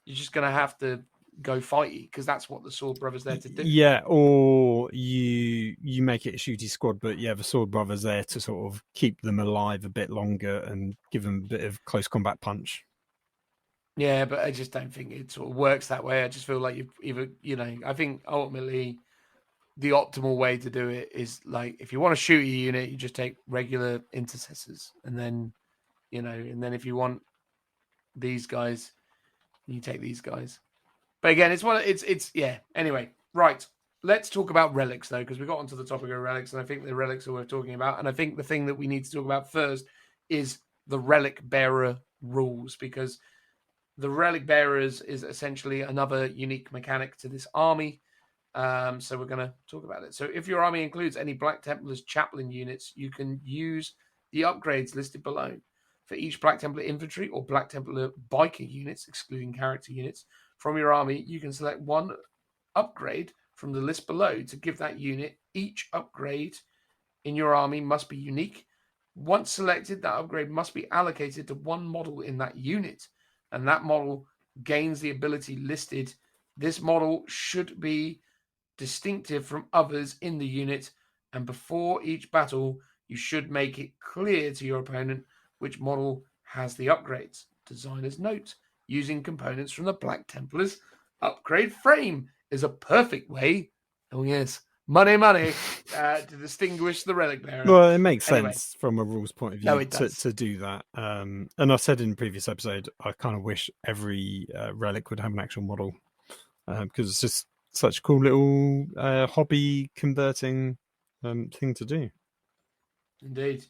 you're just going to have to go fighty, because that's what the sword brother's there to do. Yeah, or you make it a shooty squad, but yeah, the sword brother's there to sort of keep them alive a bit longer and give them a bit of close combat punch. Yeah, but I just don't think it sort of works that way. I just feel like I think ultimately the optimal way to do it is, like, if you want to shoot a unit, you just take regular intercessors, and then if you want these guys, you take these guys. But again, yeah. Anyway, right. Let's talk about relics, though, because we got onto the topic of relics, and I think the relics are worth talking about. And I think the thing that we need to talk about first is the relic bearer rules, because the relic bearers is essentially another unique mechanic to this army. So we're going to talk about it. So if your army includes any Black Templars chaplain units, you can use the upgrades listed below. For each Black Templar infantry or Black Templar biker units, excluding character units, from your army, you can select one upgrade from the list below to give that unit. Each upgrade in your army must be unique. Once selected, that upgrade must be allocated to one model in that unit, and that model gains the ability listed. This model should be distinctive from others in the unit, and before each battle, you should make it clear to your opponent which model has the upgrades. Designer's note: using components from the Black Templars upgrade frame is a perfect way, oh yes, money, to distinguish the relic bearer. Well, it makes Anyway. sense from a rules point of view No, it does. to do that. And I said in the previous episode, I kind of wish every relic would have an actual model, because it's just such a cool little hobby converting thing to do. Indeed.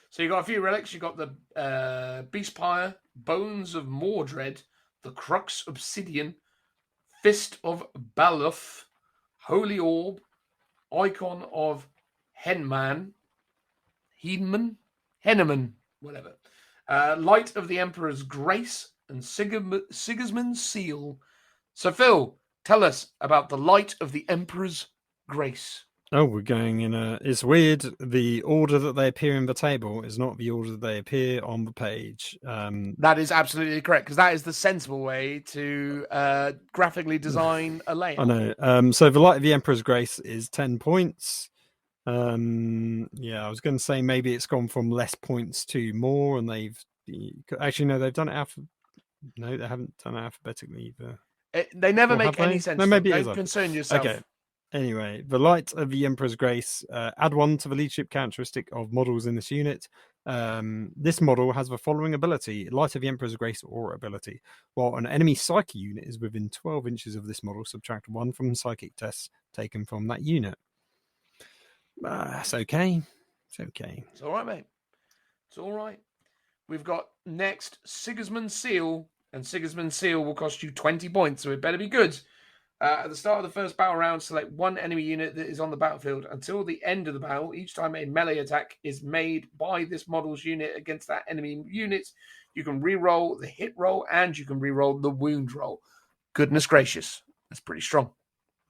So you got a few relics. You got the Beast Pyre, Bones of Mordred, the Crux Obsidian, Fist of Baluf, Holy Orb, Icon of Henneman, whatever. Light of the Emperor's Grace, and Sigismund's Seal. So Phil, tell us about the Light of the Emperor's Grace. Oh, we're going in it's weird. The order that they appear in the table is not the order that they appear on the page. That is absolutely correct, because that is the sensible way to graphically design a layout. I know. So the Light of the Emperor's Grace is 10 points. I was going to say maybe it's gone from less points to more, and they've done it no, they haven't done it alphabetically either. They never make any sense. No, maybe don't concern yourself. Okay. Anyway, the Light of the Emperor's Grace, add 1 to the leadership characteristic of models in this unit. This model has the following ability: Light of the Emperor's Grace aura ability. While an enemy psychic unit is within 12 inches of this model, subtract 1 from psychic tests taken from that unit. That's okay. It's okay. It's all right, mate. It's all right. We've got next Sigismund's Seal, and Sigismund's Seal will cost you 20 points, so it better be good. At the start of the first battle round, select one enemy unit that is on the battlefield. Until the end of the battle, each time a melee attack is made by this model's unit against that enemy unit, you can re-roll the hit roll and you can re-roll the wound roll. Goodness gracious. That's pretty strong.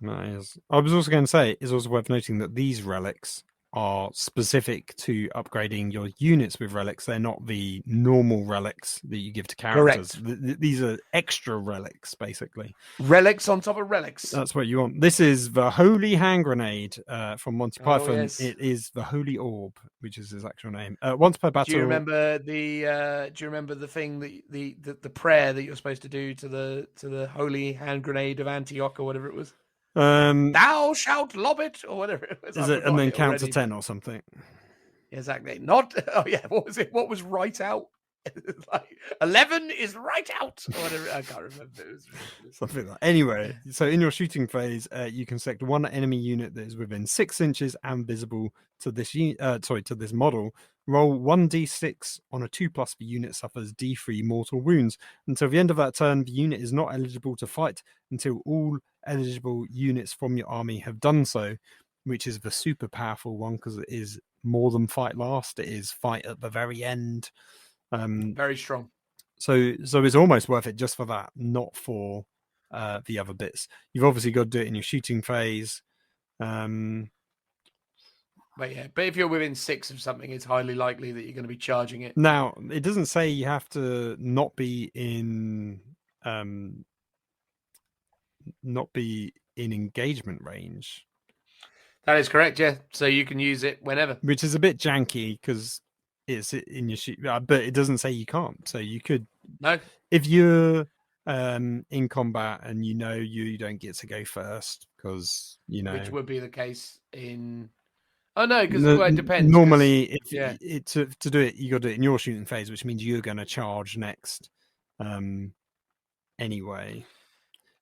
Nice. I was also going to say, it's also worth noting that these relics are specific to upgrading your units with relics. They're not the normal relics that you give to characters. These are extra relics, basically. Relics on top of relics. That's what you want. This is the Holy Hand Grenade from Monty Python. Yes. It is the Holy Orb, which is his actual name. Once per battle. Do you remember the thing that the prayer that you're supposed to do to the Holy Hand Grenade of Antioch or whatever it was? Thou shalt lob it, or whatever it was. Is it, and then count to 10 or something? Exactly. Not. Oh yeah. What was it? What was right out? Like 11 is right out, or whatever. I can't remember. It was something like that. Anyway, so in your shooting phase, you can select one enemy unit that is within 6 inches and visible to this to this model. Roll 1d6 on a 2+. The unit suffers d3 mortal wounds. Until the end of that turn, the unit is not eligible to fight until all eligible units from your army have done so, which is the super powerful one because it is more than fight last. It is fight at the very end. Very strong. So it's almost worth it just for that, not for the other bits. You've obviously got to do it in your shooting phase. But if you're within 6 of something, it's highly likely that you're going to be charging it. Now, it doesn't say you have to not be in engagement range. That is correct, yeah. So you can use it whenever. Which is a bit janky because it's in your shoot, but it doesn't say you can't. So you could. No. If you're in combat and you don't get to go first because which would be the case in. Oh no, because it depends. Normally, to do it, you got to do it in your shooting phase, which means you're going to charge next. Anyway.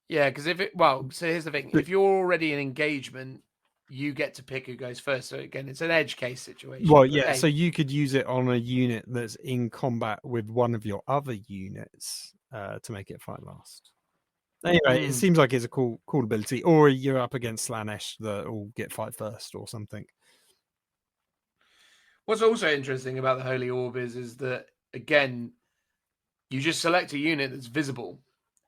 Yeah, because so here's the thing: if you're already in engagement, you get to pick who goes first. So again, it's an edge case situation. Well, yeah. So you could use it on a unit that's in combat with one of your other units to make it fight last. Anyway, it seems like it's a cool ability. Or you're up against Slanesh that will get fight first or something. What's also interesting about the Holy Orb is that, again, you just select a unit that's visible,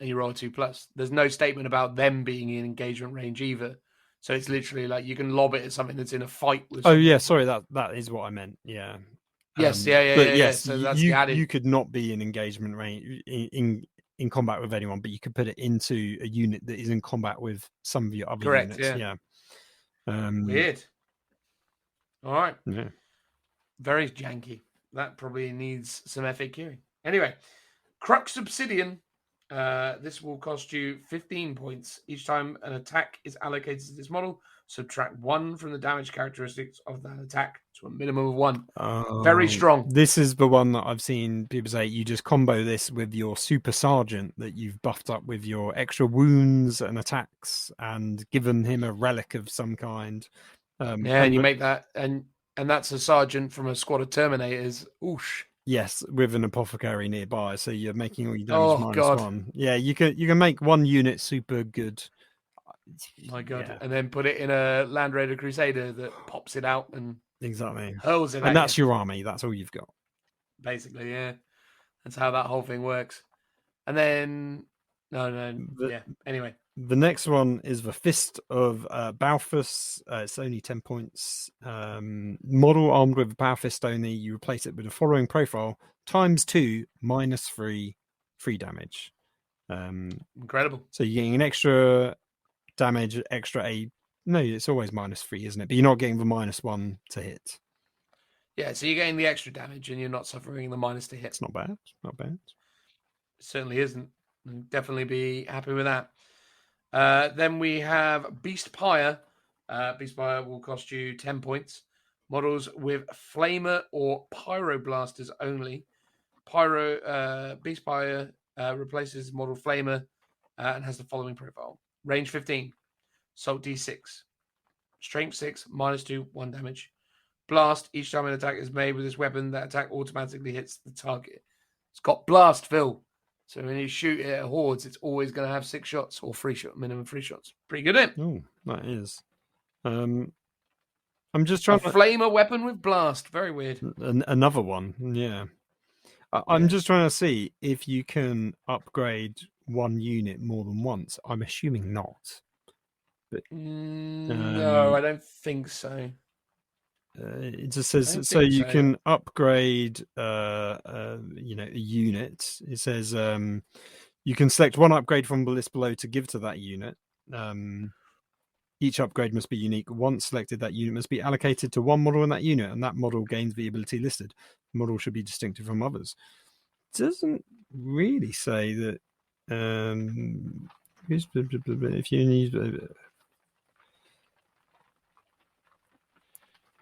and you roll a 2+. There's no statement about them being in engagement range either. So it's literally like you can lob it at something that's in a fight with. Oh someone. yeah, sorry, that is what I meant. Yeah. Yes, But yes, So that's the added. you could not be in engagement range in combat with anyone, but you could put it into a unit that is in combat with some of your other Correct, units. Yeah. Weird. All right. Yeah. Very janky. That probably needs some FAQing. Anyway, Crux Obsidian. This will cost you 15 points. Each time an attack is allocated to this model, subtract 1 from the damage characteristics of that attack to a minimum of 1. Very strong. This is the one that I've seen people say you just combo this with your super sergeant that you've buffed up with your extra wounds and attacks and given him a relic of some kind. And you make that, and that's a sergeant from a squad of Terminators. Oosh. Yes, with an apothecary nearby, so you're making all your damage -1. Yeah, you can make one unit super good. My God, and then put it in a Land Raider Crusader that pops it out and exactly hurls it. And that's your army. That's all you've got. Basically, yeah. That's how that whole thing works. And then Anyway, the next one is the Fist of Balthus. It's only 10 points. Model armed with a Power Fist only. You replace it with the following profile: ×2, -3, 3 damage. Incredible. So you're getting an extra damage, extra a. No, it's always -3, isn't it? But you're not getting the -1 to hit. Yeah, so you're getting the extra damage, and you're not suffering the minus to hit. It's not bad. Not bad. It certainly isn't. Definitely be happy with that. Then we have Beast Pyre. Beast Pyre will cost you 10 points. Models with Flamer or Pyroblasters only. Beast Pyre replaces model Flamer and has the following profile: range 15, Salt D6, Strength 6, -2, 1 damage. Blast. Each time an attack is made with this weapon, that attack automatically hits the target. It's got Blast, Phil. So when you shoot it at hordes, it's always going to have 6 shots or 3 shot, minimum 3 shots. Pretty good, isn't it? Oh, that is. I'm just trying to flamer weapon with blast. Very weird. Another one, yeah. I'm just trying to see if you can upgrade one unit more than once. I'm assuming not. But no, I don't think so. It just says so you can upgrade a unit. It says you can select one upgrade from the list below to give to that unit. Each upgrade must be unique. Once selected, that unit must be allocated to one model in that unit, and that model gains the ability listed. The model should be distinctive from others. It doesn't really say that if you need.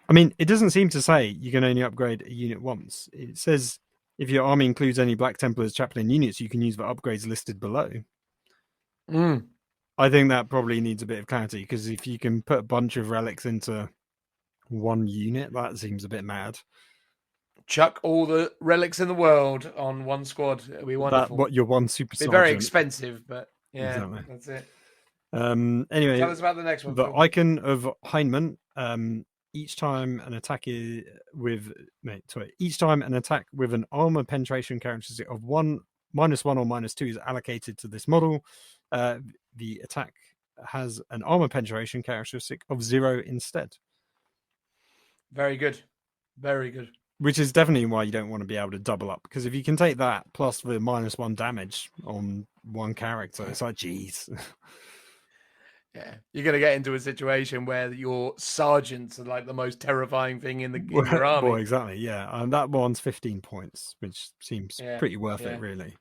I mean, it doesn't seem to say you can only upgrade a unit once. It says if your army includes any Black Templars chaplain units, you can use the upgrades listed below. I think that probably needs a bit of clarity, because if you can put a bunch of relics into one unit, that seems a bit mad. Chuck all the relics in the world on one squad. It'll be wonderful. What your one super sergeant. Very expensive, but yeah, exactly. That's it. Anyway, tell us about the next one. The Icon of Heinemann. Each time an attack with an armor penetration characteristic of -1 or -2 is allocated to this model, the attack has an armor penetration characteristic of 0 instead. Very good. Very good. Which is definitely why you don't want to be able to double up, because if you can take that plus the -1 damage on one character, it's like, geez. Yeah, you're going to get into a situation where your sergeants are like the most terrifying thing in your army. Well, exactly, yeah. And that one's 15 points, which seems pretty worth it, really.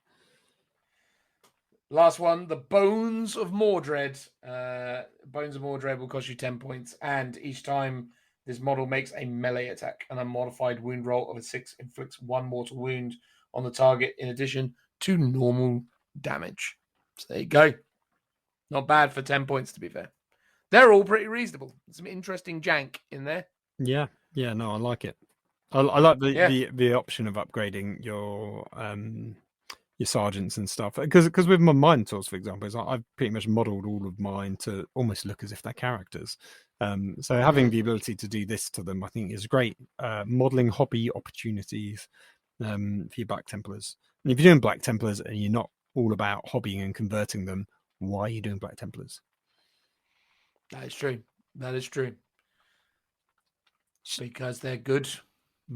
Last one, the Bones of Mordred. Bones of Mordred will cost you 10 points, and each time this model makes a melee attack, an unmodified wound roll of a 6 inflicts 1 mortal wound on the target in addition to normal damage. So there you go. Not bad for 10 points, to be fair. They're all pretty reasonable. Some interesting jank in there. Yeah, no, I like it. I like the option of upgrading your sergeants and stuff. Because with my Minotaurs, for example, I've pretty much modelled all of mine to almost look as if they're characters. So having the ability to do this to them, I think, is great. Modelling hobby opportunities for your Black Templars. And if you're doing Black Templars and you're not all about hobbying and converting them, why are you doing Black Templars? That is true. That is true. Because they're good.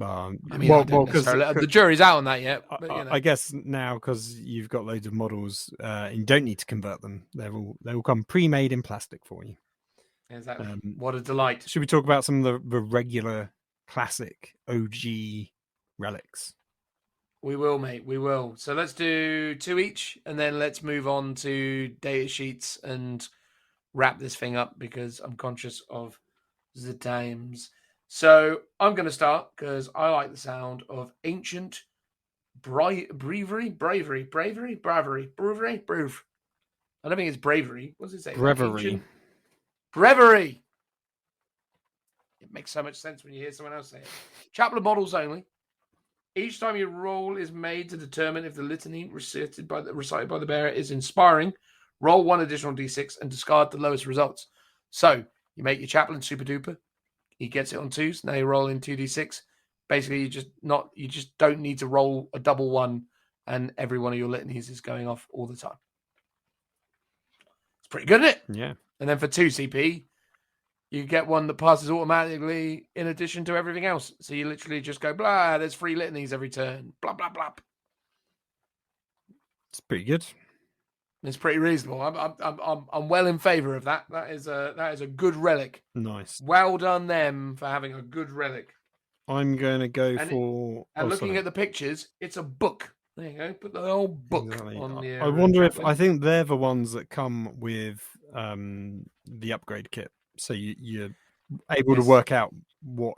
I mean, I don't necessarily. The jury's out on that yet. But, I guess now, because you've got loads of models, and you don't need to convert them. They will come pre-made in plastic for you. Exactly. What a delight. Should we talk about some of the regular classic OG relics? We will, mate. We will. So let's do 2 each, and then let's move on to data sheets and wrap this thing up, because I'm conscious of the times. So I'm going to start because I like the sound of ancient bravery. I don't think it's bravery. What does it say? Breviary. Breviary. It makes so much sense when you hear someone else say it. Chapel of models only. Each time your roll is made to determine if the litany recited by the bearer is inspiring, roll 1 additional d6 and discard the lowest results. So you make your chaplain super duper. He gets it on 2s. Now you roll in 2d6. Basically, you just don't need to roll a double 1, and every one of your litanies is going off all the time. It's pretty good, isn't it? Yeah. And then for 2 CP, you get one that passes automatically in addition to everything else. So you literally just go, blah, there's 3 litanies every turn. Blah, blah, blah. It's pretty good. It's pretty reasonable. I'm well in favour of that. That is a good relic. Nice. Well done them for having a good relic. I'm going to go looking at the pictures, it's a book. There you go. Put the whole book on the. I wonder if I think they're the ones that come with the upgrade kit, so you're able to work out what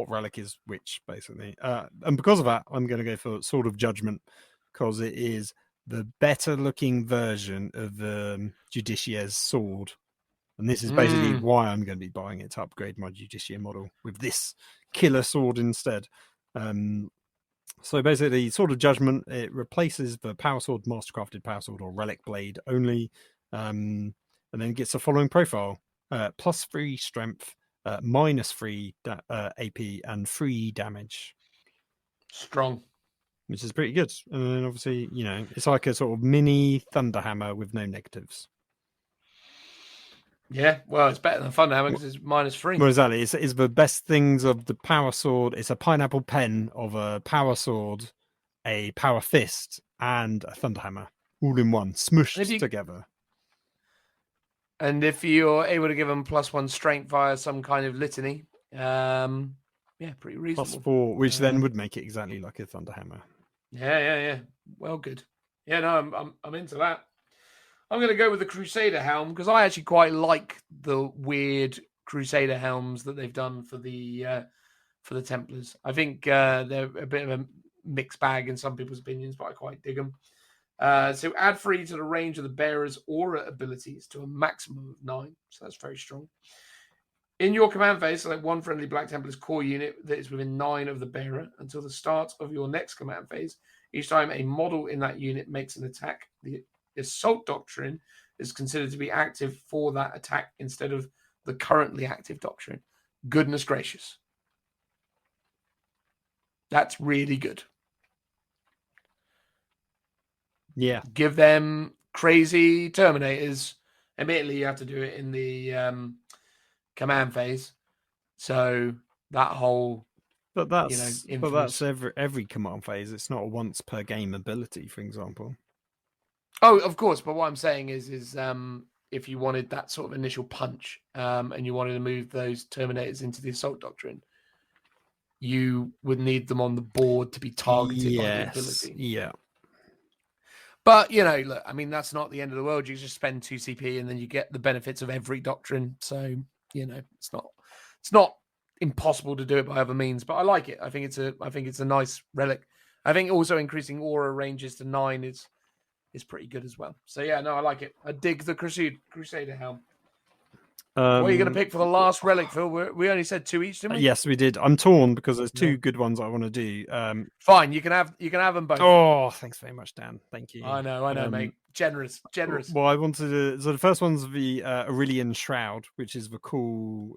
relic is which, basically. And because of that, I'm going to go for Sword of Judgment, because it is the better looking version of the Judicia's sword. And this is basically why I'm going to be buying it, to upgrade my Judicia model with this killer sword instead. So basically, Sword of Judgment, it replaces the Power Sword, Mastercrafted Power Sword, or Relic Blade only, and then gets the following profile: +3 strength, -3 AP, and 3 damage. Strong. Which is pretty good. And then obviously, it's like a sort of mini Thunderhammer with no negatives. Yeah, well, it's better than Thunderhammer because it's -3. Well, exactly. It's the best things of the Power Sword. It's a pineapple pen of a Power Sword, a Power Fist, and a Thunderhammer, all in one, smushed together. And if you're able to give them +1 strength via some kind of litany, yeah, pretty reasonable. +4, which then would make it exactly like a Thunderhammer. Yeah. Well, good. Yeah, no, I'm into that. I'm going to go with the Crusader helm because I actually quite like the weird Crusader helms that they've done for the Templars. I think they're a bit of a mixed bag in some people's opinions, but I quite dig them. So add 3 to the range of the bearer's aura abilities to a maximum of 9. So that's very strong. In your command phase, select 1 friendly Black Templar's core unit that is within 9 of the bearer until the start of your next command phase. Each time a model in that unit makes an attack, the Assault Doctrine is considered to be active for that attack instead of the currently active doctrine. Goodness gracious. That's really good. Yeah. Give them crazy Terminators. Admittedly, you have to do it in the command phase. So that whole... But that's every command phase. It's not a once per game ability, for example. Oh, of course. But what I'm saying is if you wanted that sort of initial punch and you wanted to move those Terminators into the Assault Doctrine, you would need them on the board to be targeted by the ability. Yeah. But, look, I mean, that's not the end of the world. You just spend 2 CP and then you get the benefits of every doctrine. So, it's not impossible to do it by other means, but I like it. I think it's a nice relic. I think also increasing aura ranges to 9 is pretty good as well. So yeah, no, I like it. I dig the Crusader helm. What are you going to pick for the last relic, Phil? We only said 2 each, didn't we? Yes, we did. I'm torn because there's 2 good ones I want to do. Fine, you can have them both. Oh, thanks very much, Dan. Thank you. I know, mate. Generous. Well, I wanted to. So the first one's the Aurelian Shroud, which is the cool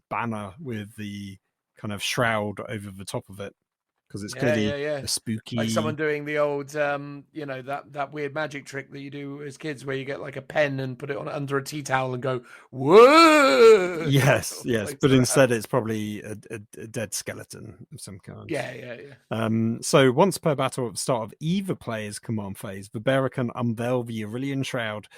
banner with the kind of shroud over the top of it. because it's clearly yeah. a spooky. Like someone doing the old, that weird magic trick that you do as kids, where you get like a pen and put it on under a tea towel and go, whoa. Yes, Like but that. instead it's probably a dead skeleton of some kind. Yeah. So once per battle at the start of either player's command phase, the bearer can unveil the Aurelian Shroud.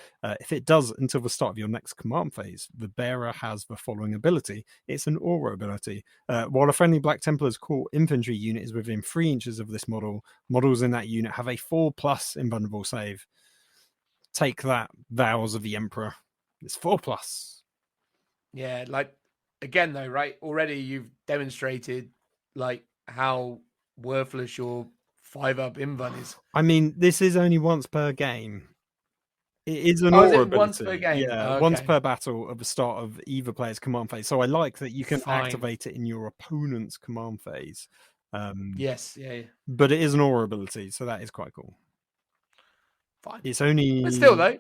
If it does until the start of your next command phase, the bearer has the following ability. It's an aura ability. While a friendly Black Templars core infantry unit is within 3 inches of this model, models in that unit have a 4+ invulnerable save. Take that, Vows of the Emperor. It's 4+. Yeah, like, again, though, right? Already you've demonstrated, like, how worthless your 5-up invuln is. I mean, this is only once per game. It is an is aura it once ability. per game? Yeah, Okay. once per battle at the start of either player's command phase. So I like that you can Fine. activate it in your opponent's command phase. Yes, yeah. But it is an aura ability, so that is quite cool. Fine. It's only... But still, though.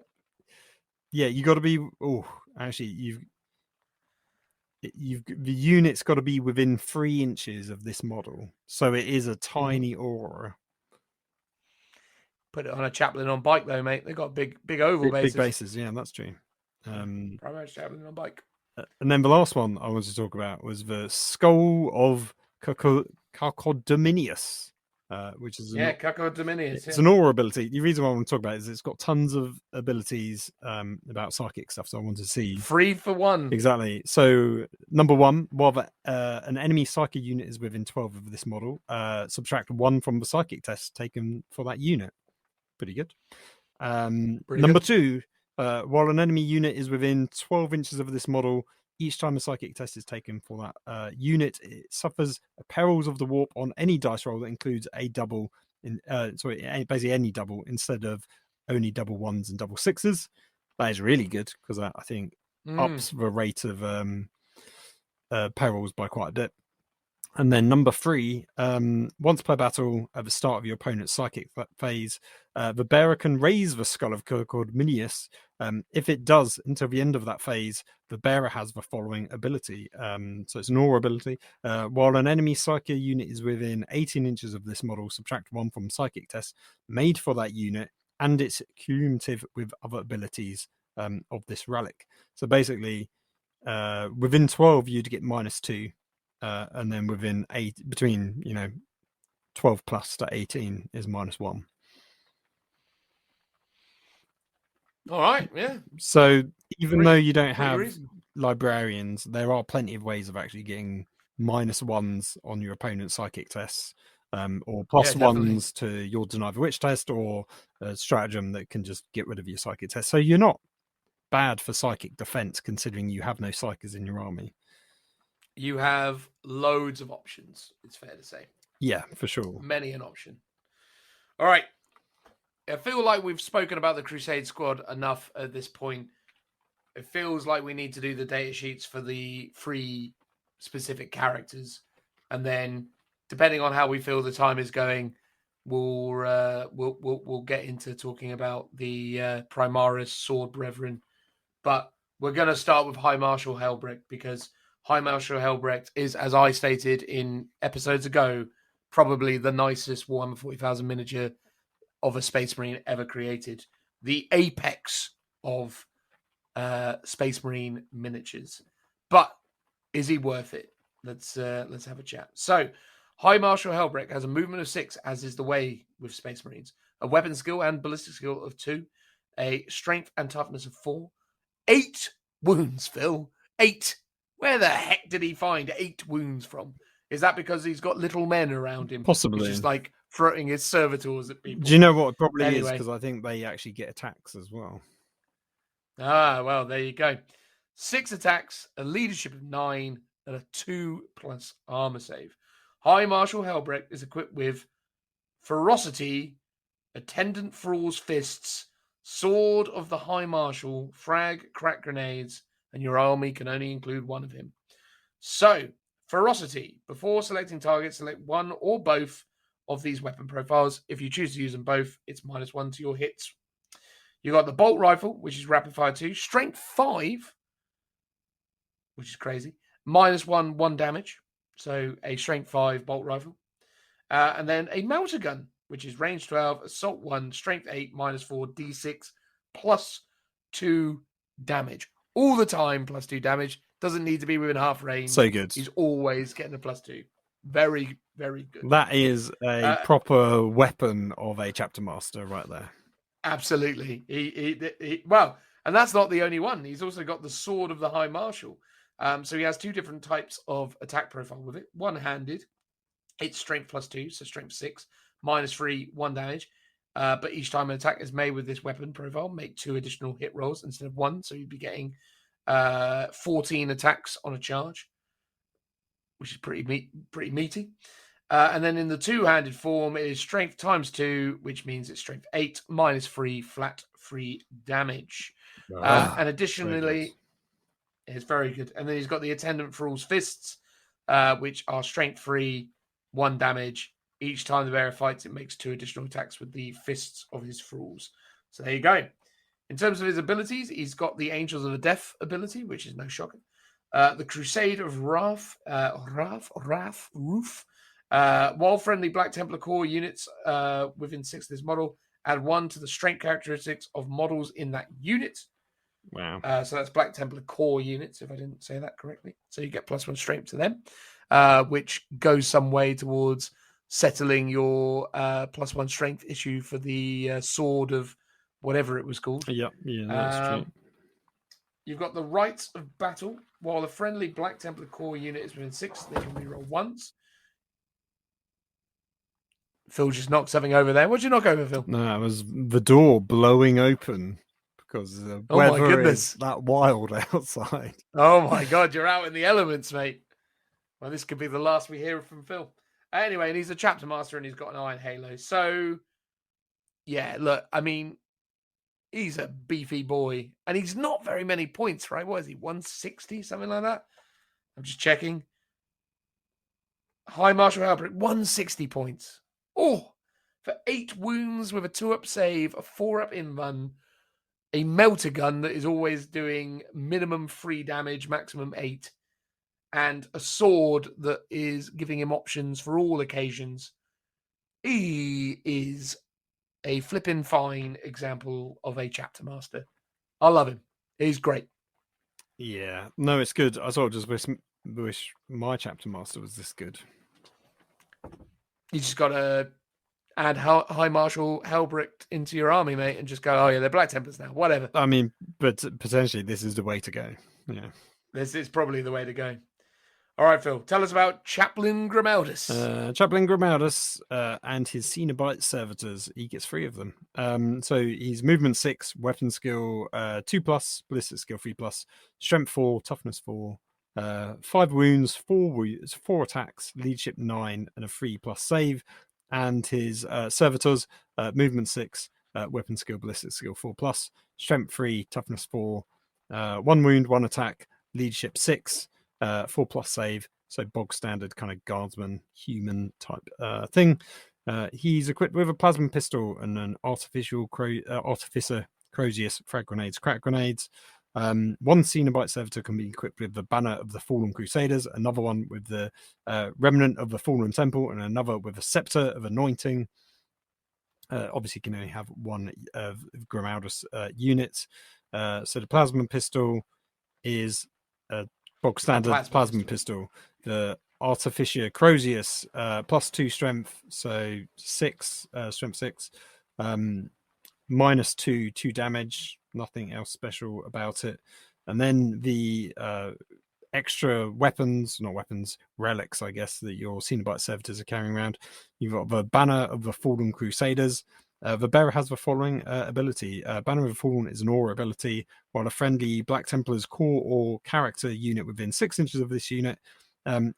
Yeah, you got to be... Oh, actually, the unit's got to be within 3 inches of this model. So it is a tiny aura. Put it on a chaplain on bike, though, mate. They've got big oval bases. Big bases, yeah, that's true. Primary chaplain on bike. And then the last one I wanted to talk about was the Skull of Cacodeminius, which is Cacodeminius. It's an aura ability. The reason why I want to talk about it is it's got tons of abilities about psychic stuff, so I want to see. 3 for 1. Exactly. So number 1, while an enemy psychic unit is within 12 of this model, subtract 1 from the psychic test taken for that unit. Pretty good. Number 2, while an enemy unit is within 12 inches of this model, each time a psychic test is taken for that unit, it suffers perils of the warp on any dice roll that includes a double. Basically any double instead of only double 1s and double 6s. That is really good because that, I think, ups the rate of perils by quite a bit. And then number 3, once per battle at the start of your opponent's psychic phase, the bearer can raise the Skull of Cacodeminius. If it does until the end of that phase, the bearer has the following ability. So it's an aura ability. While an enemy psychic unit is within 18 inches of this model, subtract 1 from psychic tests made for that unit, and it's cumulative with other abilities of this relic. So basically, within 12, you'd get -2. And then within between 12 plus to 18 is -1. All right, yeah. So even though you don't have librarians, there are plenty of ways of actually getting -1s on your opponent's psychic tests, or +1s to your Deny the Witch test, or a stratagem that can just get rid of your psychic test. So you're not bad for psychic defense, considering you have no psykers in your army. You have loads of options, it's fair to say. Yeah, for sure. Many an option. All right. I feel like we've spoken about the Crusade Squad enough at this point. It feels like we need to do the data sheets for the 3 specific characters. And then, depending on how we feel the time is going, we'll get into talking about the Primaris Sword Brethren. But we're going to start with High Marshal Helbrecht, because High Marshal Helbrecht is, as I stated in episodes ago, probably the nicest Warhammer 40,000 miniature of a Space Marine ever created. The apex of Space Marine miniatures. But is he worth it? Let's have a chat. So, High Marshal Helbrecht has a movement of 6, as is the way with Space Marines. A weapon skill and ballistic skill of 2. A strength and toughness of 4. 8 wounds, Phil. 8. Where the heck did he find 8 wounds from? Is that because he's got little men around him? Possibly. He's just like throwing his servitors at people. Do you know what it probably is? Because I think they actually get attacks as well. Ah, well, there you go. 6 attacks, a leadership of 9, and a 2+ armor save. High Marshal Helbrecht is equipped with Ferocity, Attendant Thrall's Fists, Sword of the High Marshal, Frag, Crack Grenades, and your army can only include one of him. So, Ferocity. Before selecting targets, select one or both of these weapon profiles. If you choose to use them both, it's -1 to your hits. You got the Bolt Rifle, which is Rapid Fire 2. Strength 5, which is crazy. -1 damage. So, a Strength 5 Bolt Rifle. And then a melter gun, which is range 12, assault 1, strength 8, -4, d6, +2 damage. All the time, +2 damage. Doesn't need to be within half range. So good. He's always getting a +2. Very, very good. That is a proper weapon of a chapter master right there. Absolutely. Well, and that's not the only one. He's also got the Sword of the High Marshal. So he has 2 different types of attack profile with it. One-handed. It's strength +2, so strength 6, -3, 1 damage. But each time an attack is made with this weapon profile, make 2 additional hit rolls instead of 1. So you'd be getting 14 attacks on a charge, which is pretty meaty. And then in the two-handed form, it is strength ×2, which means it's strength 8, -3, flat 3 damage. And additionally, it's very good. And then he's got the Attendant Thrall's Fists, which are strength 3, 1 damage. Each time the bearer fights, it makes 2 additional attacks with the fists of his thralls. So there you go. In terms of his abilities, he's got the Angels of the Death ability, which is no shocker. The Crusade of Roof. While friendly Black Templar core units within 6 of this model, add 1 to the strength characteristics of models in that unit. Wow. So that's Black Templar core units, if I didn't say that correctly. So you get +1 strength to them, which goes some way towards settling your +1 strength issue for the Sword of whatever it was called. Yeah, that's true. You've got the Rites of Battle. While a friendly Black Templar core unit is within 6, they can reroll once. Phil just knocked something over there. What'd you knock over, Phil? No, it was the door blowing open because the weather is that wild outside. Oh my God, you're out in the elements, mate. Well, this could be the last we hear from Phil. Anyway, and he's a chapter master and he's got an iron halo. So, yeah, look, I mean, he's a beefy boy. And he's not very many points, right? What is he, 160, something like that? I'm just checking. High Marshal Halberd, 160 points. Oh, for 8 wounds with a 2-up save, a 4-up invuln, a melter gun that is always doing minimum 3 damage, maximum 8, and a sword that is giving him options for all occasions. He is a flippin' fine example of a chapter master. I love him. He's great. Yeah, no, it's good. I sort of just wish my chapter master was this good. You just got to add High Marshal Helbricht into your army, mate, and just go, oh, yeah, they're Black Templars now. Whatever. I mean, but potentially this is the way to go. Yeah. This is probably the way to go. All right, Phil, tell us about Chaplain Grimaldus. Chaplain Grimaldus and his Cenobite servitors. He gets 3 of them. So he's movement 6, weapon skill 2+, ballistic skill 3+, strength 4, toughness 4, 5 wounds, 4 attacks, leadership 9, and a 3+ save. And his servitors, movement 6, weapon skill, ballistic skill 4+, strength 3, toughness 4, 1 wound, 1 attack, leadership 6, 4+ save. So bog standard kind of guardsman, human type thing. He's equipped with a plasma pistol and an artificer Crozius frag grenades, crack grenades. 1 Cenobite servitor can be equipped with the Banner of the Fallen Crusaders, another one with the Remnant of the Fallen Temple, and another with a Scepter of Anointing. Obviously, you can only have 1 of Grimaldus units. So the plasma pistol is a bog standard plasma pistol. The Artificer Crozius +2 strength, so 6 strength 6, -2 2 damage. Nothing else special about it. And then the extra relics, I guess, that your Cenobite servitors are carrying around. You've got the Banner of the Fallen Crusaders. The bearer has the following ability. Banner of the Fallen is an aura ability, while a friendly Black Templars core or character unit within 6 inches of this unit,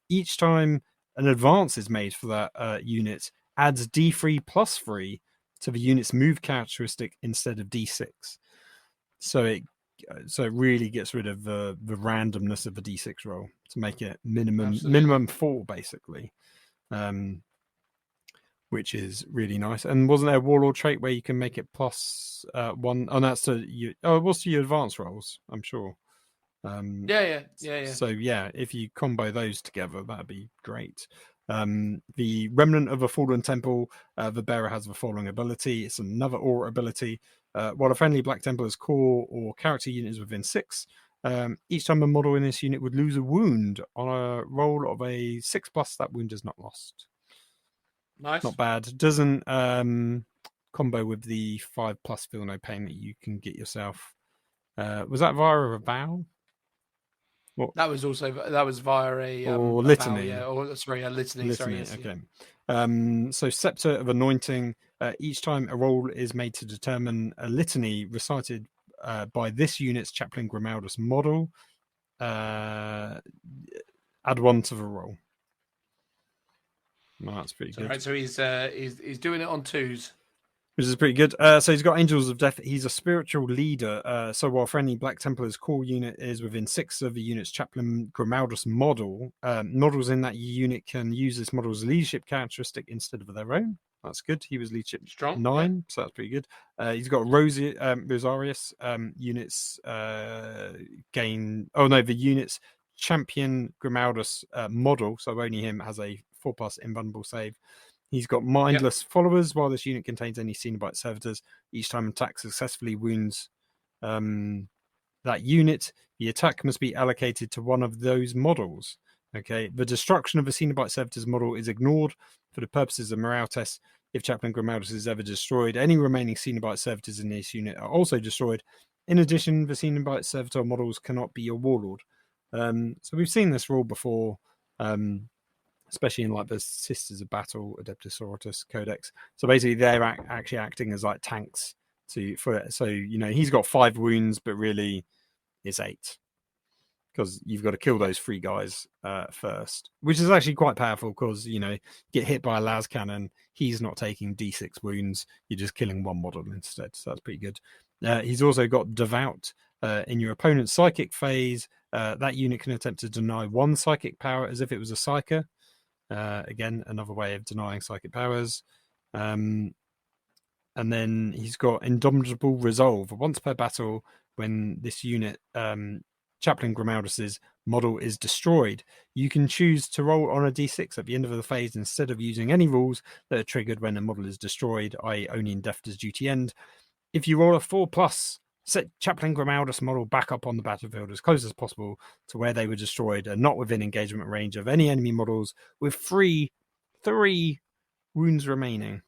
each time an advance is made for that unit, adds D3 +3 to the unit's move characteristic instead of D6. So it really gets rid of the randomness of the D6 roll to make it minimum 4 basically, which is really nice. And wasn't there a warlord trait where you can make it +1? Oh, that's it was to your advanced rolls, I'm sure. Yeah. So yeah, if you combo those together, that'd be great. The Remnant of a Fallen Temple, the bearer has the following ability. It's another aura ability. While a friendly Black Templar's core or character unit is within 6, each time a model in this unit would lose a wound on a roll of a 6+, that wound is not lost. Nice. Not bad. Doesn't combo with the 5+ feel no pain that you can get yourself. Was that via a vow? What? That was via a litany. A litany. Sorry, yes, okay. Yeah. So Scepter of Anointing. Each time a roll is made to determine a litany recited by this unit's Chaplain Grimaldus model, add 1 to the roll. Well, that's pretty good. Right, so he's doing it on 2s. Which is pretty good. So he's got Angels of Death. He's a spiritual leader. So while friendly Black Templar's core unit is within 6 of the unit's Chaplain Grimaldus model, models in that unit can use this model's leadership characteristic instead of their own. That's good. He was leadership strong 9, yeah. So that's pretty good. He's got Rosarius units gain. Oh no, the unit's Champion Grimaldus model. So only him has a 4+ invulnerable save. He's got mindless followers. While this unit contains any Cenobite servitors, each time an attack successfully wounds that unit, the attack must be allocated to one of those models. Okay, the destruction of a Cenobite servitor's model is ignored for the purposes of morale tests. If Chaplain Grimaldus is ever destroyed, any remaining Cenobite servitors in this unit are also destroyed. In addition, the Cenobite servitor models cannot be a warlord. So we've seen this rule before. Especially in like the Sisters of Battle, Adeptus Sororitas Codex. So basically, they're actually acting as like tanks for it. So he's got 5 wounds, but really it's 8 because you've got to kill those 3 guys first, which is actually quite powerful because get hit by a las cannon, he's not taking D6 wounds. You're just killing 1 model instead. So that's pretty good. He's also got Devout. In your opponent's psychic phase, that unit can attempt to deny 1 psychic power as if it was a psyker. Again, another way of denying psychic powers. And then he's got Indomitable Resolve. Once per battle, when this unit, Chaplain Grimaldus's model, is destroyed, you can choose to roll on a d6 at the end of the phase instead of using any rules that are triggered when a model is destroyed, i.e. only in Death Does Duty End. If you roll a 4+, set Chaplain Grimaldus model back up on the battlefield as close as possible to where they were destroyed and not within engagement range of any enemy models with 3 wounds remaining.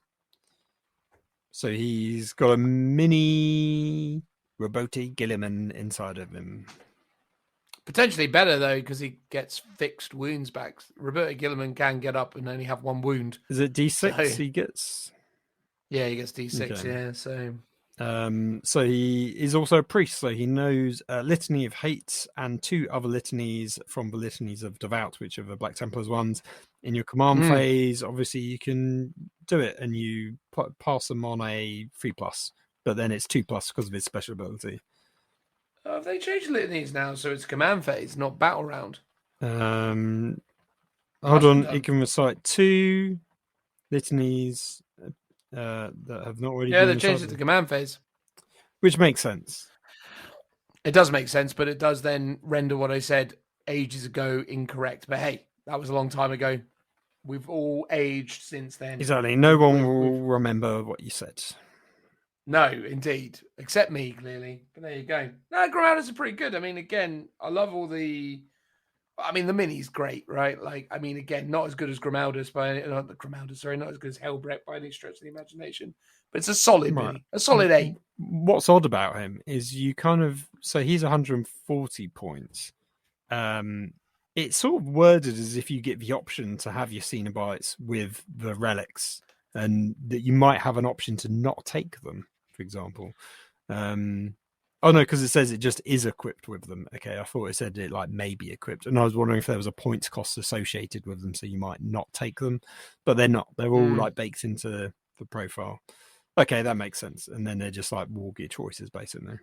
So he's got a mini Robote Gilliman inside of him. Potentially better, though, because he gets fixed wounds back. Roberta Gilliman can get up and only have 1 wound. Is it D6 he gets? Yeah, he gets D6, okay. Yeah, so... So he is also a priest, so he knows a litany of hates and 2 other litanies from the litanies of Devout, which are the Black Templars ones. In your command phase, obviously you can do it and you pass them on a 3+, but then it's 2+ because of his special ability. Have they changed litanies now, so it's command phase, not battle round? Hold on, he can recite 2 litanies that have not already been they've changed it to command phase. Which makes sense. It does make sense, but it does then render what I said ages ago incorrect. But hey, that was a long time ago. We've all aged since then. Exactly. No one will remember what you said. No, indeed. Except me, clearly. But there you go. No, Grimaldus are pretty good. I mean, again, I love all the... the mini's great, right? Again, not as good as Grimaldus not as good as Helbrecht by any stretch of the imagination. But it's a solid mini. A solid 8. What's odd about him is you kind of... So he's 140 points. It's sort of worded as if you get the option to have your Cenobites with the relics and that you might have an option to not take them, for example. Oh, no, because it says it just is equipped with them. Okay, I thought it said it may be equipped. And I was wondering if there was a points cost associated with them, so you might not take them. But they're not. They're all baked into the profile. Okay, that makes sense. And then they're just war gear choices, basically.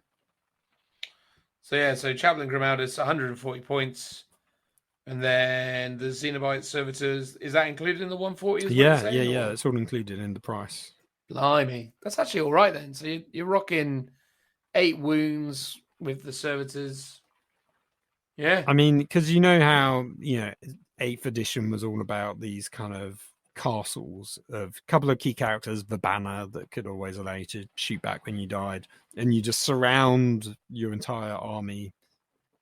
So Chaplain Grimaldus, 140 points. And then the Cenobite Servitors, is that included in the 140 as well? Yeah. It's all included in the price. Blimey. That's actually all right then. So you're rocking 8 wounds with the Servitors. Yeah. I mean, because you know how, 8th edition was all about these kind of castles of a couple of key characters, the banner that could always allow you to shoot back when you died, and you just surround your entire army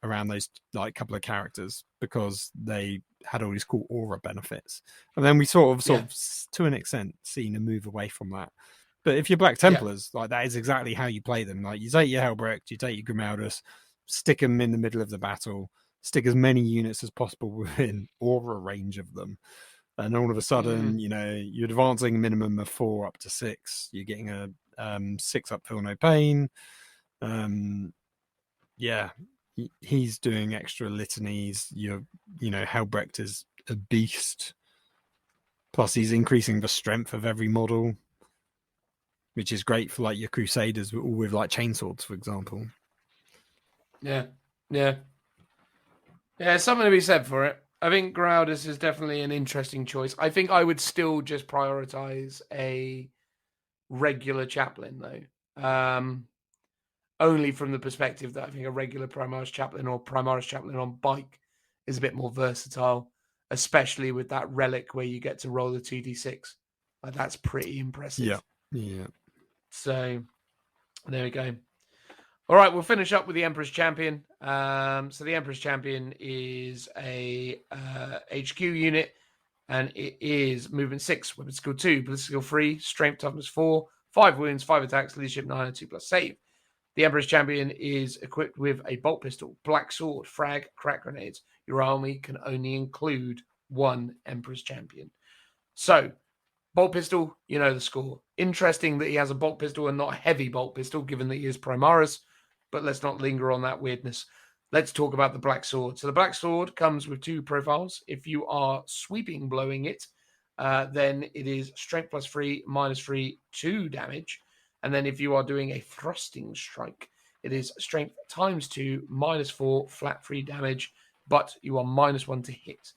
around those like couple of characters because they had all these cool aura benefits. And then we sort of to an extent seen a move away from that. But if you're Black Templars, like that is exactly how you play them. Like you take your Helbrecht, you take your Grimaldus, stick them in the middle of the battle, stick as many units as possible within aura range of them. And all of a sudden, you're advancing a minimum of 4 up to 6. You're getting a 6 up feel no pain. He's doing extra litanies. Helbrecht is a beast. Plus, he's increasing the strength of every model, which is great for like your Crusaders with like chainswords, for example. Yeah. Something to be said for it. I think Grimaldus is definitely an interesting choice. I think I would still just prioritize a regular chaplain, though. Only from the perspective that I think a regular Primaris chaplain or Primaris chaplain on bike is a bit more versatile, especially with that relic where you get to roll the 2d6. Like, that's pretty impressive. Yeah. So there we go. All right, we'll finish up with the Emperor's Champion. So the Emperor's Champion is a HQ unit, and it is movement 6, weapon skill 2, ballistic skill 3, strength toughness 4, 5 wounds, 5 attacks, leadership 9, and 2+ save. The Emperor's Champion is equipped with a bolt pistol, black sword, frag, crack grenades. Your army can only include 1 Emperor's Champion. So, bolt pistol, you know the score. Interesting that he has a bolt pistol and not a heavy bolt pistol, given that he is Primaris. But let's not linger on that weirdness. Let's talk about the black sword. So the black sword comes with 2 profiles. If you are sweeping blowing it, then it is strength +3, -3, 2 damage. And then if you are doing a thrusting strike, it is strength ×2, -4, flat 3 damage, but you are -1 to hit.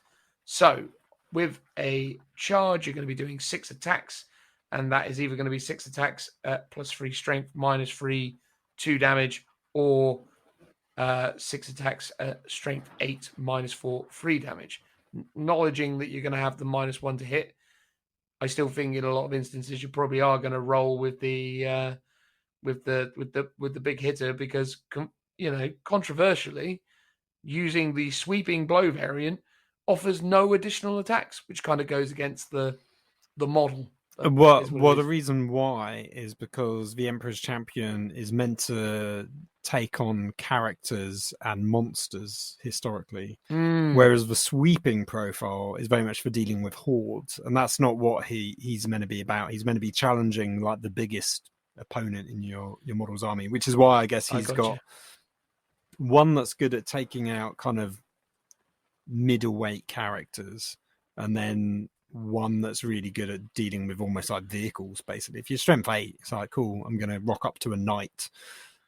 So with a charge, you're going to be doing 6 attacks, and that is either going to be 6 attacks at +3 strength, -3, 2 damage, or 6 attacks at strength 8, -4, 3 damage. Acknowledging that you're going to have the -1 to hit, I still think in a lot of instances you probably are going to roll with the big hitter because controversially, using the sweeping blow variant offers no additional attacks, which kind of goes against the model. Well, the reason why is because the Emperor's Champion is meant to take on characters and monsters historically, whereas the sweeping profile is very much for dealing with hordes, and that's not what he's meant to be about. He's meant to be challenging like the biggest opponent in your model's army, which is why I guess he's got one that's good at taking out kind of middleweight characters, and then one that's really good at dealing with almost like vehicles, basically. If you're strength 8, it's like, cool, I'm going to rock up to a knight.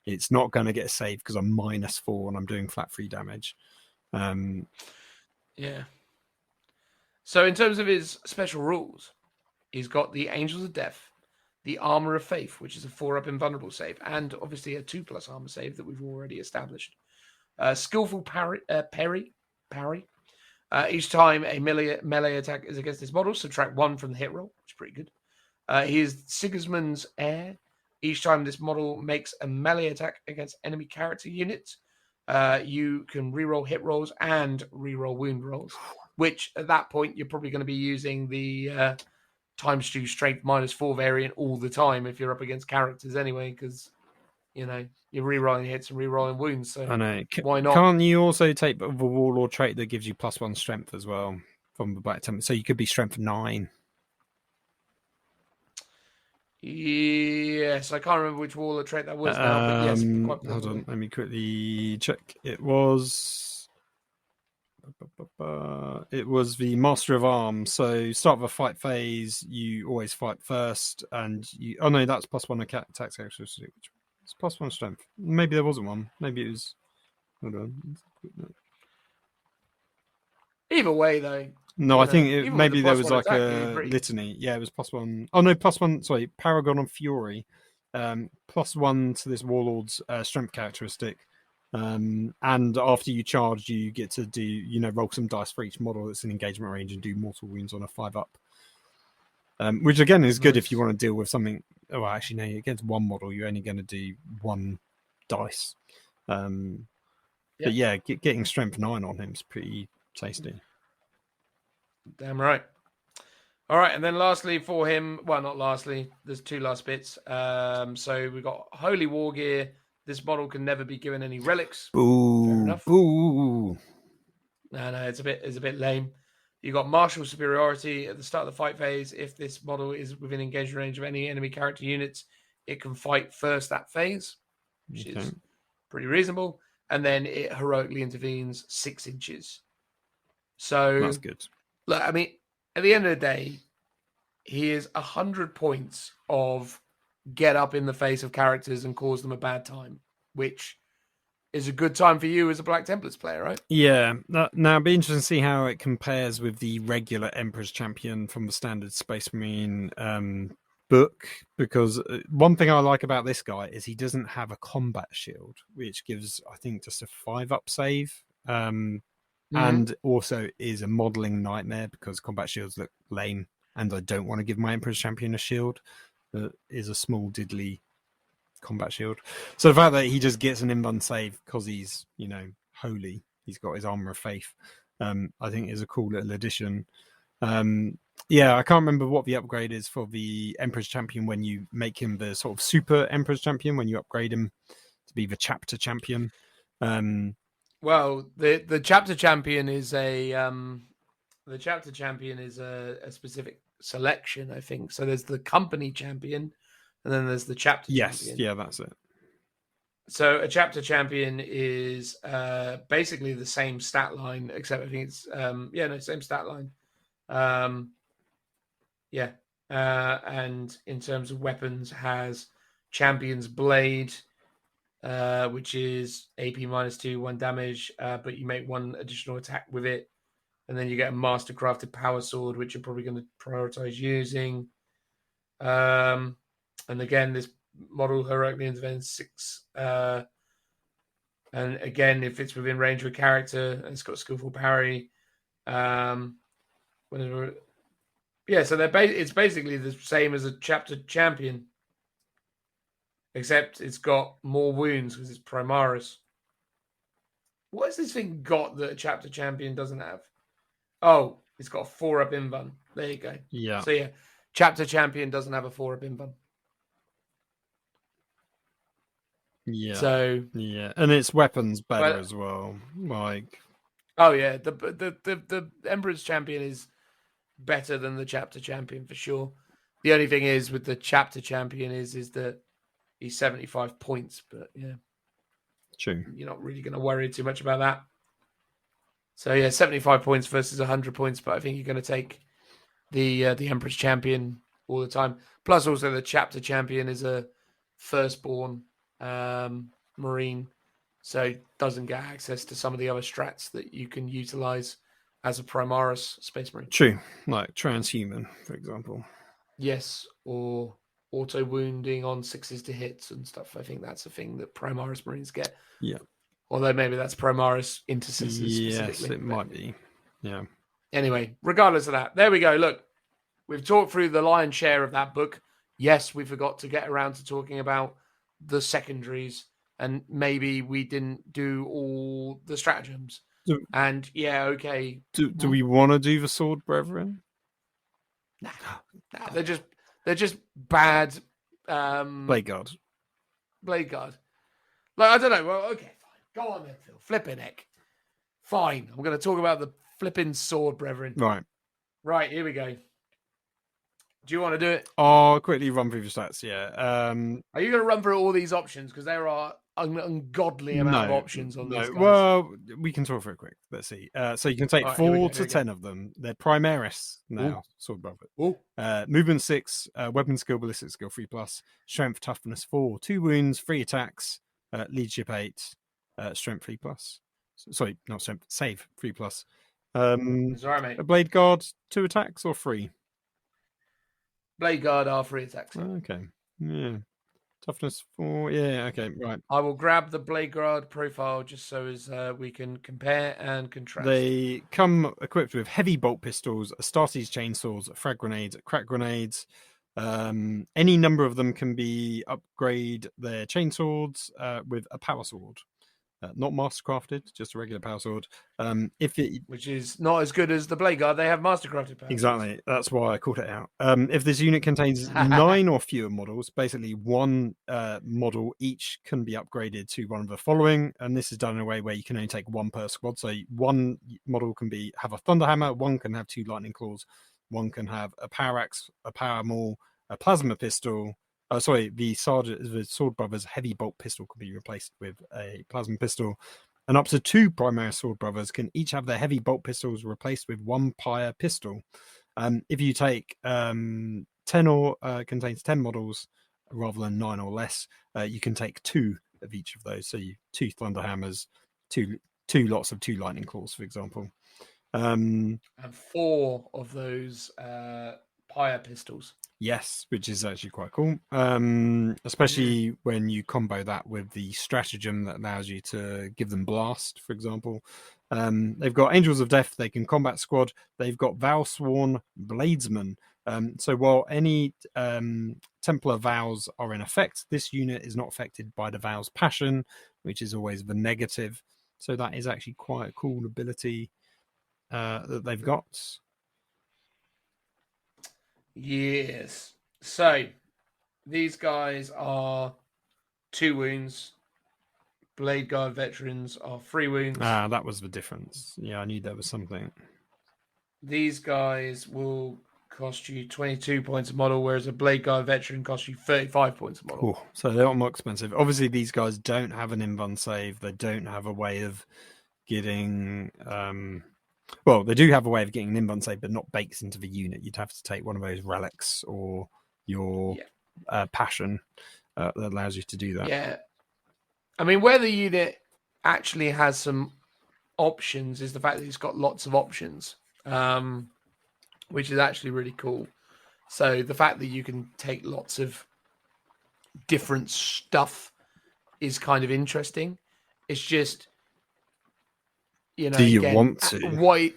It's not going to get a save because I'm -4 and I'm doing flat 3 damage. Yeah. So in terms of his special rules, he's got the Angels of Death, the Armor of Faith, which is a 4+ invulnerable save, and obviously a 2+ armor save that we've already established. Skillful parry. Each time a melee attack is against this model, subtract 1 from the hit roll, which is pretty good. He is Sigismund's heir. Each time this model makes a melee attack against enemy character units, you can reroll hit rolls and reroll wound rolls, which at that point you're probably going to be using the ×2 strength -4 variant all the time if you're up against characters anyway, because you're rerolling hits and rerolling wounds. So I know. Why not? Can't you also take the Warlord trait that gives you +1 strength as well from the Black Temple? So you could be strength 9. Yes, I can't remember which Warlord trait that was now, but yes, quite hold on, let me quickly check. It was the Master of Arms. So start of a fight phase, you always fight first, and you. Oh no, that's +1 attack characteristic. It's +1 strength. Maybe there wasn't one. Maybe it was. Hold on. Either way, though. No, I think maybe there was like a litany. Yeah, it was +1. Oh no, +1. Sorry, Paragon of Fury. +1 to this Warlord's strength characteristic. And after you charge, you get to do, roll some dice for each model that's in engagement range and do mortal wounds on a 5-up. Which again is good if you want to deal with something. Oh, actually, no, against one model, you're only going to do 1 dice. But yeah, getting strength 9 on him is pretty tasty. Damn right. All right, and then lastly for him, well, not lastly, there's 2 last bits. So we've got Holy War Gear. This model can never be given any relics. Boo, Fair enough. boo. No, it's a bit lame. You got martial superiority at the start of the fight phase. If this model is within engagement range of any enemy character units, it can fight first that phase, which is pretty reasonable. And then it heroically intervenes 6 inches. So that's good. Look, I mean, at the end of the day, he is 100 points of get up in the face of characters and cause them a bad time, which is a good time for you as a Black Templars player, right? Yeah. Now, it'd be interesting to see how it compares with the regular Emperor's Champion from the standard Space Marine book, because one thing I like about this guy is he doesn't have a combat shield, which gives, I think, just a 5-up save. And also is a modeling nightmare because combat shields look lame, and I don't want to give my Emperor's Champion a shield that is a small diddly combat shield. So the fact that he just gets an invuln save because he's, holy, he's got his armor of faith, I think is a cool little addition. Yeah, I can't remember what the upgrade is for the Emperor's Champion when you make him the sort of super Emperor's Champion, when you upgrade him to be the chapter champion. Well, the chapter champion is a specific selection, I think. So there's the company champion, and then there's the chapter champion. Yeah, that's it. So a chapter champion is basically the same stat line, except I think it's same stat line. And in terms of weapons, has Champion's Blade, which is AP -2, 1 damage, but you make 1 additional attack with it. And then you get a Master Crafted Power Sword, which you're probably going to prioritize using. And again, this model heroically intervenes 6. And again, if it's within range of a character and it's got skillful parry, so it's basically the same as a chapter champion, except it's got more wounds because it's Primaris. What has this thing got that a chapter champion doesn't have? Oh, it's got a 4-up invuln. There you go. Yeah. So yeah, chapter champion doesn't have a 4-up invuln. Yeah. So yeah, and its weapons better as well. Like, oh yeah, the Emperor's Champion is better than the chapter champion for sure. The only thing is with the chapter champion is that he's 75 points, but yeah, true. You're not really going to worry too much about that. So yeah, 75 points versus 100 points, but I think you're going to take the Emperor's Champion all the time. Plus, also the chapter champion is a firstborn Marine, so doesn't get access to some of the other strats that you can utilize as a Primaris Space Marine. True, like transhuman, for example. Yes, or auto wounding on 6s to hits and stuff. I think that's a thing that Primaris Marines get. Yeah. Although maybe that's Primaris intercessors. Yes, it might be. Yeah. Anyway, regardless of that, there we go. Look, we've talked through the lion's share of that book. Yes, we forgot to get around to talking about the secondaries, and maybe we didn't do all the stratagems. And yeah, okay. Do we want to do the Sword Brethren? Nah, they're just bad. Blade Guard. Like, I don't know. Well, okay, fine. Go on then, Phil. Flipping heck. Fine. I'm going to talk about the flipping Sword Brethren. Right, here we go. Do you want to do it? I'll quickly run through the stats, yeah. Are you going to run through all these options? Because there are an ungodly amount of options on these guys. Well, we can talk through it quick. Let's see. So you can take right, 4 to 10 of them. They're Primaris now, Ooh. Sword Brother. Movement 6, weapon skill, ballistic skill 3+, strength, toughness 4, 2 wounds, 3 attacks, leadership 8, strength 3+. Sorry, not strength, save 3+. Sorry, mate. A Blade Guard, 2 attacks or 3? Blade Guard are 3 attacks. Okay. Yeah. Toughness 4. Yeah, okay, right. I will grab the Blade Guard profile just so as we can compare and contrast. They come equipped with heavy bolt pistols, Astartes chainsaws, frag grenades, crack grenades. Any number of them can be upgrade their chainswords with a power sword. Not mastercrafted, just a regular power sword. Which is not as good as the Blade Guard. They have mastercrafted power Exactly. swords. That's why I called it out. If this unit contains 9 or fewer models, basically one model each can be upgraded to one of the following, and this is done in a way where you can only take one per squad. So one model can have a Thunderhammer, one can have 2 Lightning Claws, one can have a Power Axe, a Power Maul, a Plasma Pistol. The Sword Brothers heavy bolt pistol can be replaced with a Plasma Pistol. And up to 2 Primaris Sword Brothers can each have their heavy bolt pistols replaced with 1 Pyre pistol. If you take 10 or contains 10 models rather than 9 or less, you can take 2 of each of those. So 2 Thunderhammers, 2 lots of 2 Lightning Claws, for example. And 4 of those Pyre pistols. Yes, which is actually quite cool. Especially when you combo that with the stratagem that allows you to give them blast, for example. They've got Angels of Death, they can combat squad. They've got Vow-sworn Bladesmen. So while any Templar vows are in effect, this unit is not affected by the Vow's passion, which is always the negative. So that is actually quite a cool ability that they've got. Yes. So these guys are 2 wounds. Blade Guard veterans are 3 wounds. That was the difference. Yeah, I knew there was something. These guys will cost you 22 points a model, whereas a Blade Guard veteran costs you 35 points a model. Cool. So they're not more expensive. Obviously, these guys don't have an invuln save. They don't have a way of getting... Well, they do have a way of getting an invuln save, but not baked into the unit. You'd have to take one of those relics or your passion that allows you to do that. Yeah. I mean, where the unit actually has some options is the fact that it's got lots of options, which is actually really cool. So the fact that you can take lots of different stuff is kind of interesting. It's just... do you want to?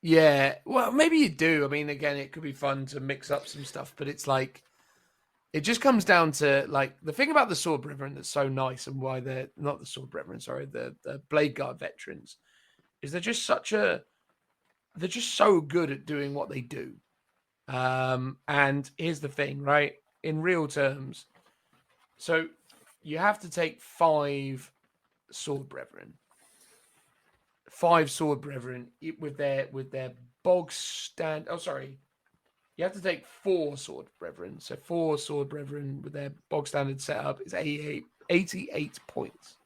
Yeah, well, maybe you do. I mean, again, it could be fun to mix up some stuff, but it's like, it just comes down to, like, the thing about the Sword Brethren that's so nice and why they're not the Sword Brethren, sorry, the Blade Guard veterans, is they're just so good at doing what they do. And here's the thing, right? In real terms, so you have to take 5 Sword Brethren. 5 Sword Brethren with their bog stand. Oh, sorry. You have to take 4 Sword Brethren. So 4 Sword Brethren with their bog standard setup is 88 points.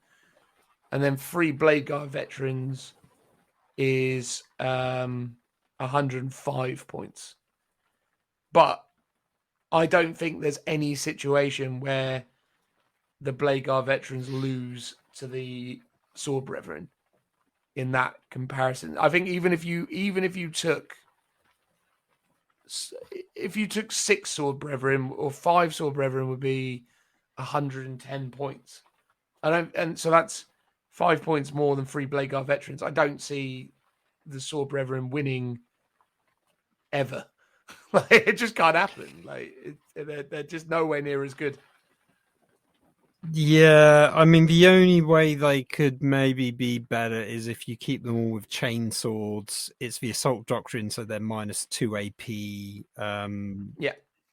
And then 3 Blade Guard veterans is 105 points. But I don't think there's any situation where the Blade Guard veterans lose to the Sword Brethren. In that comparison, I think even if you took 6 Sword Brethren or 5 Sword Brethren would be 110 points. And so that's 5 points more than 3 Blade Guard veterans. I don't see the Sword Brethren winning ever. Like, it just can't happen. Like, they're just nowhere near as good. Yeah, I mean, the only way they could maybe be better is if you keep them all with chain swords. It's the assault doctrine, so they're -2 AP.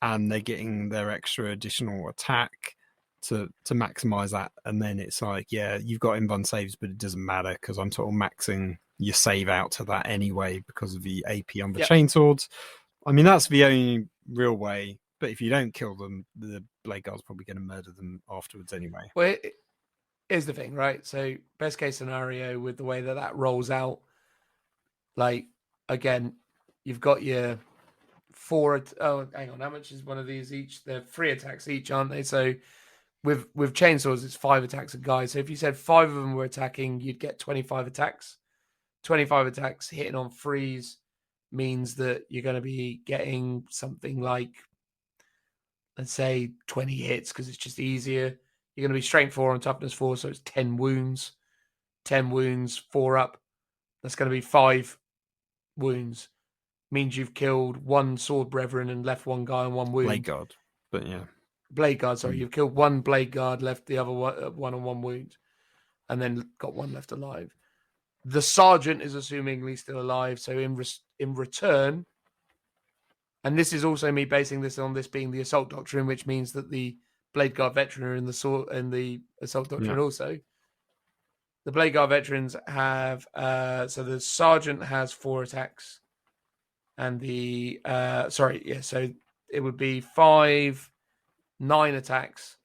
And they're getting their extra additional attack to maximize that. And then it's like, yeah, you've got invuln saves, but it doesn't matter because I'm sort of maxing your save out to that anyway because of the AP on the chain swords. I mean, that's the only real way. But if you don't kill them, the Blade Guard's probably going to murder them afterwards anyway. Well, here's the thing, right? So best case scenario with the way that rolls out, like, again, you've got your 4... Oh, hang on. How much is one of these each? They're 3 attacks each, aren't they? So with chainsaws, it's 5 attacks a guy. So if you said 5 of them were attacking, you'd get 25 attacks. 25 attacks hitting on 3s means that you're going to be getting something like let's say 20 hits because it's just easier. You're going to be strength 4 and toughness 4, so it's 10 wounds. 10 wounds, 4 up. That's going to be 5 wounds. Means you've killed 1 sword brethren and left 1 guy on 1 wound. Blade guard, but yeah. Blade guard, sorry. You've killed 1 blade guard, left the other one on 1 wound, and then got 1 left alive. The sergeant is assumingly still alive, so in return, and this is also me basing this on this being the assault doctrine, which means that the blade guard veteran are in the sword and the assault doctrine also. The blade guard veterans have so the sergeant has 4 attacks, and the so it would be 5, 9 attacks,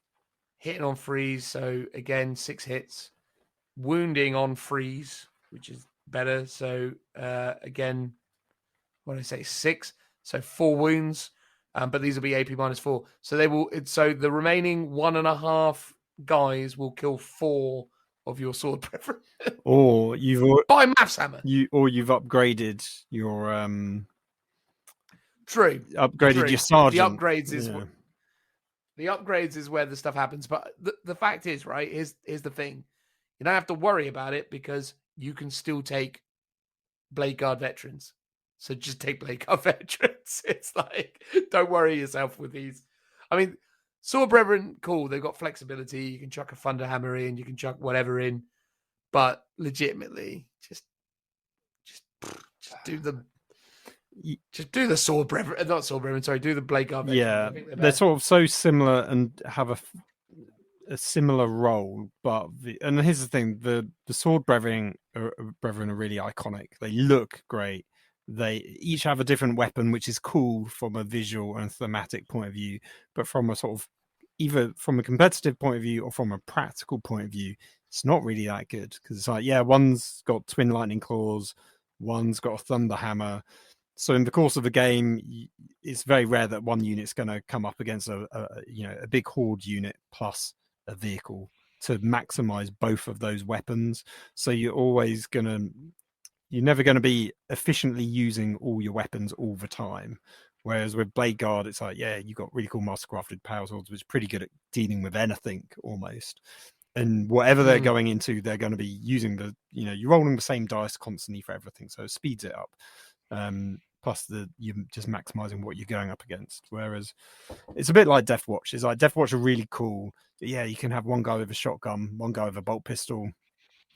hitting on freeze. So again, 6 hits, wounding on freeze, which is better. So again, what did I say? 6. So 4 wounds, but these will be AP -4. So they will. So the remaining 1.5 guys will kill 4 of your sword brethren. Or you've by maths hammer. You've upgraded your True. your sergeant. The upgrades is where the stuff happens. But the fact is, right, here's the thing. You don't have to worry about it because you can still take Blade Guard veterans. So just take Blade Guard veterans. It's like, don't worry yourself with these. I mean, Sword Brethren, cool. They've got flexibility. You can chuck a Thunder Hammer in. You can chuck whatever in. But legitimately, just do the... Just do the Sword Brethren, not Sword Brethren, sorry, do the Blade Guard veterans. Yeah, they're sort of so similar and have a similar role, but and here's the thing: the Sword Brethren are really iconic. They look great. They each have a different weapon, which is cool from a visual and thematic point of view, but from a sort of either from a competitive point of view or from a practical point of view, it's not really that good because it's like, yeah, one's got twin lightning claws, one's got a thunder hammer. So in the course of the game, it's very rare that one unit's going to come up against a big horde unit plus a vehicle to maximize both of those weapons. So you're never going to be efficiently using all your weapons all the time. Whereas with Blade Guard, it's like, yeah, you've got really cool mastercrafted power swords, which is pretty good at dealing with anything almost. And whatever they're going into, they're going to be using you're rolling the same dice constantly for everything. So it speeds it up. Plus you're just maximizing what you're going up against. Whereas it's a bit like Death Watch. It's like Death Watch are really cool. But yeah, you can have one guy with a shotgun, one guy with a bolt pistol,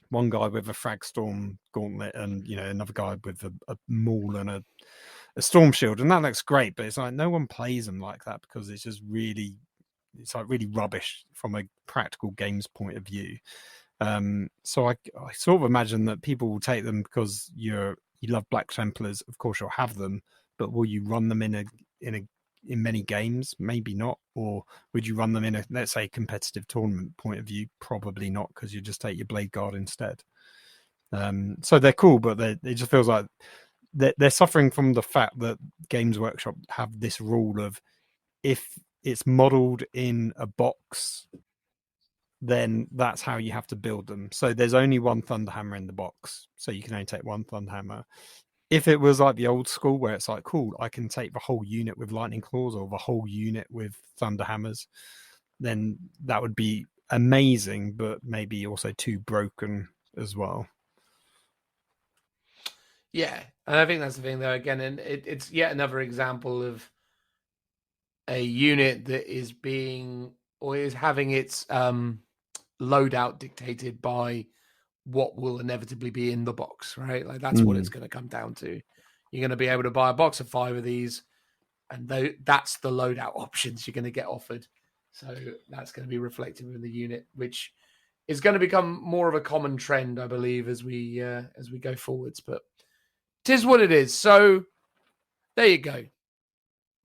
one guy with a frag storm gauntlet, and another guy with a maul and a storm shield, and that looks great. But it's like no one plays them like that because it's just really rubbish from a practical games point of view. So I sort of imagine that people will take them because you love Black Templars, of course you'll have them, but will you run them in many games? Maybe not. Or would you run them in let's say competitive tournament point of view? Probably not, because you just take your Blade Guard instead. So they're cool, but it just feels like they're suffering from the fact that Games Workshop have this rule of, if it's modeled in a box, then that's how you have to build them. So there's only one Thunderhammer in the box, so you can only take one Thunderhammer. If it was like the old school where it's like, cool, I can take the whole unit with lightning claws or the whole unit with Thunderhammers, then that would be amazing, but maybe also too broken as well. Yeah, and I think that's the thing though, again, and it's yet another example of a unit that is being or is having its loadout dictated by what will inevitably be in the box, right? Like that's what it's going to come down to. You're going to be able to buy a box of 5 of these, and that's the loadout options you're going to get offered. So that's going to be reflective in the unit, which is going to become more of a common trend, I believe, as we go forwards. But it is what it is. So there you go.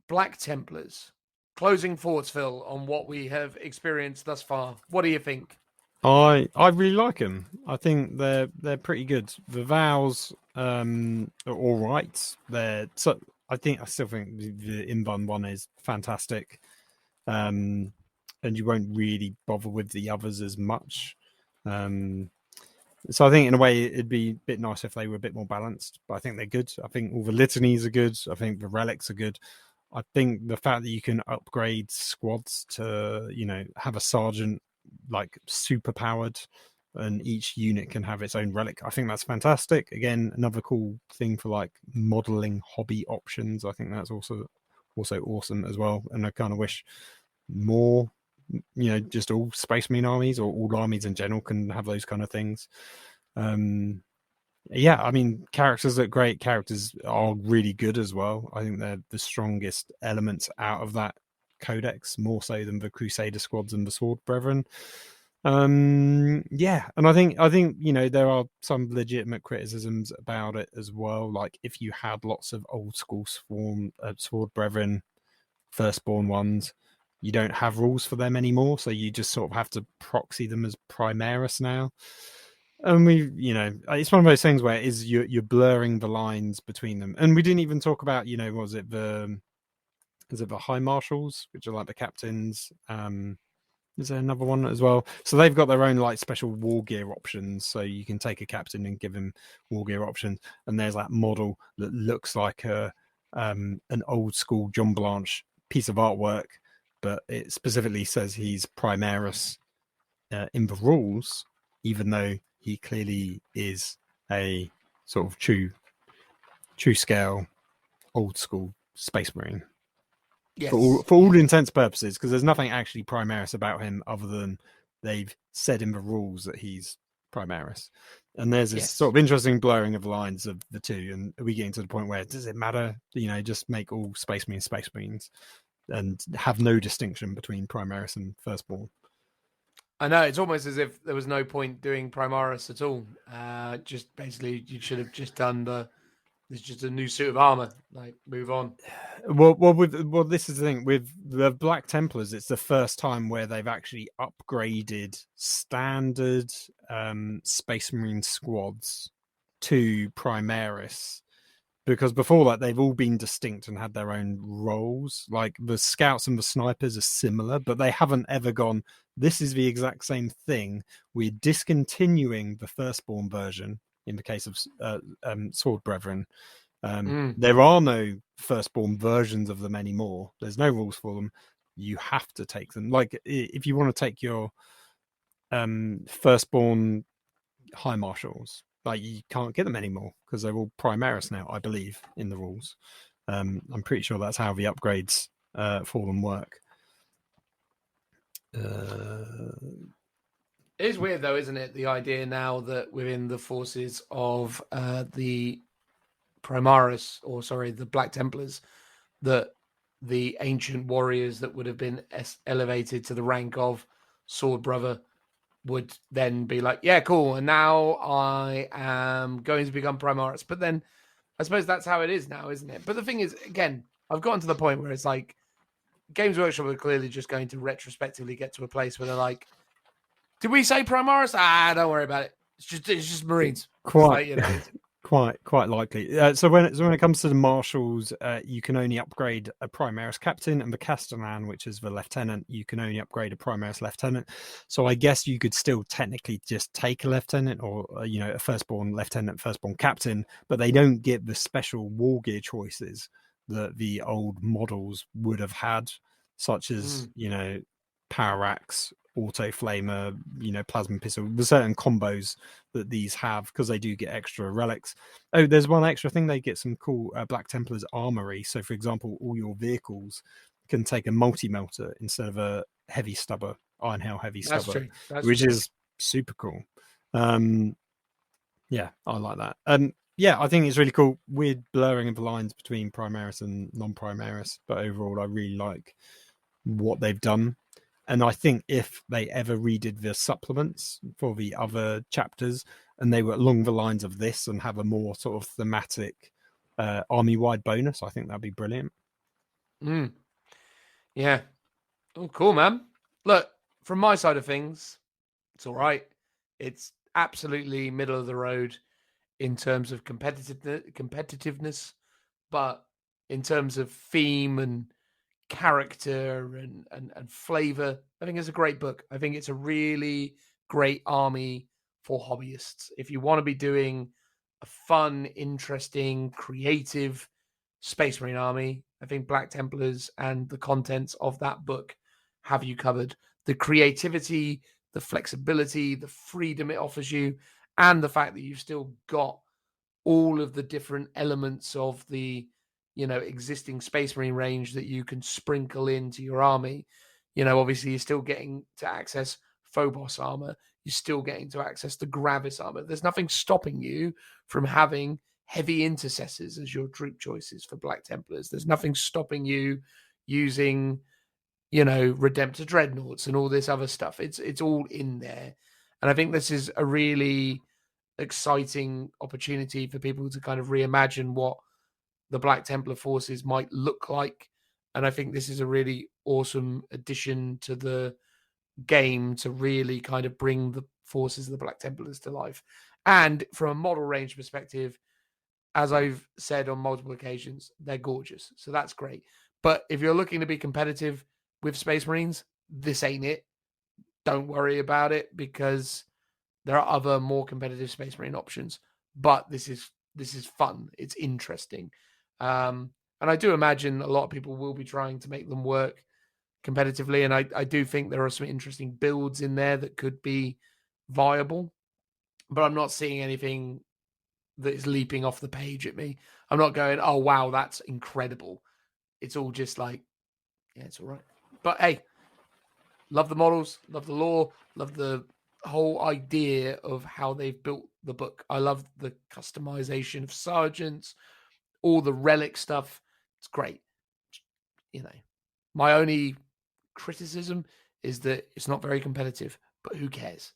Black Templars. Closing thoughts, Phil, on what we have experienced thus far. What do you think? I really like them. I think they're pretty good. The vows are all right. I still think the Inbun one is fantastic, and you won't really bother with the others as much. So I think in a way it'd be a bit nice if they were a bit more balanced. But I think they're good. I think all the litanies are good. I think the relics are good. I think the fact that you can upgrade squads to, have a sergeant like super powered, and each unit can have its own relic, I think that's fantastic. Again, another cool thing for like modeling hobby options. I think that's also awesome as well. And I kind of wish more, just all Space Marine armies or all armies in general can have those kind of things. Yeah, I mean, characters are great. Characters are really good as well. I think they're the strongest elements out of that codex, more so than the Crusader squads and the Sword Brethren. Yeah, and I think there are some legitimate criticisms about it as well. Like if you had lots of old school Sword Brethren, firstborn ones, you don't have rules for them anymore, so you just sort of have to proxy them as Primaris now. And it's one of those things where you're blurring the lines between them. And we didn't even talk about, was it the High Marshals, which are like the captains? Is there another one as well? So they've got their own like special war gear options. So you can take a captain and give him war gear options. And there's that model that looks like an old school John Blanche piece of artwork, but it specifically says he's Primaris in the rules, even though he clearly is a sort of true scale, old school Space Marine. Yes. For all intents and purposes, because there's nothing actually Primaris about him other than they've said in the rules that he's Primaris. And there's this sort of interesting blurring of lines of the two. And are we getting to the point where does it matter? Just make all Space Marines and have no distinction between Primaris and Firstborn. I know, it's almost as if there was no point doing Primaris at all. Just basically, you should have just done there's just a new suit of armor. Like, move on. Well, this is the thing with the Black Templars. It's the first time where they've actually upgraded standard Space Marine squads to Primaris. Because before that, they've all been distinct and had their own roles. Like the scouts and the snipers are similar, but they haven't ever gone, this is the exact same thing. We're discontinuing the firstborn version in the case of Sword Brethren. There are no firstborn versions of them anymore. There's no rules for them. You have to take them. Like if you want to take your firstborn High Marshals, like you can't get them anymore because they're all Primaris now, I believe, in the rules. I'm pretty sure that's how the upgrades for them work. It is weird though, isn't it? The idea now that within the forces of the Primaris, the Black Templars, that the ancient warriors that would have been elevated to the rank of Sword Brother would then be like, yeah, cool, and now I am going to become Primaris. But then I suppose that's how it is now, isn't it? But the thing is, again, I've gotten to the point where it's like Games Workshop are clearly just going to retrospectively get to a place where they're like, did we say Primaris? Don't worry about it. It's just Marines. Quite. Quite likely. So when it comes to the marshals, you can only upgrade a Primaris captain, and the Castellan, which is the lieutenant, you can only upgrade a Primaris lieutenant. So I guess you could still technically just take a lieutenant or a firstborn lieutenant, firstborn captain, but they don't get the special war gear choices that the old models would have had, such as power axe, auto flamer, plasma pistol. There's certain combos that these have because they do get extra relics. Oh, there's one extra thing. They get some cool Black Templars armory. So for example, all your vehicles can take a multi-melter instead of a heavy stubber, Iron Hail heavy stubber, which is super cool. Yeah, I like that. Yeah, I think it's really cool. Weird blurring of the lines between Primaris and non-Primaris, but overall I really like what they've done. And I think if they ever redid the supplements for the other chapters and they were along the lines of this and have a more sort of thematic army-wide bonus, I think that'd be brilliant. Yeah. Oh, cool, man. Look, from my side of things, it's all right. It's absolutely middle of the road in terms of competitiveness, but in terms of theme and character and flavor, I think it's a great book. I think it's a really great army for hobbyists. If you want to be doing a fun, interesting, creative Space Marine army, I think Black Templars and the contents of that book have you covered. The creativity, the flexibility, the freedom it offers you, and the fact that you've still got all of the different elements of the, existing Space Marine range that you can sprinkle into your army. Obviously you're still getting to access Phobos armor. You're still getting to access the Gravis armor. There's nothing stopping you from having heavy intercessors as your troop choices for Black Templars. There's nothing stopping you using, Redemptor Dreadnoughts and all this other stuff. It's all in there. And I think this is a really exciting opportunity for people to kind of reimagine what the Black Templar forces might look like. And I think this is a really awesome addition to the game to really kind of bring the forces of the Black Templars to life. And from a model range perspective, as I've said on multiple occasions, they're gorgeous. So that's great. But if you're looking to be competitive with Space Marines, this ain't it. Don't worry about it, because there are other more competitive Space Marine options. But this is fun. It's interesting. And I do imagine a lot of people will be trying to make them work competitively. And I do think there are some interesting builds in there that could be viable. But I'm not seeing anything that is leaping off the page at me. I'm not going, oh, wow, that's incredible. It's all just like, yeah, it's all right. But hey, love the models, love the lore, love the whole idea of how they've built the book. I love the customization of sergeants, all the relic stuff. It's great. My only criticism is that it's not very competitive, but who cares?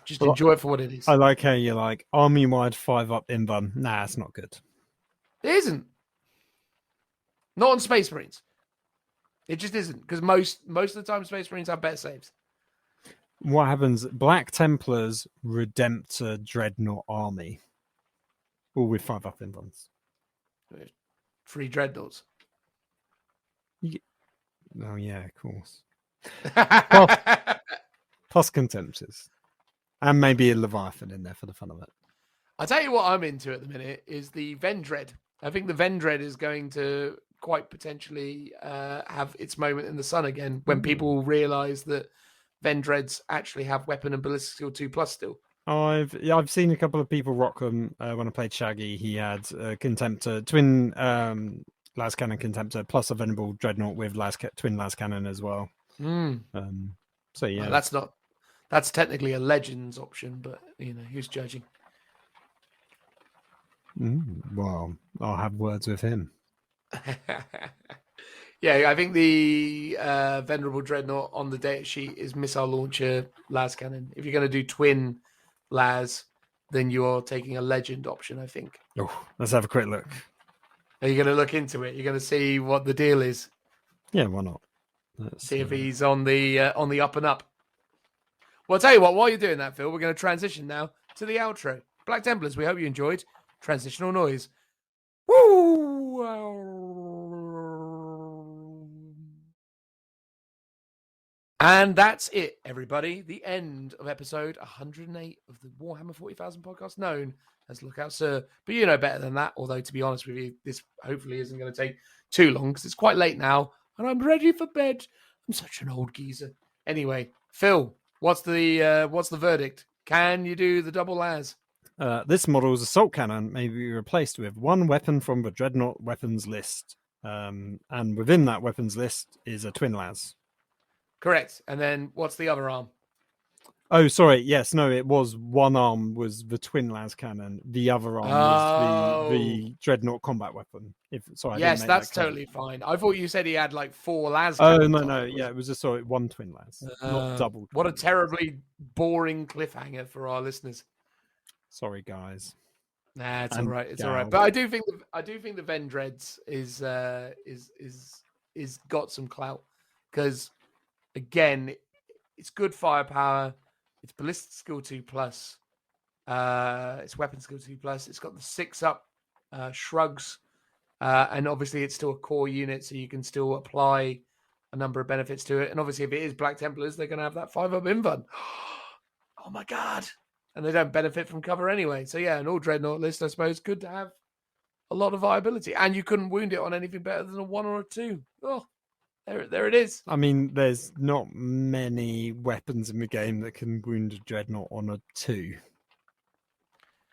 Just enjoy it for what it is. I like how you're like, army-wide 5-up invuln. Nah, it's not good. It isn't. Not on Space Marines. It just isn't, because most of the time Space Marines have better saves. What happens? Black Templars, Redemptor, Dreadnought army. All with 5-up invulns. 3 Dreadnoughts. Oh, yeah, of course. Plus Contemptors. And maybe a Leviathan in there for the fun of it. I'll tell you what I'm into at the minute is the Vendread. I think the Vendread is going to quite potentially have its moment in the sun again when people realise that Vendreads actually have weapon and ballistic skill 2+ still. I've seen a couple of people rock them. When I played Shaggy, he had Contemptor, twin las cannon Contemptor, plus a venerable Dreadnought with twin las cannon as well. So yeah, well, that's technically a Legends option, but who's judging? Well, I'll have words with him. Yeah, I think the venerable Dreadnought on the data sheet is missile launcher las cannon. If you're going to do twin las, then you're taking a Legend option, I think. Oh, let's have a quick look. Are you going to look into it? You're going to see what the deal is? Yeah, why not? Let's see if he's on the up and up. Well, I'll tell you what, while you're doing that, Phil, we're going to transition now to the outro. Black Templars, we hope you enjoyed. Transitional noise. Woo! And that's it, everybody. The end of episode 108 of the Warhammer 40,000 podcast, known as Lookout Sir. But you know better than that, although to be honest with you, this hopefully isn't going to take too long because it's quite late now and I'm ready for bed. I'm such an old geezer. Anyway, Phil, what's the verdict? Can you do the double las? This model's assault cannon may be replaced with one weapon from the Dreadnought weapons list. And within that weapons list is a twin las. Correct. And then what's the other arm? Oh, sorry. Yes, no, it was one arm was the twin las cannon. The other arm was the Dreadnought combat weapon. Yes, that's totally fine. I thought you said he had like 4 las. Oh, no. Yeah, it was just one twin las, not double. What a terribly boring cliffhanger for our listeners. Sorry, guys. Nah, it's all right. It's all right. But I do think the Vendreads is got some clout because, again, it's good firepower. It's ballistic skill 2+. It's weapon skill 2+. It's got the 6-up shrugs, and obviously it's still a core unit, so you can still apply a number of benefits to it. And obviously, if it is Black Templars, they're going to have that 5-up invuln. Oh my god! And they don't benefit from cover anyway. So yeah, an all Dreadnought list, I suppose, good to have a lot of viability, and you couldn't wound it on anything better than a 1 or a 2. Oh, there it is. I mean, there's not many weapons in the game that can wound a dreadnought on a 2,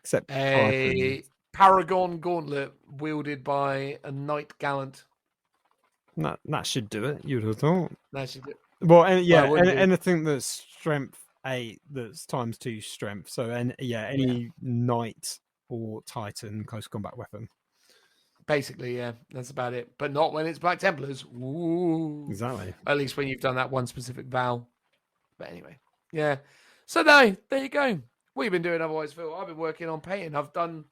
except A Paragon Gauntlet wielded by a Knight Gallant. That should do it. You'd have thought. That should do it. Well, yeah, Well, anything that's strength 8, that's times 2 strength. So, any knight or titan close combat weapon. Basically, yeah, that's about it. But not when it's Black Templars. Ooh. Exactly. At least when you've done that one specific vow. But anyway, yeah. So there you go. What have you been doing otherwise, Phil? I've been working on painting. I've done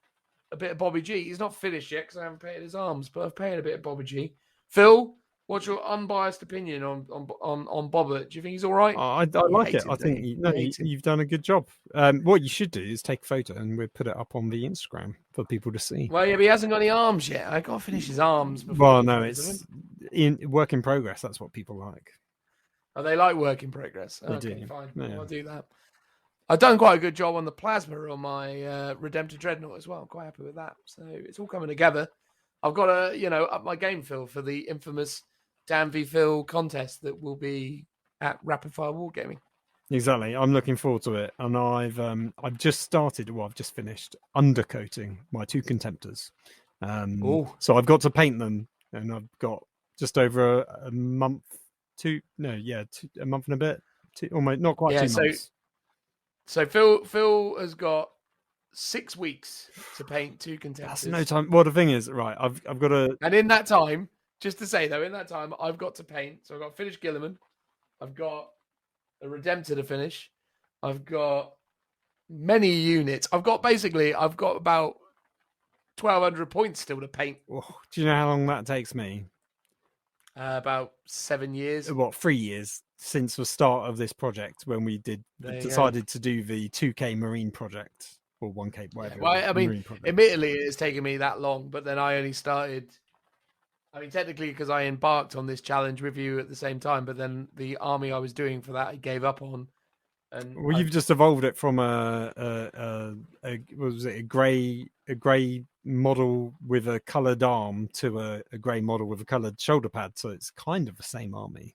a bit of Bobby G. He's not finished yet because I haven't painted his arms, but I've painted a bit of Bobby G. Phil, what's your unbiased opinion on Bobbert? Do you think he's all right? I like it. I think you've done a good job. What you should do is take a photo and we'll put it up on the Instagram for people to see. Well, yeah, but he hasn't got any arms yet. I got to finish his arms before. Well, no, it's in work in progress. That's what people like. Oh, they like work in progress. They do. Fine. Yeah. I'll do that. I've done quite a good job on the plasma on my Redemptor Dreadnought as well. I'm quite happy with that. So it's all coming together. I've got to, up my game, Phil, for the infamous Dan v Phil contest that will be at Rapid Fire Wargaming. Exactly. I'm looking forward to it. And I've just started, I've just finished undercoating my 2 Contemptors. So I've got to paint them, and I've got just over a month, a month and a bit, almost not quite 2 months. So Phil has got 6 weeks to paint 2 Contemptors. That's no time. Well, the thing is, right, I've got to... And in that time, just to say, though, I've got to paint. So I've got to finish Guilliman. I've got a Redemptor to finish. I've got many units. I've got about 1,200 points still to paint. Oh, do you know how long that takes me? About 7 years. 3 years since the start of this project, when we decided to do the 2K Marine project, or 1K, whatever. Yeah, well, I mean, admittedly, it's taken me that long, but then I only started. I mean, technically, because I embarked on this challenge with you at the same time, but then the army I was doing for that, I gave up on. And you've just evolved it from a grey model with a coloured arm to a grey model with a coloured shoulder pad. So it's kind of the same army.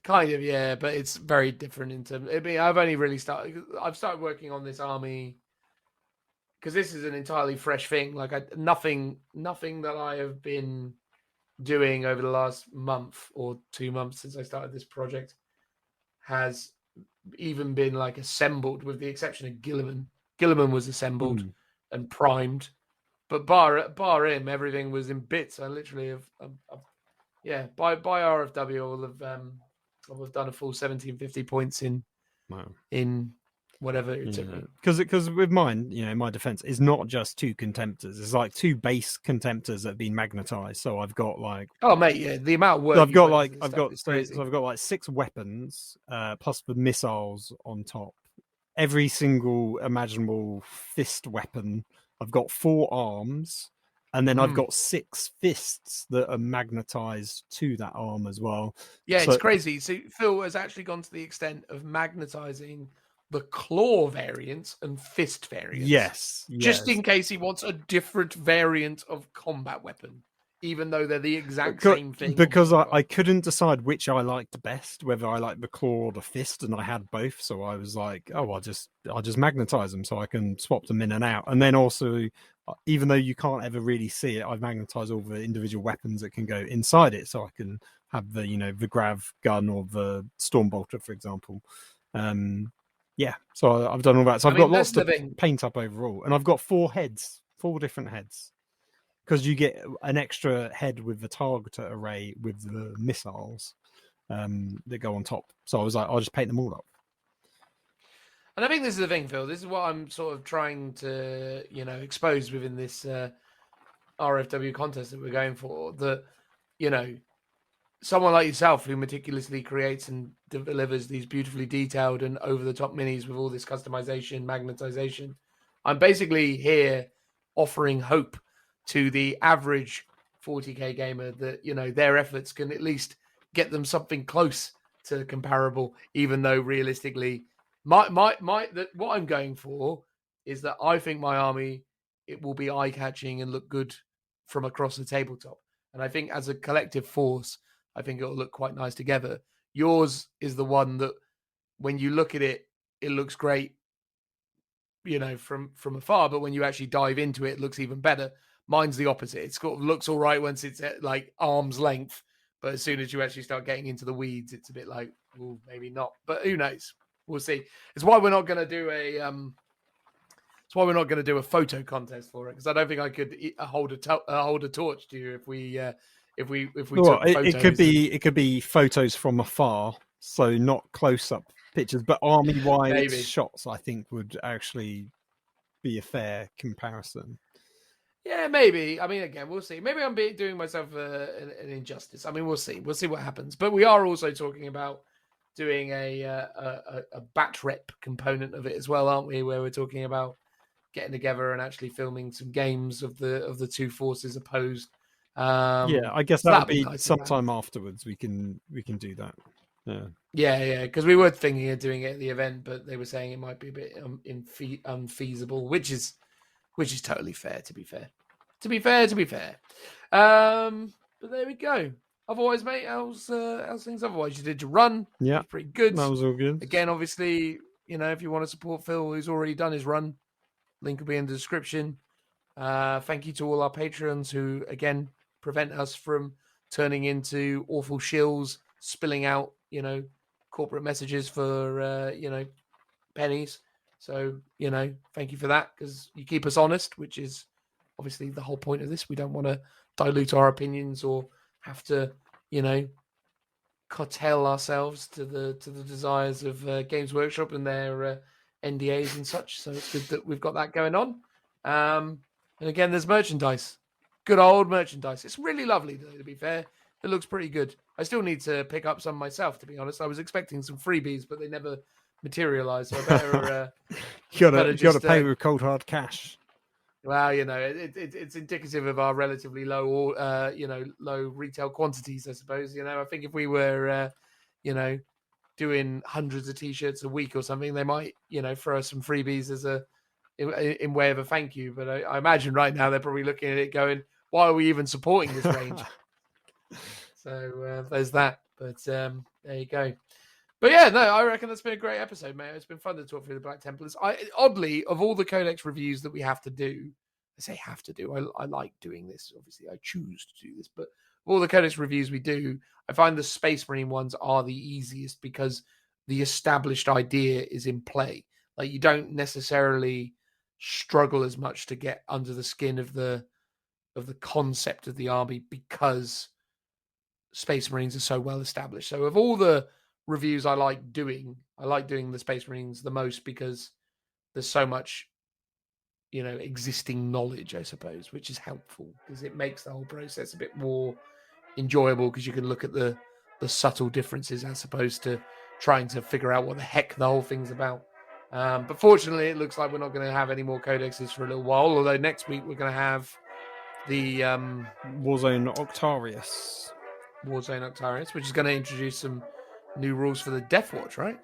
Kind of, yeah, but it's very different in terms. I mean, I've started working on this army because this is an entirely fresh thing. Like nothing that I have been doing over the last month or 2 months since I started this project has even been like assembled, with the exception of Guilliman. Guilliman was assembled and primed, but bar him, everything was in bits. I literally have by RFW I will have done a full 1750 points in whatever it took me. Because with mine, in my defense, it's not just 2 Contemptors. It's like 2 base Contemptors that have been magnetized. So I've got the amount of work. So I've got 6 weapons plus the missiles on top. Every single imaginable fist weapon. I've got 4 arms, and then I've got 6 fists that are magnetized to that arm as well. Yeah, it's crazy. So Phil has actually gone to the extent of magnetizing the claw variants and fist variants. Yes. Just in case he wants a different variant of combat weapon, even though they're the exact same thing. Because I couldn't decide which I liked best, whether I liked the claw or the fist, and I had both. So I was like, I'll just magnetize them so I can swap them in and out. And then also, even though you can't ever really see it, I've magnetized all the individual weapons that can go inside it, so I can have the grav gun or the storm bolter, for example. So I've done all that. So I've got lots to paint up overall, and I've got 4 different heads, because you get an extra head with the targeter array with the missiles that go on top. So I was like, I'll just paint them all up. And I think this is the thing, Phil. This is what I'm sort of trying to, expose within this RFW contest that we're going for. That, someone like yourself who meticulously creates and delivers these beautifully detailed and over-the-top minis with all this customization, magnetization. I'm basically here offering hope to the average 40k gamer that, their efforts can at least get them something close to comparable, even though realistically, what I'm going for is that I think my army, it will be eye-catching and look good from across the tabletop. And I think as a collective force, I think it'll look quite nice together. Yours is the one that when you look at it, it looks great, from afar, but when you actually dive into it, it looks even better. Mine's the opposite. It sort of looks all right once it's at like arm's length, but as soon as you actually start getting into the weeds, it's a bit like, oh, maybe not. But who knows? We'll see. It's why we're not going to do a photo contest for it, because I don't think I could hold a torch to you if we took photos. It could be photos from afar, so not close up pictures, but army wide shots. I think would actually be a fair comparison. Yeah, maybe. I mean, again, we'll see. Maybe I'm doing myself an injustice. I mean, we'll see. We'll see what happens. But we are also talking about doing a bat rep component of it as well, aren't we? Where we're talking about getting together and actually filming some games of the two forces opposed. I guess that'll be sometime afterwards. We can do that. Yeah, because we were thinking of doing it at the event, but they were saying it might be a bit unfeasible, which is totally fair. To be fair. But there we go. Otherwise, mate, how's things? Otherwise, you did your run. Yeah, pretty good. That was all good. Again, obviously, if you want to support Phil, who's already done his run, link will be in the description. Thank you to all our patrons who, again, prevent us from turning into awful shills, spilling out, corporate messages for, pennies. So, thank you for that, because you keep us honest, which is obviously the whole point of this. We don't want to dilute our opinions or have to, curtail ourselves to the desires of Games Workshop and their NDAs and such. So it's good that we've got that going on. And again, there's merchandise. Good old merchandise. It's really lovely, to be fair. It looks pretty good. I still need to pick up some myself, to be honest. I was expecting some freebies, but they never materialized. So I better... you got to pay with cold hard cash. Well, it's indicative of our relatively low, low retail quantities, I suppose. I think if we were, doing hundreds of T-shirts a week or something, they might, throw us some freebies as in way of a thank you. But I imagine right now they're probably looking at it going, why are we even supporting this range? So there's that. But there you go. But yeah, no, I reckon that's been a great episode, mate. It's been fun to talk through the Black Templars. Oddly, of all the Codex reviews that we have to do, I say have to do, I like doing this. Obviously, I choose to do this. But of all the Codex reviews we do, I find the Space Marine ones are the easiest because the established idea is in play. Like, you don't necessarily struggle as much to get under the skin of the concept of the army because Space Marines are so well established. So of all the reviews I like doing the Space Marines the most because there's so much, existing knowledge, I suppose, which is helpful because it makes the whole process a bit more enjoyable because you can look at the subtle differences as opposed to trying to figure out what the heck the whole thing's about. But fortunately, it looks like we're not going to have any more codexes for a little while, although next week we're going to have the Warzone Octarius, which is going to introduce some new rules for the Death Watch, right?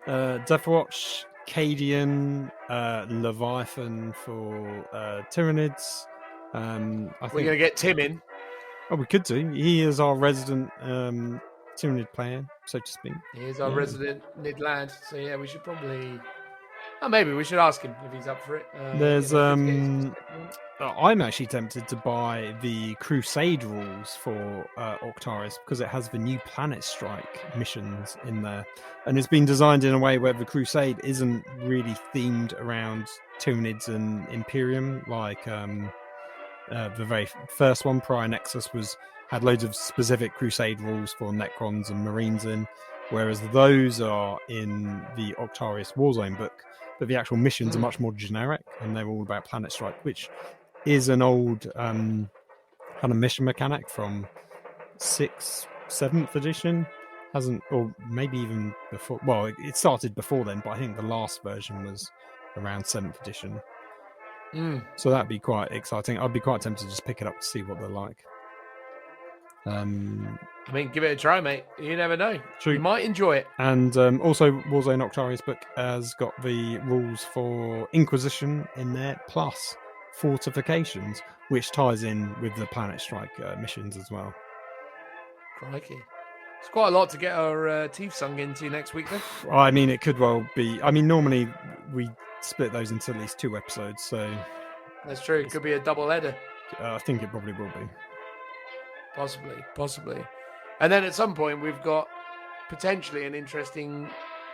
Death Watch, Cadian, Leviathan for Tyranids. We're going to get Tim in. Oh, we could do. He is our resident Tyranid player, so to speak. He is our resident Nid lad. So yeah, we should probably... Oh, maybe we should ask him if he's up for it. There's I'm actually tempted to buy the Crusade rules for Octaris because it has the new Planet Strike missions in there, and it's been designed in a way where the Crusade isn't really themed around Tyranids and Imperium like the very first one, Prior Nexus, had loads of specific Crusade rules for Necrons and Marines in, whereas those are in the Octarius Warzone book. But the actual missions are much more generic, and they're all about Planet Strike, which is an old kind of mission mechanic from 6th, 7th edition. Or maybe even before. Well, it started before then, but I think the last version was around 7th edition. So that'd be quite exciting. I'd be quite tempted to just pick it up to see what they're like. I mean, give it a try, mate. You never know. True. You might enjoy it. And also, Warzone Octarius book has got the rules for Inquisition in there, plus fortifications, which ties in with the Planet Strike missions as well. Crikey. It's quite a lot to get our teeth sunk into next week, then. I mean, it could well be. I mean, normally we split those into at least 2 episodes, so That's true. It could be a double header. I think it probably will be. Possibly. And then at some point, we've got potentially an interesting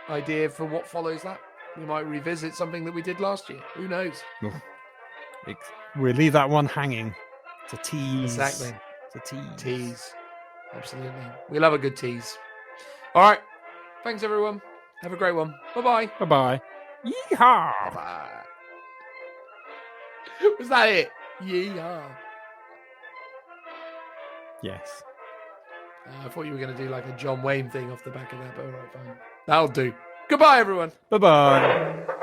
idea for what follows that. We might revisit something that we did last year. Who knows? We'll leave that one hanging. It's a tease. Exactly. It's a tease. Tease. Absolutely. We love a good tease. All right. Thanks, everyone. Have a great one. Bye-bye. Bye-bye. Yeehaw! Bye-bye. Was that it? Yeehaw. Yes. I thought you were going to do like a John Wayne thing off the back of that, but all right, fine. That'll do. Goodbye, everyone. Bye-bye.